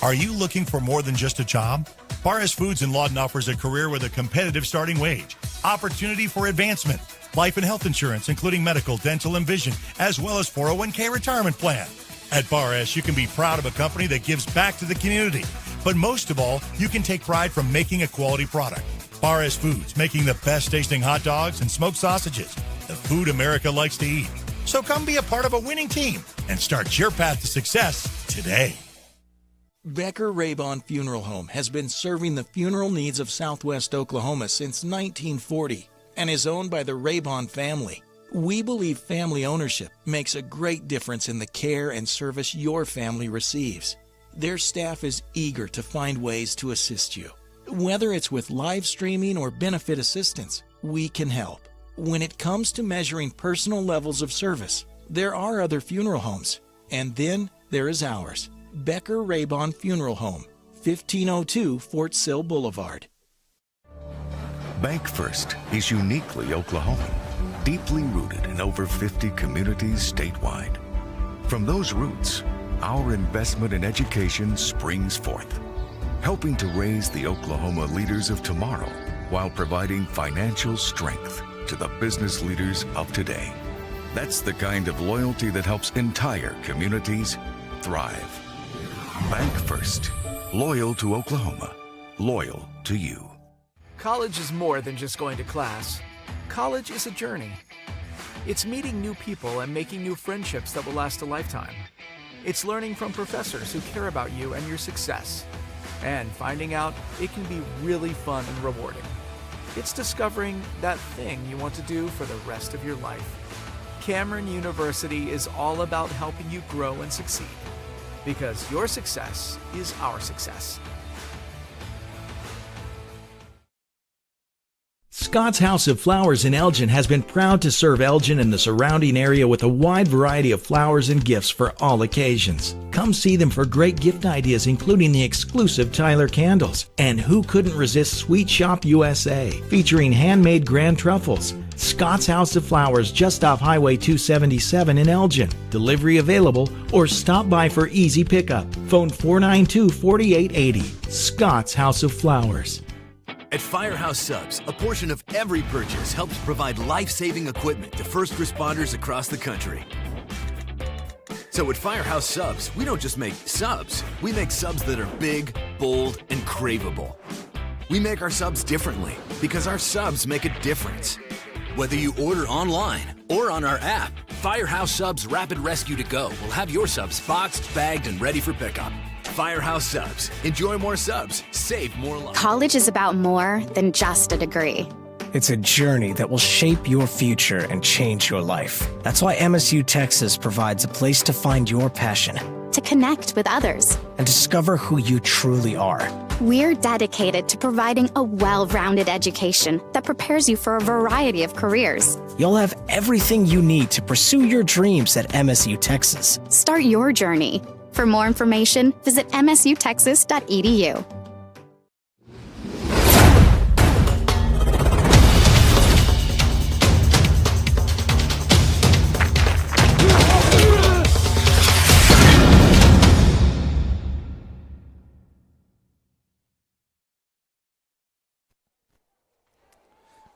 Are you looking for more than just a job? Barres Foods in Lawton offers a career with a competitive starting wage, opportunity for advancement, life and health insurance, including medical, dental, and vision, as well as 401k retirement plan. At Barres, you can be proud of a company that gives back to the community. But most of all, you can take pride from making a quality product. Barres Foods, making the best tasting hot dogs and smoked sausages, the food America likes to eat. So come be a part of a winning team and start your path to success today. Becker Raybon Funeral Home has been serving the funeral needs of Southwest Oklahoma since 1940 and is owned by the Raybon family. We believe family ownership makes a great difference in the care and service your family receives. Their staff is eager to find ways to assist you. Whether it's with live streaming or benefit assistance, we can help. When it comes to measuring personal levels of service, there are other funeral homes, and then there is ours. Becker Raybon Funeral Home, 1502 Fort Sill Boulevard. Bank First is uniquely Oklahoman. deeply rooted in over 50 communities statewide. From those roots, our investment in education springs forth, helping to raise the Oklahoma leaders of tomorrow while providing financial strength to the business leaders of today. That's the kind of loyalty that helps entire communities thrive. Bank First. Loyal to Oklahoma. Loyal to you. College is more than just going to class. College is a journey. It's meeting new people and making new friendships that will last a lifetime. It's learning from professors who care about you and your success. And finding out it can be really fun and rewarding. It's discovering that thing you want to do for the rest of your life. Cameron University is all about helping you grow and succeed. Because your success is our success. Scott's House of Flowers in Elgin has been proud to serve Elgin and the surrounding area with a wide variety of flowers and gifts for all occasions. Come see them for great gift ideas, including the exclusive Tyler candles. And who couldn't resist Sweet Shop USA, featuring handmade grand truffles. Scott's House of Flowers, just off Highway 277 in Elgin. Delivery available, or stop by for easy pickup. Phone 492-4880. Scott's House of Flowers. At Firehouse Subs, a portion of every purchase helps provide life-saving equipment to first responders across the country. So at Firehouse Subs, we don't just make subs, we make subs that are big, bold, and craveable. We make our subs differently because our subs make a difference. Whether you order online or on our app, Firehouse Subs Rapid Rescue to Go will have your subs boxed, bagged, and ready for pickup. Firehouse Subs. Enjoy more subs. Save more lives. College is about more than just a degree. It's a journey that will shape your future and change your life. That's why MSU Texas provides a place to find your passion, to connect with others, and discover who you truly are. We're dedicated to providing a well-rounded education that prepares you for a variety of careers. You'll have everything you need to pursue your dreams at MSU Texas. Start your journey. For more information, visit msutexas.edu.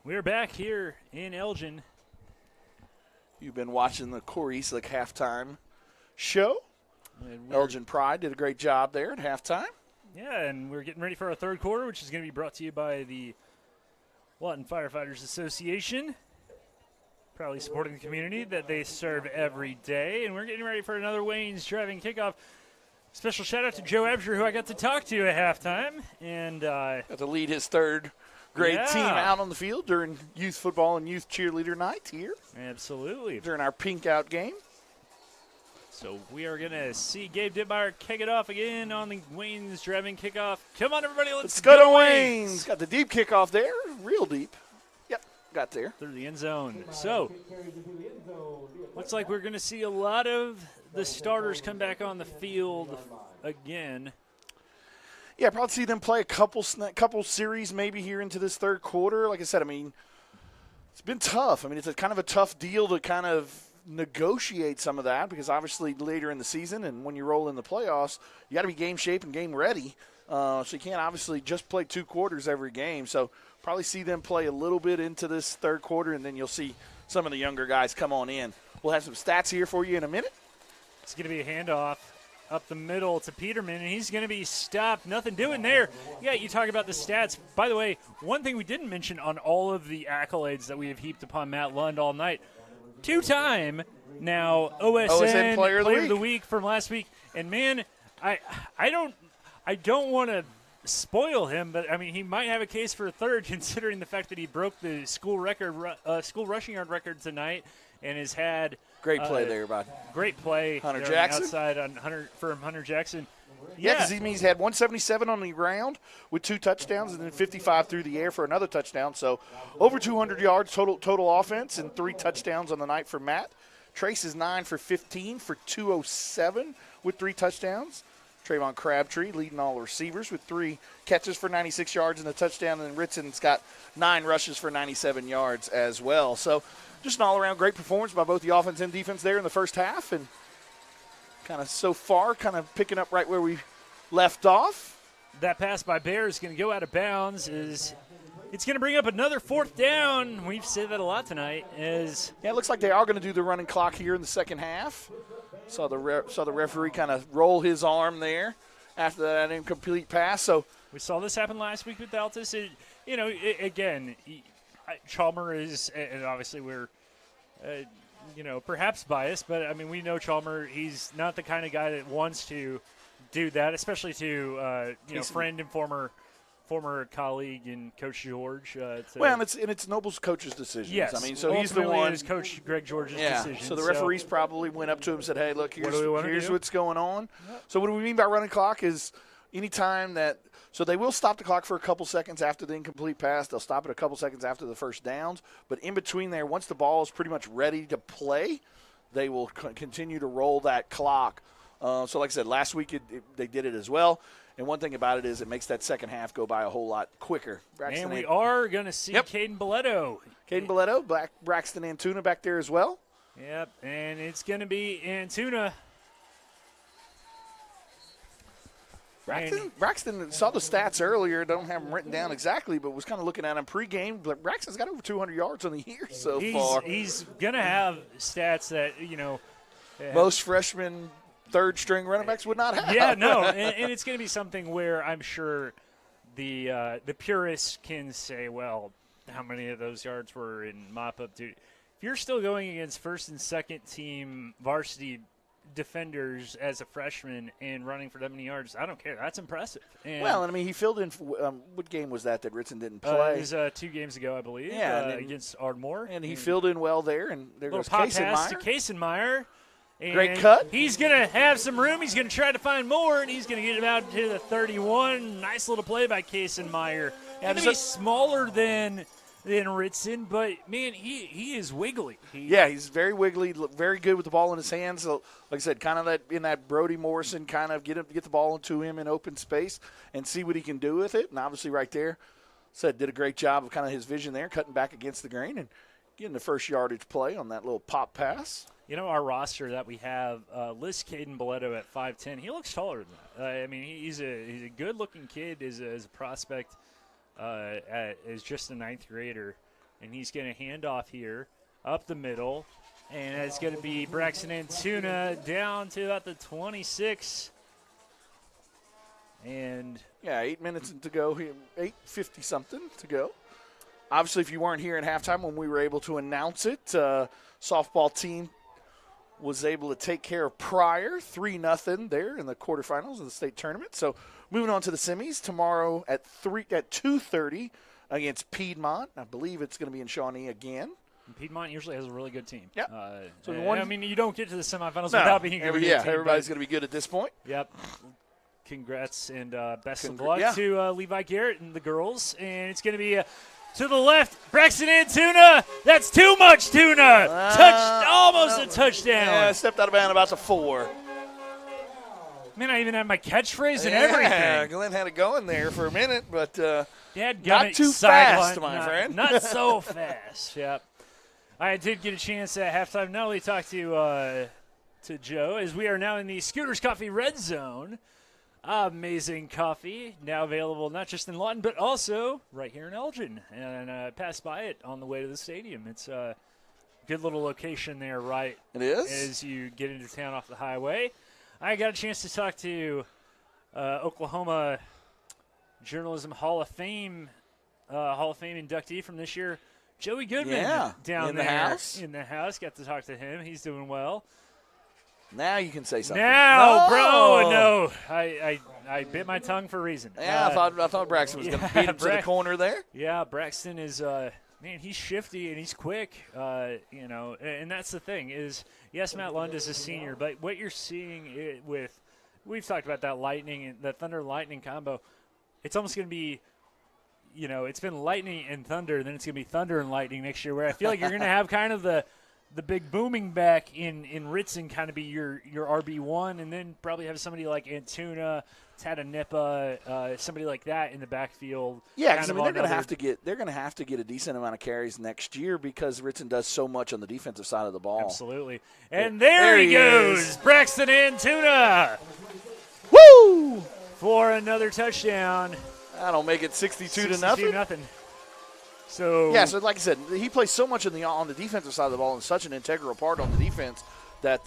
We're back here in Elgin. You've been watching the Corey Eastlick halftime show. Elgin Pride did a great job there at halftime. Yeah, and we're getting ready for our third quarter, which is going to be brought to you by the Lawton Firefighters Association. Proudly supporting the community that they serve every day. And we're getting ready for another Wayne's driving kickoff. Special shout out to Joe Ebsher, who I got to talk to at halftime. And got to lead his third grade team out on the field during youth football and youth cheerleader night here. Absolutely. During our pink out game. So we are going to see Gabe Dittmeyer kick it off again on the Wayne's driving kickoff. Come on, everybody, let's go to Wayne's. Got the deep kickoff there, real deep. Yep, got there. Through the end zone. So, looks like we're going to see a lot of the starters come back on the field again. Yeah, probably see them play a couple series maybe here into this third quarter. Like I said, I mean, it's been tough. I mean, it's a kind of a tough deal to kind of negotiate some of that because obviously later in the season and when you roll in the playoffs, you got to be game shape and game ready. So you can't obviously just play 2 quarters every game. So probably see them play a little bit into this third quarter, and then you'll see some of the younger guys come on in. We'll have some stats here for you in a minute. It's going to be a handoff up the middle to Peterman, and he's going to be stopped. Nothing doing there. Yeah, you talk about the stats. By the way, one thing we didn't mention on all of the accolades that we have heaped upon Matt Lund all night, 2-time now OSN Player of the Week from last week. And, man, I don't want to spoil him, but, I mean, he might have a case for a third considering the fact that he broke the school rushing yard record tonight and has had – great play there, bud. Great play. Hunter Jackson. Outside on Hunter Jackson. Yeah, because he's had 177 on the ground with 2 touchdowns and then 55 through the air for another touchdown. So over 200 yards total offense and 3 touchdowns on the night for Matt. Trace is 9 for 15 for 207 with 3 touchdowns. Trayvon Crabtree leading all the receivers with 3 catches for 96 yards and a touchdown. And then Ritson's got 9 rushes for 97 yards as well. So just an all-around great performance by both the offense and defense there in the first half, and kind of so far kind of picking up right where we left off. That pass by Bear is going to go out of bounds. It's going to bring up another 4th down. We've said that a lot tonight. Yeah, it looks like they are going to do the running clock here in the second half. Saw the referee kind of roll his arm there after that incomplete pass. So we saw this happen last week with Altus. Again, Chalmers is, and obviously we're, perhaps biased, but I mean we know Chalmers. He's not the kind of guy that wants to do that, especially to friend and former colleague and Coach George. It's Noble's coach's decision. Yes, I mean, so he's the one. It's Coach Greg George's decision. So the referees probably went up to him and said, "Hey, look, here's what's going on." Yep. So what do we mean by running clock is any time that. So they will stop the clock for a couple seconds after the incomplete pass. They'll stop it a couple seconds after the first downs. But in between there, once the ball is pretty much ready to play, they will continue to roll that clock. So like I said, last week they did it as well. And one thing about it is it makes that second half go by a whole lot quicker. And we are going to see Caden Boletto. Caden Boletto, Braxton Antuna back there as well. Yep, and it's going to be Antuna. Braxton saw the stats earlier. Don't have them written down exactly, but was kind of looking at them pregame. But Braxton's got over 200 yards on the year so far. He's going to have stats that, most freshmen third-string running backs would not have. Yeah, no, and it's going to be something where I'm sure the purists can say, well, how many of those yards were in mop-up duty? If you're still going against first- and second-team varsity defenders as a freshman and running for that many yards, I don't care. That's impressive. And he filled in. What game was that Ritson didn't play? It was 2 games ago, I believe, against Ardmore. And he filled in well there. And there goes pass to Kaysenmeyer. Great cut. He's going to have some room. He's going to try to find more, and he's going to get it out to the 31. Nice little play by Kaysenmeyer. Going to be smaller than Ritson, but, man, he is wiggly. He's very wiggly, very good with the ball in his hands. So, like I said, kind of in that Brody Morrison kind of get the ball into him in open space and see what he can do with it. And obviously right there, did a great job of kind of his vision there, cutting back against the grain and getting the first yardage play on that little pop pass. Our roster that we have lists Caden Boletto at 5'10". He looks taller than that. He's a good-looking kid as a prospect as just a 9th grader. And he's going to hand off here up the middle. And it's going to be Braxton Antuna down to about the 26. And 8 minutes to go here, 8:50-something to go. Obviously, if you weren't here at halftime when we were able to announce it, softball team was able to take care of Pryor 3-0 there in the quarterfinals of the state tournament. So moving on to the semis tomorrow at 2:30 against Piedmont. I believe it's going to be in Shawnee again. And Piedmont usually has a really good team. Yep. You don't get to the semifinals without being a good team. Everybody's going to be good at this point. Yep. Congrats and best of luck to Levi Garrett and the girls. And it's going to be to the left, Braxton Antuna. That's too much tuna. Almost a touchdown. Yeah, stepped out of bounds about the 4. Man, I even had my catchphrase and everything. Yeah, Glenn had it going there for a minute, but not too fast, my friend. Not so fast. Yep. I did get a chance at halftime not only talk to Joe, as we are now in the Scooters Coffee Red Zone. Amazing coffee, now available not just in Lawton, but also right here in Elgin. And pass by it on the way to the stadium. It's a good little location there, right? It is. As you get into town off the highway. I got a chance to talk to Oklahoma Journalism Hall of Fame inductee from this year, Joey Goodman, down in there the house. In the house, got to talk to him. He's doing well. Now you can say something. No. I bit my tongue for a reason. Yeah, I thought Braxton was going to beat him to the corner there. Yeah, Braxton is he's shifty and he's quick. And that's the thing is, yes, Matt Lund is a senior, but what you're seeing we've talked about that lightning and the Thunder Lightning combo. It's almost going to be, it's been lightning and thunder, then it's going to be thunder and lightning next year, where I feel like you're going to have kind of the the big booming back in Ritson kind of be your RB1, and then probably have somebody like Antuna, Tadanipa, somebody like that in the backfield. Yeah, because they're going to have to get a decent amount of carries next year because Ritson does so much on the defensive side of the ball. Absolutely. And there he goes, Braxton Antuna. Woo! For another touchdown. That'll make it 62-0. So yeah, so like I said, he plays so much on the defensive side of the ball and such an integral part on the defense that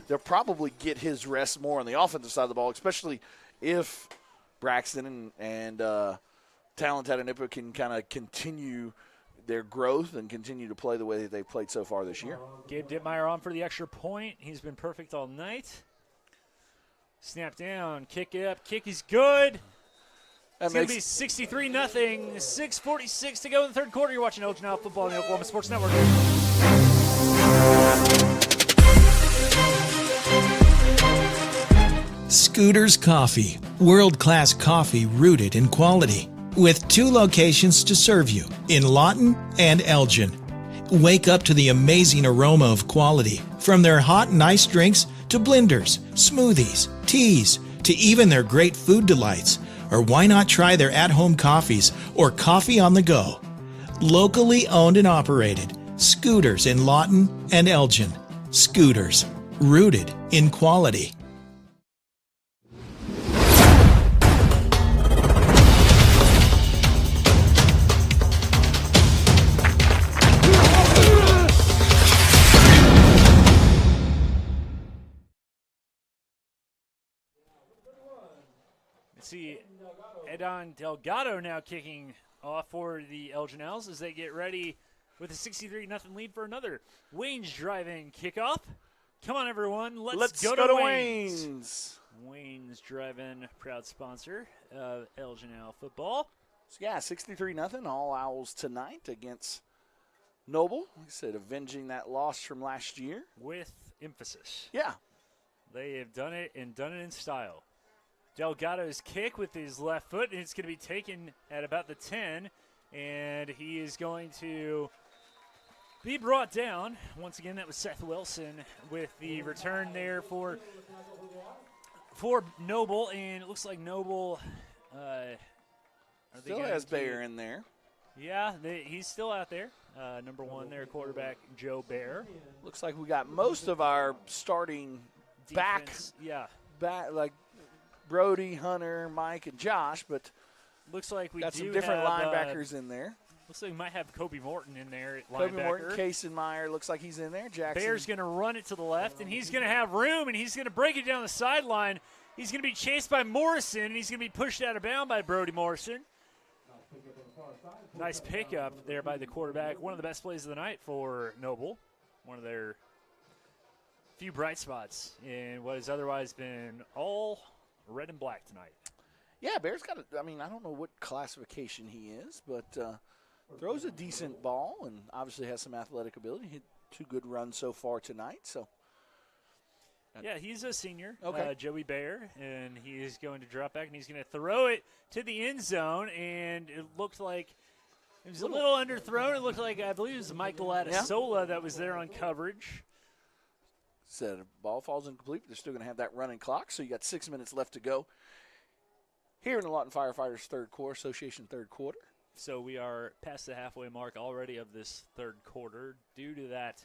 they'll probably get his rest more on the offensive side of the ball, especially if Braxton and Talon Tadanipa can kind of continue their growth and continue to play the way that they've played so far this year. Gabe Dittmeyer on for the extra point. He's been perfect all night. Snap down, kick it up, kick is good. It's going to be 63-0, 6:46 to go in the third quarter. You're watching Elgin Now Football on the Oklahoma Sports Network. Scooters Coffee, world-class coffee rooted in quality, with 2 locations to serve you in Lawton and Elgin. Wake up to the amazing aroma of quality, from their hot and iced drinks to blenders, smoothies, teas, to even their great food delights. Or why not try their at-home coffees or coffee on the go? Locally owned and operated, Scooters in Lawton and Elgin. Scooters, rooted in quality. See Edon Delgado now kicking off for the Elgin Owls as they get ready with a 63-0 lead for another Wayne's Drive-In kickoff. Come on, everyone. Let's go to Wayne's. Wayne's Drive-In, proud sponsor of Elgin Owl football. So, yeah, 63-0, all Owls tonight against Noble. Like I said, avenging that loss from last year. With emphasis. Yeah. They have done it and done it in style. Delgado's kick with his left foot, and it's going to be taken at about the 10, and he is going to be brought down. Once again, that was Seth Wilson with the return there for Noble, and it looks like Noble still has Bayer in there. Yeah, he's still out there. Number 1 there, quarterback Joe Baer. Looks like we got most of our starting defense, back like Brody, Hunter, Mike, and Josh, but looks like we got do some different have, linebackers in there. Looks like we might have Kobe Morton in there at Kobe linebacker. Morton, Kaysen looks like he's in there. Jackson. Bear's going to run it to the left, and he's going to have room, and he's going to break it down the sideline. He's going to be chased by Morrison, and he's going to be pushed out of bounds by Brody Morrison. Nice pickup there by the quarterback. One of the best plays of the night for Noble. One of their few bright spots in what has otherwise been all red and black tonight. Yeah, Bear's got I don't know what classification he is, but throws a decent ball and obviously has some athletic ability. Hit 2 good runs so far tonight. So, yeah, he's a senior, okay. Joey Bear, and he is going to drop back, and he's going to throw it to the end zone, and it looked like it was a little underthrown. It looked like, I believe it was Michael Adisola that was there on coverage. Said a ball falls incomplete, but they're still going to have that running clock, so you got 6 minutes left to go here in the Lawton Firefighters Association third quarter. So we are past the halfway mark already of this third quarter due to that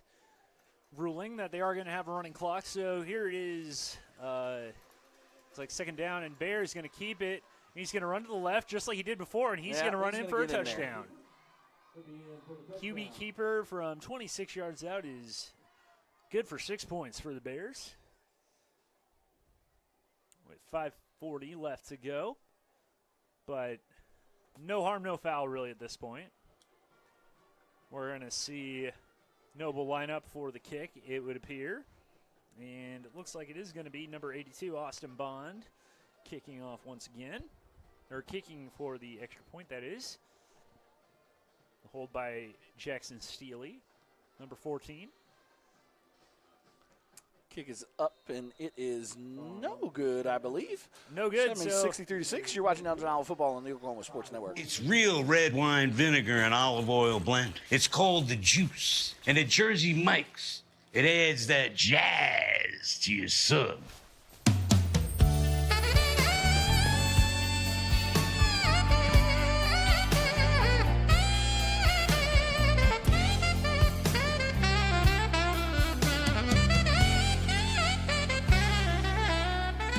ruling that they are going to have a running clock. So here it is. It's like second down, and Bear is going to keep it. He's going to run to the left just like he did before, and he's going to run in for a touchdown. QB keeper from 26 yards out is good for 6 points for the Bears. With 5:40 left to go. But no harm, no foul really at this point. We're going to see Noble line up for the kick, it would appear. And it looks like it is going to be number 82, Austin Bond, kicking off once again. Or kicking for the extra point, that is. The hold by Jackson Steely, number 14. Kick is up, and it is no good, I believe. No good. That means 63-6. You're watching Elgin Owl football on the Oklahoma Sports Network. It's real red wine vinegar and olive oil blend. It's called the Juice. And at Jersey Mike's, It adds that jazz to your sub.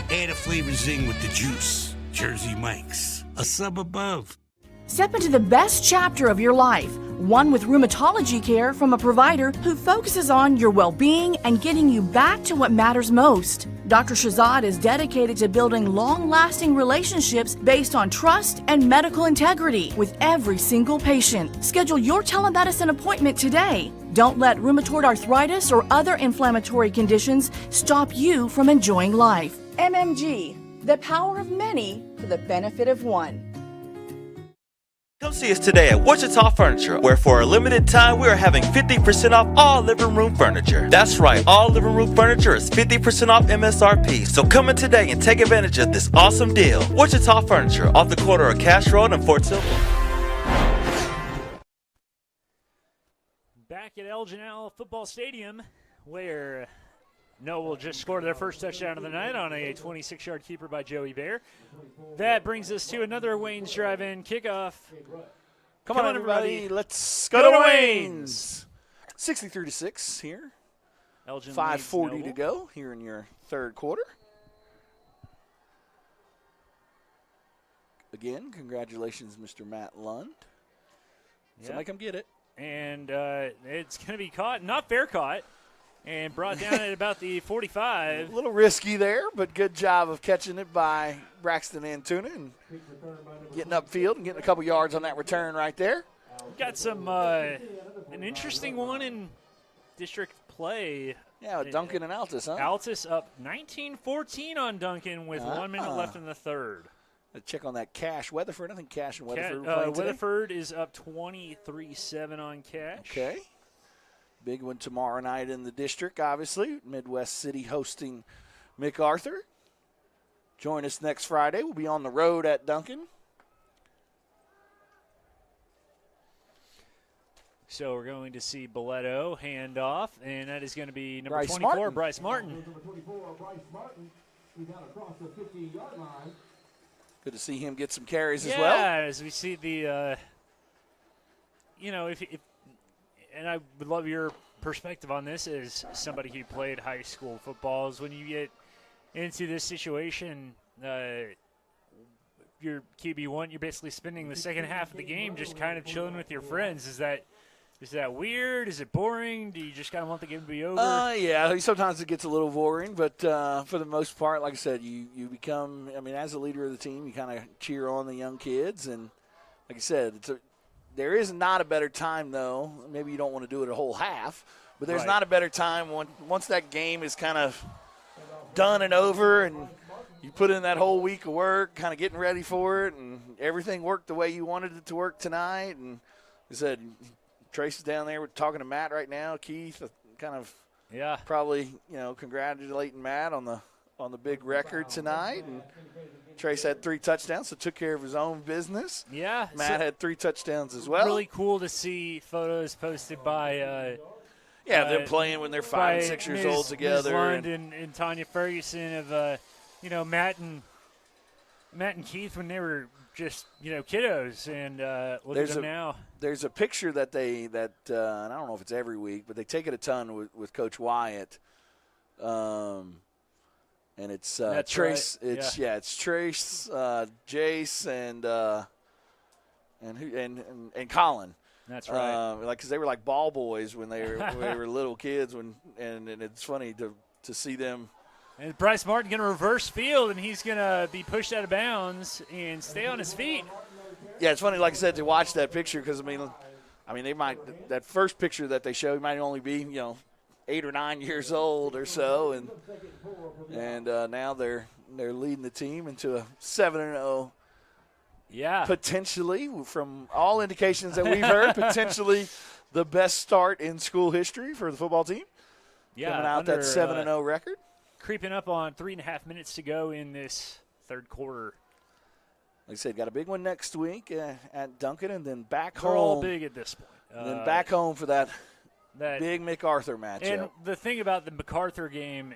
Add a flavor zing with the juice. Jersey Mike's, a sub above. Step into the best chapter of your life, one with rheumatology care from a provider who focuses on your well-being and getting you back to what matters most. Dr. Shahzad is dedicated to building long-lasting relationships based on trust and medical integrity with every single patient. Schedule your telemedicine appointment today. Don't let rheumatoid arthritis or other inflammatory conditions stop you from enjoying life. MMG, the power of many for the benefit of one. Come see us today at Wichita Furniture, where for a limited time we are having 50% off all living room furniture. That's right, all living room furniture is 50% off MSRP. So come in today and take advantage of this awesome deal. Wichita Furniture, off the corner of Cash Road and Fort Silver. Back at Elgin Football Stadium, where Noble just scored their first touchdown of the night on a 26-yard keeper by Joey Bear. That brings us to another Wayne's Drive-In kickoff. Come on, everybody. Let's go to Wayne's. 63-6 here. Elgin 5:40 to go here in your third quarter. Again, congratulations, Mr. Matt Lund. Somebody come get it. And it's going to be caught, not fair caught. And brought down at about the 45. A little risky there, but good job of catching it by Braxton Antuna and getting upfield and getting a couple yards on that return right there. We've got some an interesting one in district play. Yeah, with Duncan and Altus, huh? Altus up 19-14 on Duncan with 1 minute left in the third. Let's check on that Cash Weatherford. I think Cash and Weatherford were playing Weatherford is up 23-7 on Cash. Okay. Big one tomorrow night in the district, obviously. Midwest City hosting MacArthur. Join us next Friday. We'll be on the road at Duncan. So we're going to see Boletto hand off, and that is going to be number Bryce 24, Martin. Bryce Martin. Number 24, Bryce Martin. He got across the 50-yard line. Good to see him get some carries as yeah, well. As we see the, if and I would love your perspective on this as somebody who played high school football, is when you get into this situation, your QB1, you're basically spending the second half of the game just kind of chilling with your friends. Is that weird? Is it boring? Do you just kind of want the game to be over? Yeah, sometimes it gets a little boring, but for the most part, like I said, you become, as a leader of the team, you kind of cheer on the young kids. And like I said, there is not a better time, though. Maybe you don't want to do it a whole half, but there's not a better time once that game is kind of done and over and you put in that whole week of work, kind of getting ready for it, and everything worked the way you wanted it to work tonight. And like I said, Trace is down there. We're talking to Matt right now. Keith, kind of probably, congratulating Matt on the big record tonight. And Trace had 3 touchdowns, so took care of his own business. Yeah. Matt had 3 touchdowns as well. Really cool to see photos posted by them playing when they're 5 and 6 years old together. Ms. Lund and Tanya Ferguson of Matt and Keith when they were just kiddos, and look at them now. There's a picture that and I don't know if it's every week, but they take it a ton with Coach Wyatt. And it's Trace. Right. It's Trace, Jace, and Colin. That's right. Because they were like ball boys when they were little kids. And it's funny to see them. And Bryce Martin going to reverse field, and he's going to be pushed out of bounds and stay on his feet. Yeah, it's funny, like I said, to watch that picture because they might that first picture that they show he might only be 8 or 9 years old or so, and now they're leading the team into a 7-0. Yeah, potentially, from all indications that we've heard, potentially the best start in school history for the football team. Yeah, coming out that 7-0 record, creeping up on 3.5 minutes to go in this third quarter. Like I said, got a big one next week at Duncan, and then back They're home. all big at this point. And then back home for that That big MacArthur matchup. And the thing about the MacArthur game,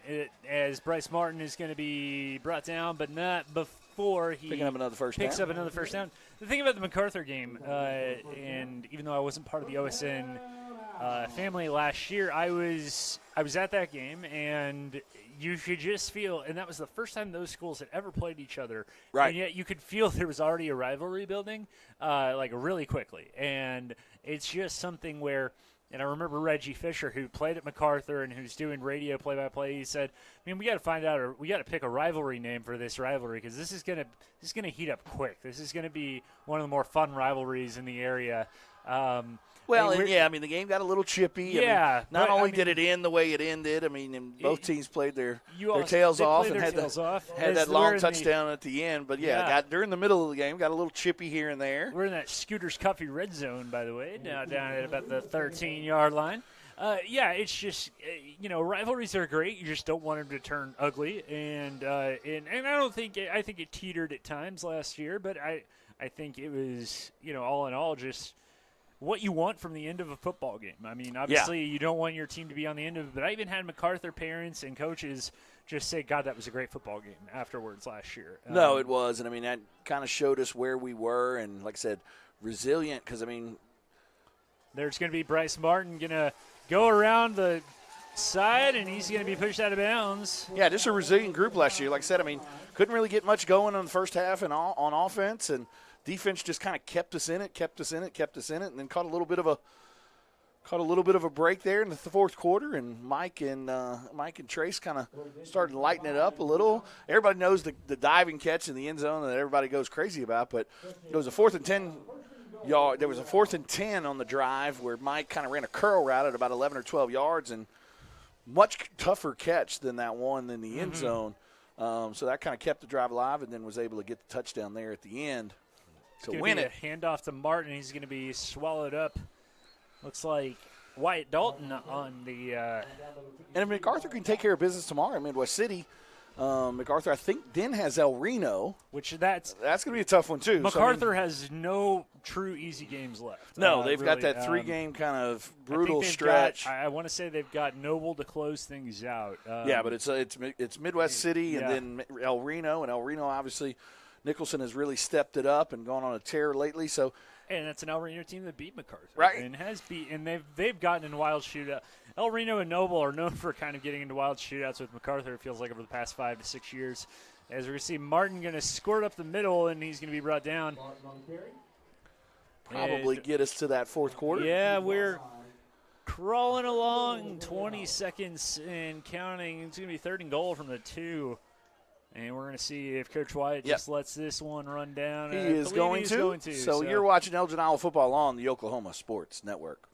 as Bryce Martin is going to be brought down, but not before he picks up another first down. The thing about the MacArthur game, and even though I wasn't part of the OSN family last year, I was at that game, and you could just feel, and that was the first time those schools had ever played each other. Right. And yet you could feel there was already a rivalry building, like really quickly. And it's just something where, and I remember Reggie Fisher, who played at MacArthur and who's doing radio play-by-play. He said, we got to find out, or we got to pick a rivalry name for this rivalry because this is gonna heat up quick. This is gonna be one of the more fun rivalries in the area. The game got a little chippy. Yeah. Not only did it end the way it ended, and both teams played their tails off and had that long touchdown at the end. But, got during the middle of the game, got a little chippy here and there. We're in that Scooters Coffee red zone, by the way, down at about the 13-yard line. It's just, rivalries are great. You just don't want them to turn ugly. And I think it teetered at times last year, but I think it was, all in all, just what you want from the end of a football game. I mean, obviously you don't want your team to be on the end of it, but I even had MacArthur parents and coaches just say, God, that was a great football game afterwards last year. No, it was. And, that kind of showed us where we were and, like I said, resilient because, there's going to be Bryce Martin going to go around the side, and he's going to be pushed out of bounds. Yeah, just a resilient group last year. Like I said, couldn't really get much going on the first half and on offense, and defense just kind of kept us in it, and then caught a little bit of a break there in the fourth quarter. And Mike and Trace kind of started lighting it up a little. Everybody knows the diving catch in the end zone that everybody goes crazy about, but it was a 4th and 10 yard. There was a 4th and 10 on the drive where Mike kind of ran a curl route at about 11 or 12 yards, and much tougher catch than that one in the end zone. So that kind of kept the drive alive, and then was able to get the touchdown there at the end. To win it. A handoff to Martin. He's going to be swallowed up. Looks like Wyatt Dalton on the. And if MacArthur can take care of business tomorrow in Midwest City, MacArthur, I think, then has El Reno. Which that's going to be a tough one, too. MacArthur has no true easy games left. No, they've got that 3-game kind of brutal stretch. I want to say they've got Noble to close things out. But it's Midwest City and then El Reno. And El Reno, obviously, Nicholson has really stepped it up and gone on a tear lately. So, and it's an El Reno team that beat MacArthur, right? And they've gotten in wild shootout. El Reno and Noble are known for kind of getting into wild shootouts with MacArthur. It feels like over the past 5 to 6 years. As we see Martin going to squirt up the middle, and he's going to be brought down. Probably get us to that fourth quarter. Yeah, we're crawling along, 20 seconds and counting. It's going to be 3rd and goal from the 2. And we're going to see if Coach Wyatt just lets this one run down. He is going to. So you're watching Elgin Iowa football on the Oklahoma Sports Network.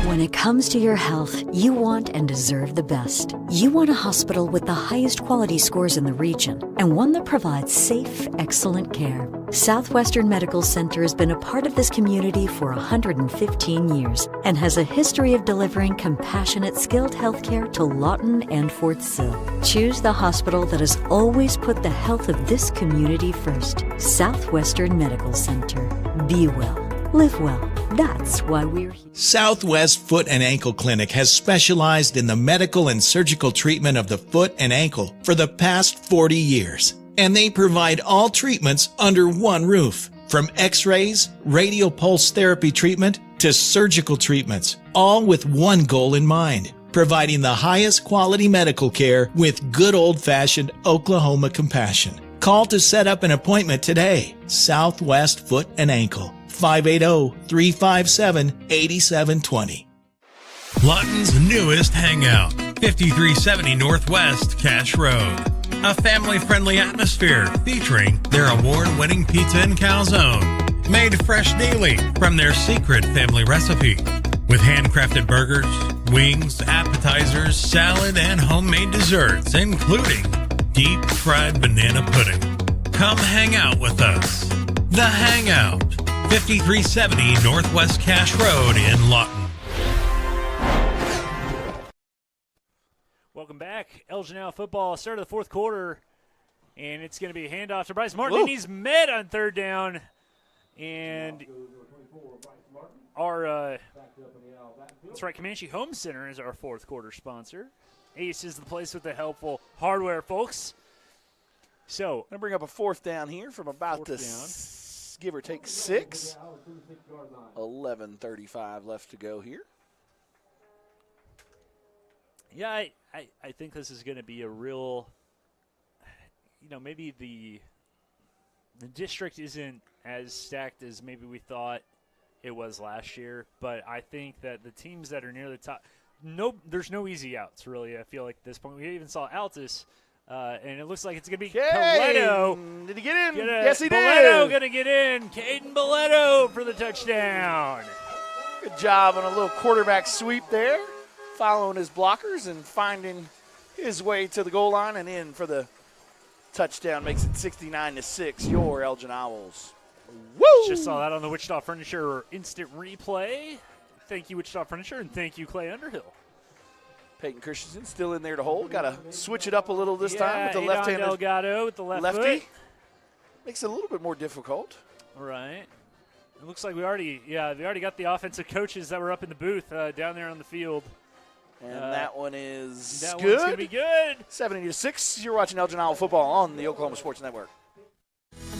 When it comes to your health, you want and deserve the best. You want a hospital with the highest quality scores in the region and one that provides safe, excellent care. Southwestern Medical Center has been a part of this community for 115 years and has a history of delivering compassionate, skilled healthcare to Lawton and Fort Sill. Choose the hospital that has always put the health of this community first. Southwestern Medical Center. Be well. Live well. That's why we're here. Southwest Foot and Ankle Clinic has specialized in the medical and surgical treatment of the foot and ankle for the past 40 years. And they provide all treatments under one roof. From x-rays, radial pulse therapy treatment, to surgical treatments, all with one goal in mind, providing the highest quality medical care with good old-fashioned Oklahoma compassion. Call to set up an appointment today. Southwest Foot and Ankle. 580-357-8720. Lawton's newest hangout, 5370 Northwest Cash Road. A family-friendly atmosphere featuring their award-winning pizza and calzone, made fresh daily from their secret family recipe. With handcrafted burgers, wings, appetizers, salad, and homemade desserts, including deep-fried banana pudding. Come hang out with us. The Hangout, 5370 Northwest Cash Road in Lawton. Welcome back. Elgin Iowa football. Start of the fourth quarter. And it's going to be a handoff to Bryce Martin, and he's met on third down. And our that's right, Comanche Home Center is our fourth quarter sponsor. Ace is the place with the helpful hardware, folks. So, going to bring up a fourth down here from about give or take 6. 11:35 left to go here. Yeah, I think this is going to be a real, maybe the district isn't as stacked as maybe we thought it was last year, but I think that the teams that are near the top, there's no easy outs, really, I feel like at this point. We even saw Altus, and it looks like it's going to be Coletto. Did he get in? Yes, he Boletto did. going to get in. Caden Boletto for the touchdown. Good job on a little quarterback sweep there, following his blockers and finding his way to the goal line and in for the touchdown. Makes it 69-6, your Elgin Owls. Woo! Just saw that on the Wichita Furniture instant replay. Thank you, Wichita Furniture, and thank you, Clay Underhill. Peyton Christensen still in there to hold. Got to switch it up a little this time with the left-handed Delgado with the lefty. Foot. Makes it a little bit more difficult. Right. It looks like we already got the offensive coaches that were up in the booth down there on the field. And that one is that good. One's going to be good. 70-6. You're watching Elgin Owl football on the Oklahoma Sports Network.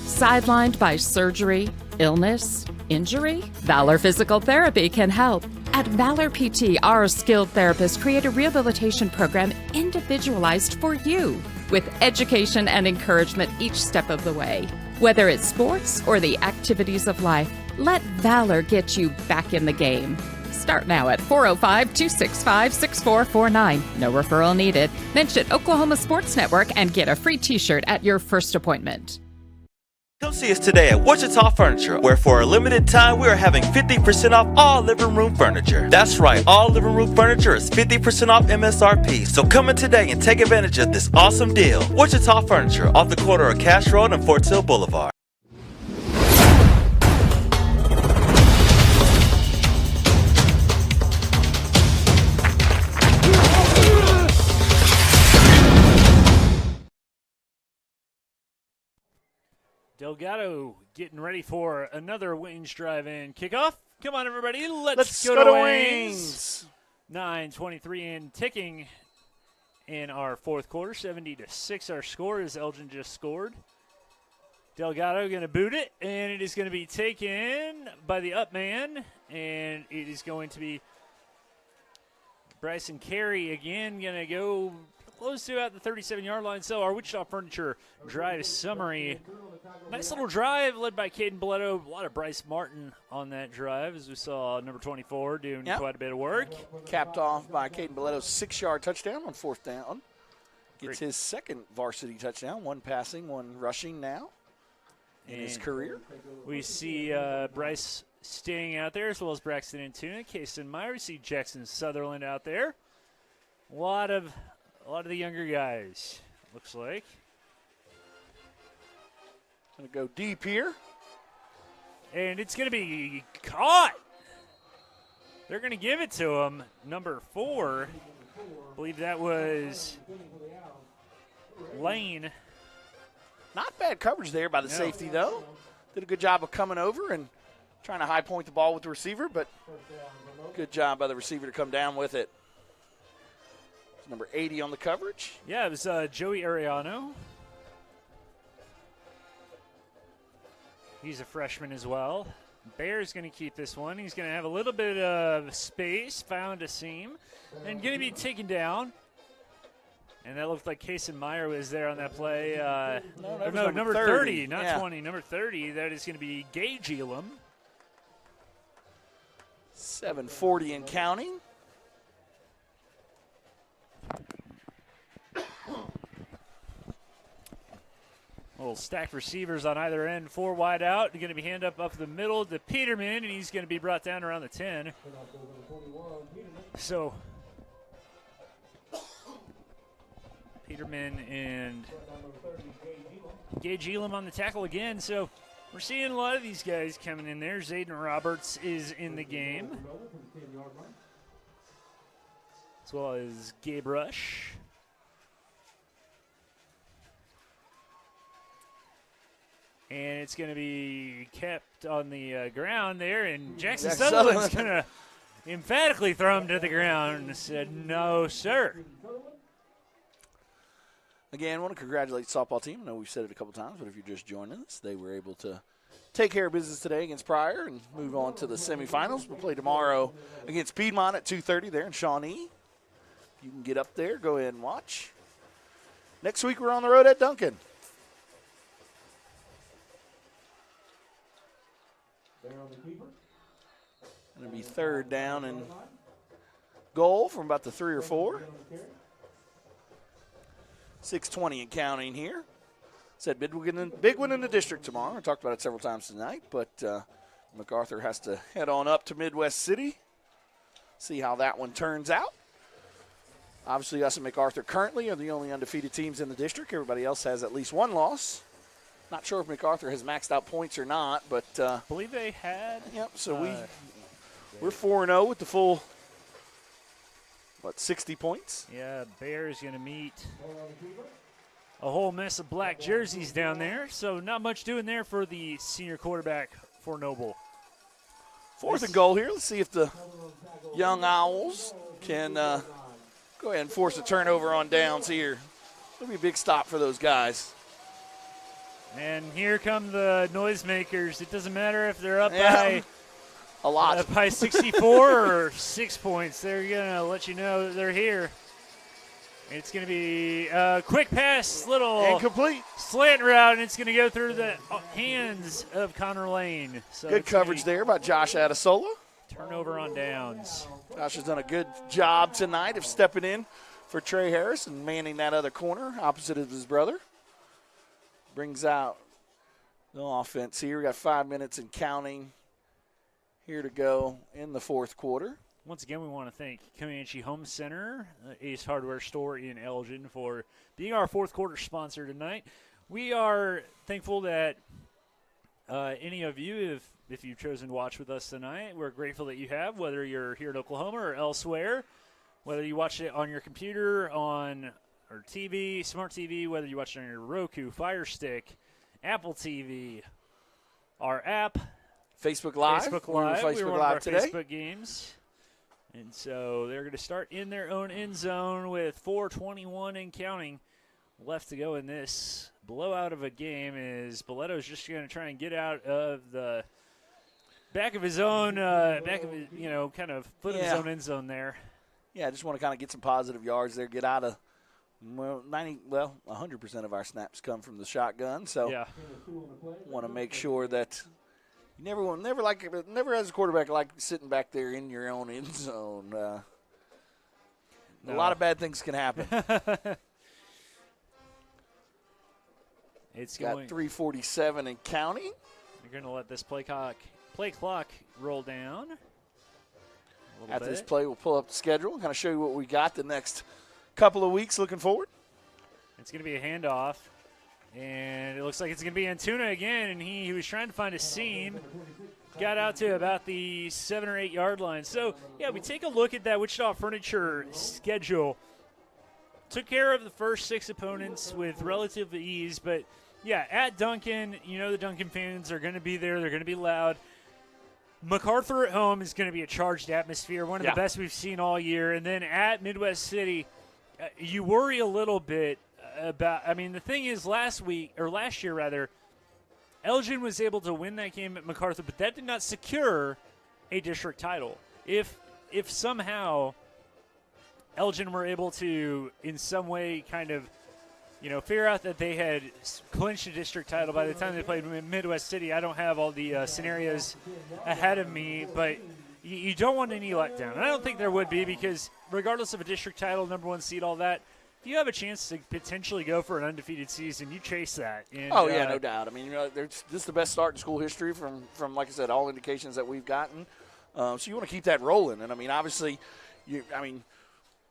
Sidelined by surgery, illness, injury? Valor Physical Therapy can help. At Valor PT, our skilled therapists create a rehabilitation program individualized for you, with education and encouragement each step of the way. Whether it's sports or the activities of life, let Valor get you back in the game. Start now at 405-265-6449. No referral needed. Mention Oklahoma Sports Network and get a free t-shirt at your first appointment. Come see us today at Wichita Furniture, where for a limited time we are having 50% off all living room furniture. That's right, all living room furniture is 50% off MSRP. So come in today and take advantage of this awesome deal. Wichita Furniture, off the corner of Cash Road and Fort Sill Boulevard. Delgado getting ready for another Wings drive-in kickoff. Come on, everybody. Let's go to Wings. 9:23 and ticking in our fourth quarter. 70-6 our score as Elgin just scored. Delgado going to boot it, and it is going to be taken by the up man, and it is going to be Bryson Carey again going to go close to at the 37-yard line. So our Wichita Furniture drive summary. Nice little drive led by Caden Boletto. A lot of Bryce Martin on that drive, as we saw number 24 doing quite a bit of work. Capped off by Caden Boletto's 6-yard touchdown on fourth down. Gets his second varsity touchdown, one passing, one rushing now in his career. We see Bryce staying out there, as well as Braxton Antuna, Kason Meyer. We see Jackson Sutherland out there. A lot of the younger guys, looks like. Going to go deep here. And it's going to be caught. They're going to give it to him. Number 4. I believe that was Lane. Not bad coverage there by the safety, though. Did a good job of coming over and trying to high point the ball with the receiver, but good job by the receiver to come down with it. Number 80 on the coverage. Yeah, it was Joey Ariano. He's a freshman as well. Bear's going to keep this one. He's going to have a little bit of space, found a seam, and going to be taken down. And that looked like Kason Meyer was there on that play. No, number 30, not 20. Number 30, that is going to be Gage Elam. 7:40 and counting. Little stacked receivers on either end, 4 wide out. Going to be hand up the middle to Peterman, and he's going to be brought down around the 10. So Peterman and Gage Elam on the tackle again. So we're seeing a lot of these guys coming in there. Zayden Roberts is in the game, as well as Gabe Rush. And it's going to be kept on the ground there, and Jackson Jackson Sutherland's Sutherland. going to emphatically throw him to the ground and said, no, sir. Again, I want to congratulate the softball team. I know we've said it a couple times, but if you're just joining us, they were able to take care of business today against Pryor and move on to the semifinals. We'll play tomorrow against Piedmont at 2:30 there in Shawnee. If you can get up there, go ahead and watch. Next week, we're on the road at Duncan. Going to be third down and goal from about the 3 or 4. 6:20 and counting here. Said big win in the district tomorrow. I talked about it several times tonight, but MacArthur has to head on up to Midwest City, see how that one turns out. Obviously, us and MacArthur currently are the only undefeated teams in the district. Everybody else has at least one loss. Not sure if MacArthur has maxed out points or not, but I believe they had. Yep. So we're 4-0 with the full 60 points. Yeah, Bears going to meet a whole mess of black jerseys down there, so not much doing there for the senior quarterback for Noble. 4th and goal here. Let's see if the young Owls can go ahead and force a turnover on downs here. It'll be a big stop for those guys. And here come the noisemakers. It doesn't matter if they're up Yeah, by a lot. Up by 64 or 6 points. They're going to let you know that they're here. It's going to be a quick pass, little incomplete slant route, and it's going to go through the hands of Connor Lane. So good coverage there by Josh Adesola. Turnover on downs. Josh has done a good job tonight of stepping in for Trey Harris and manning that other corner opposite of his brother. Brings out the offense here. We got 5 minutes and counting here to go in the 4th quarter. Once again, we want to thank Comanche Home Center, Ace Hardware Store in Elgin, for being our 4th quarter sponsor tonight. We are thankful that any of you, if you've chosen to watch with us tonight, we're grateful that you have, whether you're here in Oklahoma or elsewhere, whether you watch it on your computer, on or TV, smart TV, whether you watch it on your Roku, Fire Stick, Apple TV, our app, Facebook Live. Facebook We were Live. Facebook We were one Live of our today. Facebook games. And so they're going to start in their own end zone with 4:21 and counting left to go in this blowout of a game. As Boletto's just going to try and get out of the back of his own, kind of foot of his own end zone there. Yeah, I just want to kind of get some positive yards there, get out of 100% of our snaps come from the shotgun. So want to make sure that you never as a quarterback like sitting back there in your own end zone. A lot of bad things can happen. It's got 3:47 and counting. You're going to let this play clock roll down. After this play, we'll pull up the schedule and kind of show you what we got the next couple of weeks looking forward. It's going to be a handoff, and it looks like it's going to be Antuna again, and he was trying to find a seam, got out to about the 7 or 8 yard line. So, yeah, we take a look at that Wichita Furniture schedule. Took care of the first 6 opponents with relative ease, but, yeah, at Duncan, the Duncan fans are going to be there. They're going to be loud. MacArthur at home is going to be a charged atmosphere, one of the best we've seen all year. And then at Midwest City, you worry a little bit about – the thing is last year, Elgin was able to win that game at MacArthur, but that did not secure a district title. If somehow Elgin were able to in some way kind of figure out that they had clinched a district title by the time they played Midwest City. I don't have all the scenarios ahead of me, but you don't want any letdown. And I don't think there would be, because regardless of a district title, number 1 seed, all that, if you have a chance to potentially go for an undefeated season, you chase that. And, no doubt. This is the best start in school history from like I said, all indications that we've gotten. So you want to keep that rolling. And, obviously,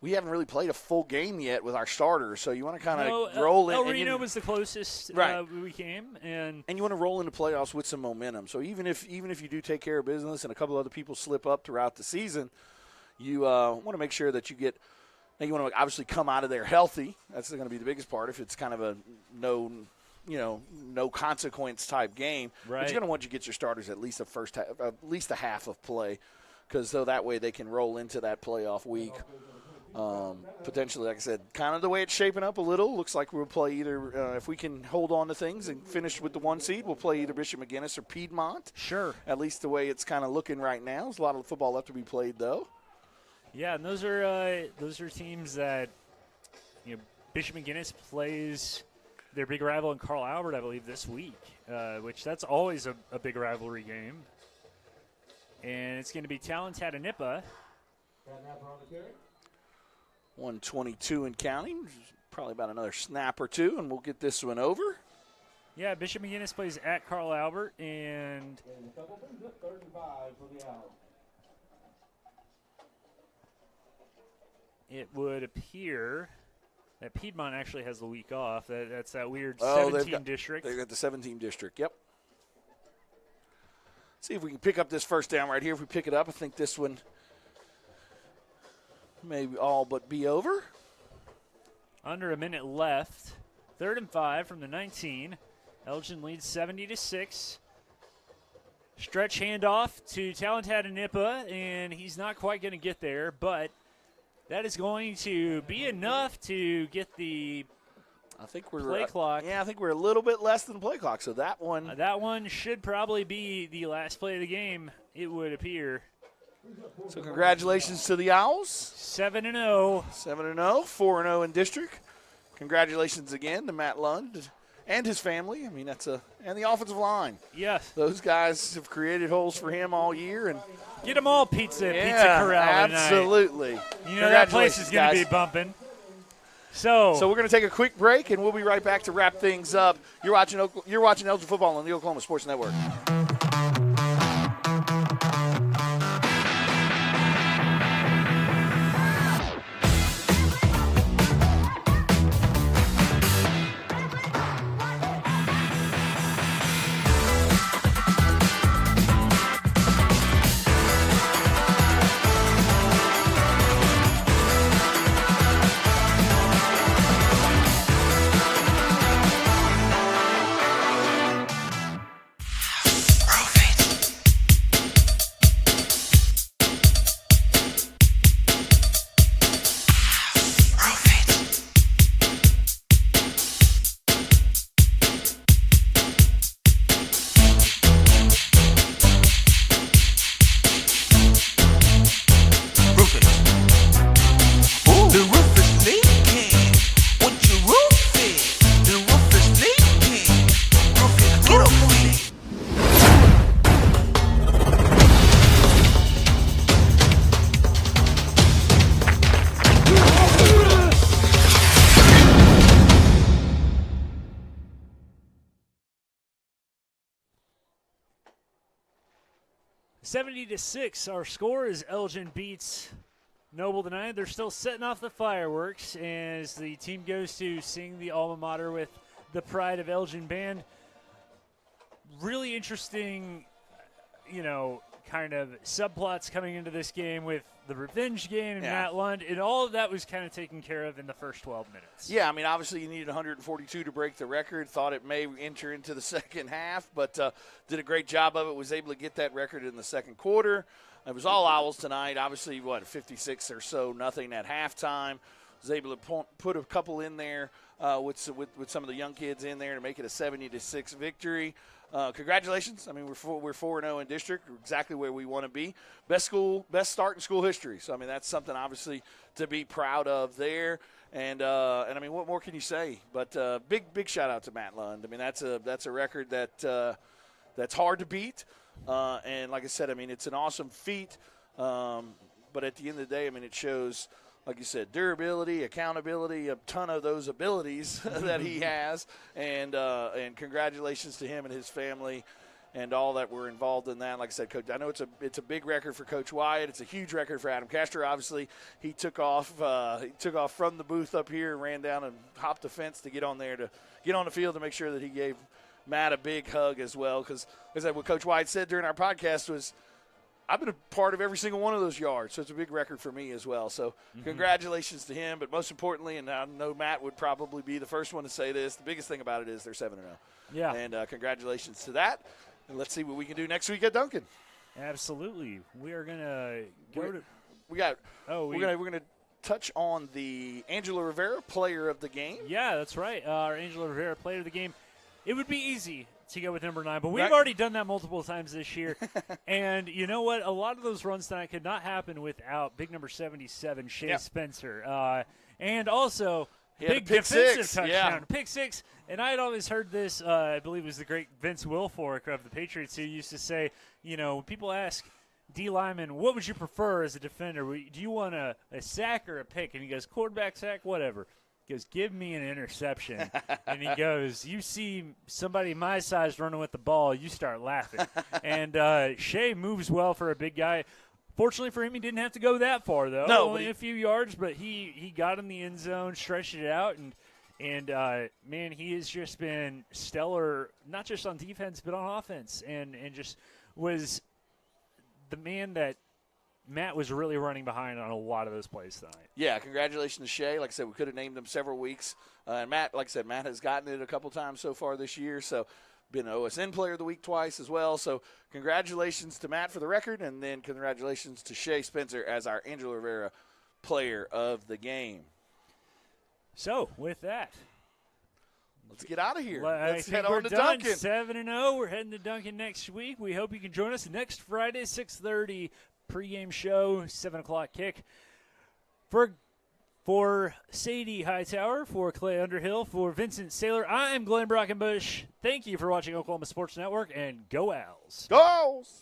we haven't really played a full game yet with our starters, so you want to kind of roll in. El Reno was the closest we came, and you want to roll into playoffs with some momentum. So even if you do take care of business and a couple other people slip up throughout the season, you want to make sure that you get. Now you want to obviously come out of there healthy. That's going to be the biggest part. If it's kind of a no no consequence type game. Right. But you're going to want you to get your starters at least at least a half of play, because that way they can roll into that playoff week. Potentially, like I said, kind of the way it's shaping up a little. Looks like we'll play either, if we can hold on to things and finish with the 1 seed, we'll play either Bishop McGuinness or Piedmont. Sure. At least the way it's kind of looking right now. There's a lot of football left to be played, though. Yeah, and those are teams that, Bishop McGuinness plays their big rival in Carl Albert, I believe, this week, which that's always a big rivalry game. And it's going to be Talent-Tatanippa. 122 and counting. Probably about another snap or two, and we'll get this one over. Yeah, Bishop McGuinness plays at Carl Albert, and it would appear that Piedmont actually has the week off. That's that weird 7-team district. They've got the 7-team district, yep. See if we can pick up this first down right here. If we pick it up, I think this one may all but be over. Under a minute left. 3rd and 5 from the 19. Elgin leads 70-6. Stretch handoff to Talent-Tatanippa, and he's not quite going to get there, but that is going to be enough to get the play clock. Yeah, I think we're a little bit less than the play clock, so that one. That one should probably be the last play of the game, it would appear. So congratulations to the Owls. 7-0. 7-0, 4-0 in district. Congratulations again to Matt Lund and his family. I mean, and the offensive line. Yes. Those guys have created holes for him all year. And get them all pizza corral tonight. Absolutely. That place is going to be bumping. So we're going to take a quick break, and we'll be right back to wrap things up. You're watching Elgin football on the Oklahoma Sports Network. $70-6. Our score is Elgin beats Noble tonight. They're still setting off the fireworks as the team goes to sing the alma mater with the Pride of Elgin band. Really interesting, kind of subplots coming into this game with the revenge game and Matt Lund, and all of that was kind of taken care of in the first 12 minutes. Yeah, I mean, obviously you needed 142 to break the record. Thought it may enter into the second half, but did a great job of it. Was able to get that record in the second quarter. It was all Owls tonight. Obviously, 56 or so, nothing at halftime. Was able to put a couple in there with some of the young kids in there to make it a 70-6 victory. Congratulations. I mean, we're 4-0 in district, exactly where we want to be. Best start in school history. So, I mean, that's something obviously to be proud of there. And I mean, what more can you say? But big shout out to Matt Lund. I mean, that's a record that's hard to beat. And like I said, I mean, it's an awesome feat. But at the end of the day, I mean, it shows, like you said, durability, accountability, a ton of those abilities that he has. And congratulations to him and his family and all that were involved in that. Like I said, Coach, I know it's a big record for Coach Wyatt. It's a huge record for Adam Castro. Obviously, he took off from the booth up here and ran down and hopped the fence to get on the field to make sure that he gave Matt a big hug as well. Because, like I said, what Coach Wyatt said during our podcast was, I've been a part of every single one of those yards, so it's a big record for me as well. So congratulations to him. But most importantly, and I know Matt would probably be the first one to say this, the biggest thing about it is they're 7-0. Yeah. And congratulations to that. And let's see what we can do next week at Duncan. Absolutely. We are going to go to – we're going to touch on the Angela Rivera player of the game. Yeah, that's right. Our Angela Rivera player of the game. It would be easy to go with number 9, but we've already done that multiple times this year. And you know what? A lot of those runs tonight could not happen without big number 77, Shea Spencer. And also big defensive touchdown. Pick six. And I had always heard this, I believe it was the great Vince Wilfork of the Patriots who used to say, you know, when people ask D. Lyman, what would you prefer as a defender? Do you want a sack or a pick? And he goes, quarterback sack, whatever. He goes, give me an interception. And he goes, you see somebody my size running with the ball, you start laughing. And Shea moves well for a big guy. Fortunately for him, he didn't have to go that far, though. No, only a few yards, but he got in the end zone, stretched it out, and man, he has just been stellar, not just on defense, but on offense, and just was the man that Matt was really running behind on a lot of those plays tonight. Yeah, congratulations to Shea. Like I said, we could have named him several weeks. And Matt, like I said, Matt has gotten it a couple times so far this year, so been OSN Player of the Week twice as well. So congratulations to Matt for the record, and then congratulations to Shea Spencer as our Angela Rivera Player of the Game. So, with that, let's get out of here. Let's head on to done. Duncan. 7-0. We're heading to Duncan next week. We hope you can join us next Friday, 6:30 pregame show, 7 o'clock kick. For Sadie Hightower, for Clay Underhill, for Vincent Saylor, I'm Glenn Brockenbush. Thank you for watching Oklahoma Sports Network, and go Owls. Go Owls!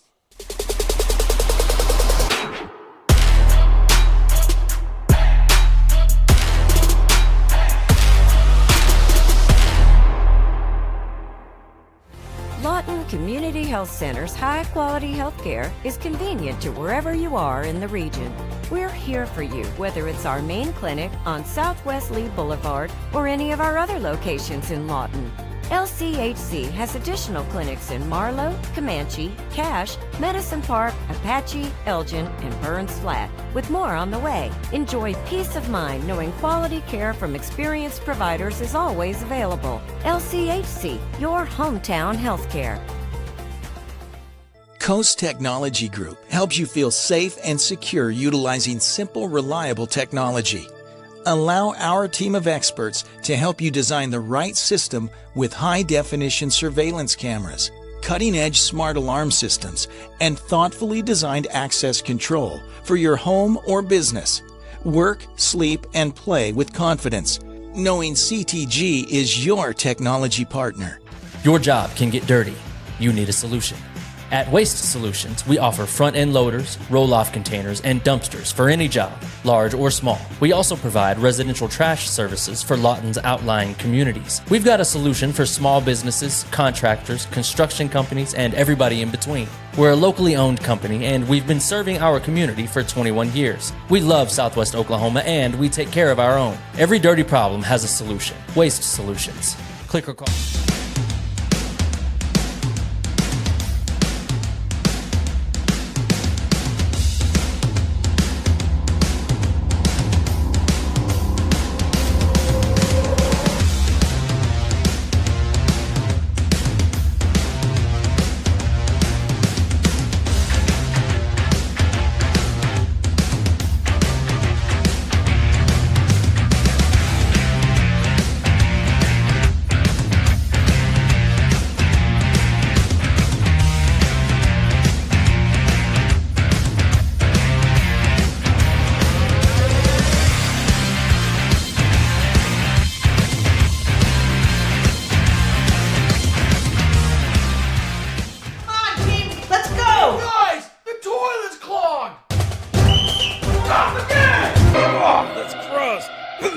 Lawton Community Health Center's high-quality health care is convenient to wherever you are in the region. We're here for you, whether it's our main clinic on Southwest Lee Boulevard or any of our other locations in Lawton. LCHC has additional clinics in Marlow, Comanche, Cache, Medicine Park, Apache, Elgin, and Burns Flat, with more on the way. Enjoy peace of mind knowing quality care from experienced providers is always available. LCHC, your hometown healthcare. Coast Technology Group helps you feel safe and secure utilizing simple, reliable technology. Allow our team of experts to help you design the right system with high-definition surveillance cameras, cutting-edge smart alarm systems, and thoughtfully designed access control for your home or business. Work, sleep, and play with confidence, knowing CTG is your technology partner. Your job can get dirty. You need a solution. At Waste Solutions, we offer front-end loaders, roll-off containers, and dumpsters for any job, large or small. We also provide residential trash services for Lawton's outlying communities. We've got a solution for small businesses, contractors, construction companies, and everybody in between. We're a locally owned company, and we've been serving our community for 21 years. We love Southwest Oklahoma, and we take care of our own. Every dirty problem has a solution. Waste Solutions. Click or call.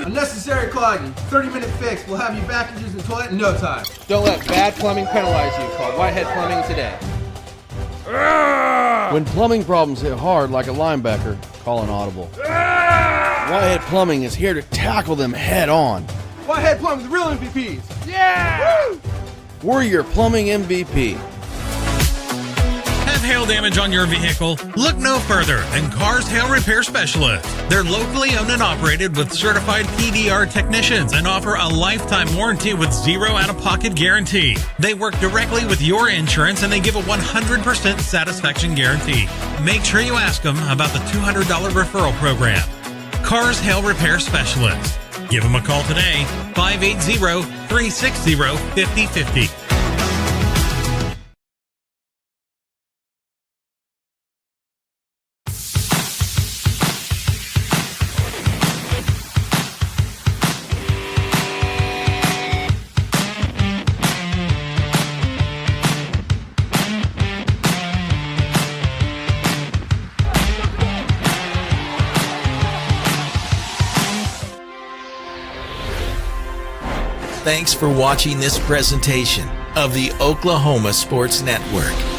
Unnecessary clogging. 30-minute fix. We'll have you back and using the toilet in no time. Don't let bad plumbing penalize you. Call Whitehead Plumbing today. When plumbing problems hit hard like a linebacker, call an audible. Whitehead Plumbing is here to tackle them head on. Whitehead Plumbing, the real MVPs. Yeah! Woo! We're your plumbing MVP. hail damage on your vehicle? Look no further than Cars Hail Repair Specialists. They're locally owned and operated with certified PDR technicians and offer a lifetime warranty with zero out-of-pocket guarantee. They work directly with your insurance and they give a 100% satisfaction guarantee. Make sure you ask them about the $200 referral program. Cars Hail Repair Specialists. Give them a call today, 580-360-5050. Thanks for watching this presentation of the Oklahoma Sports Network.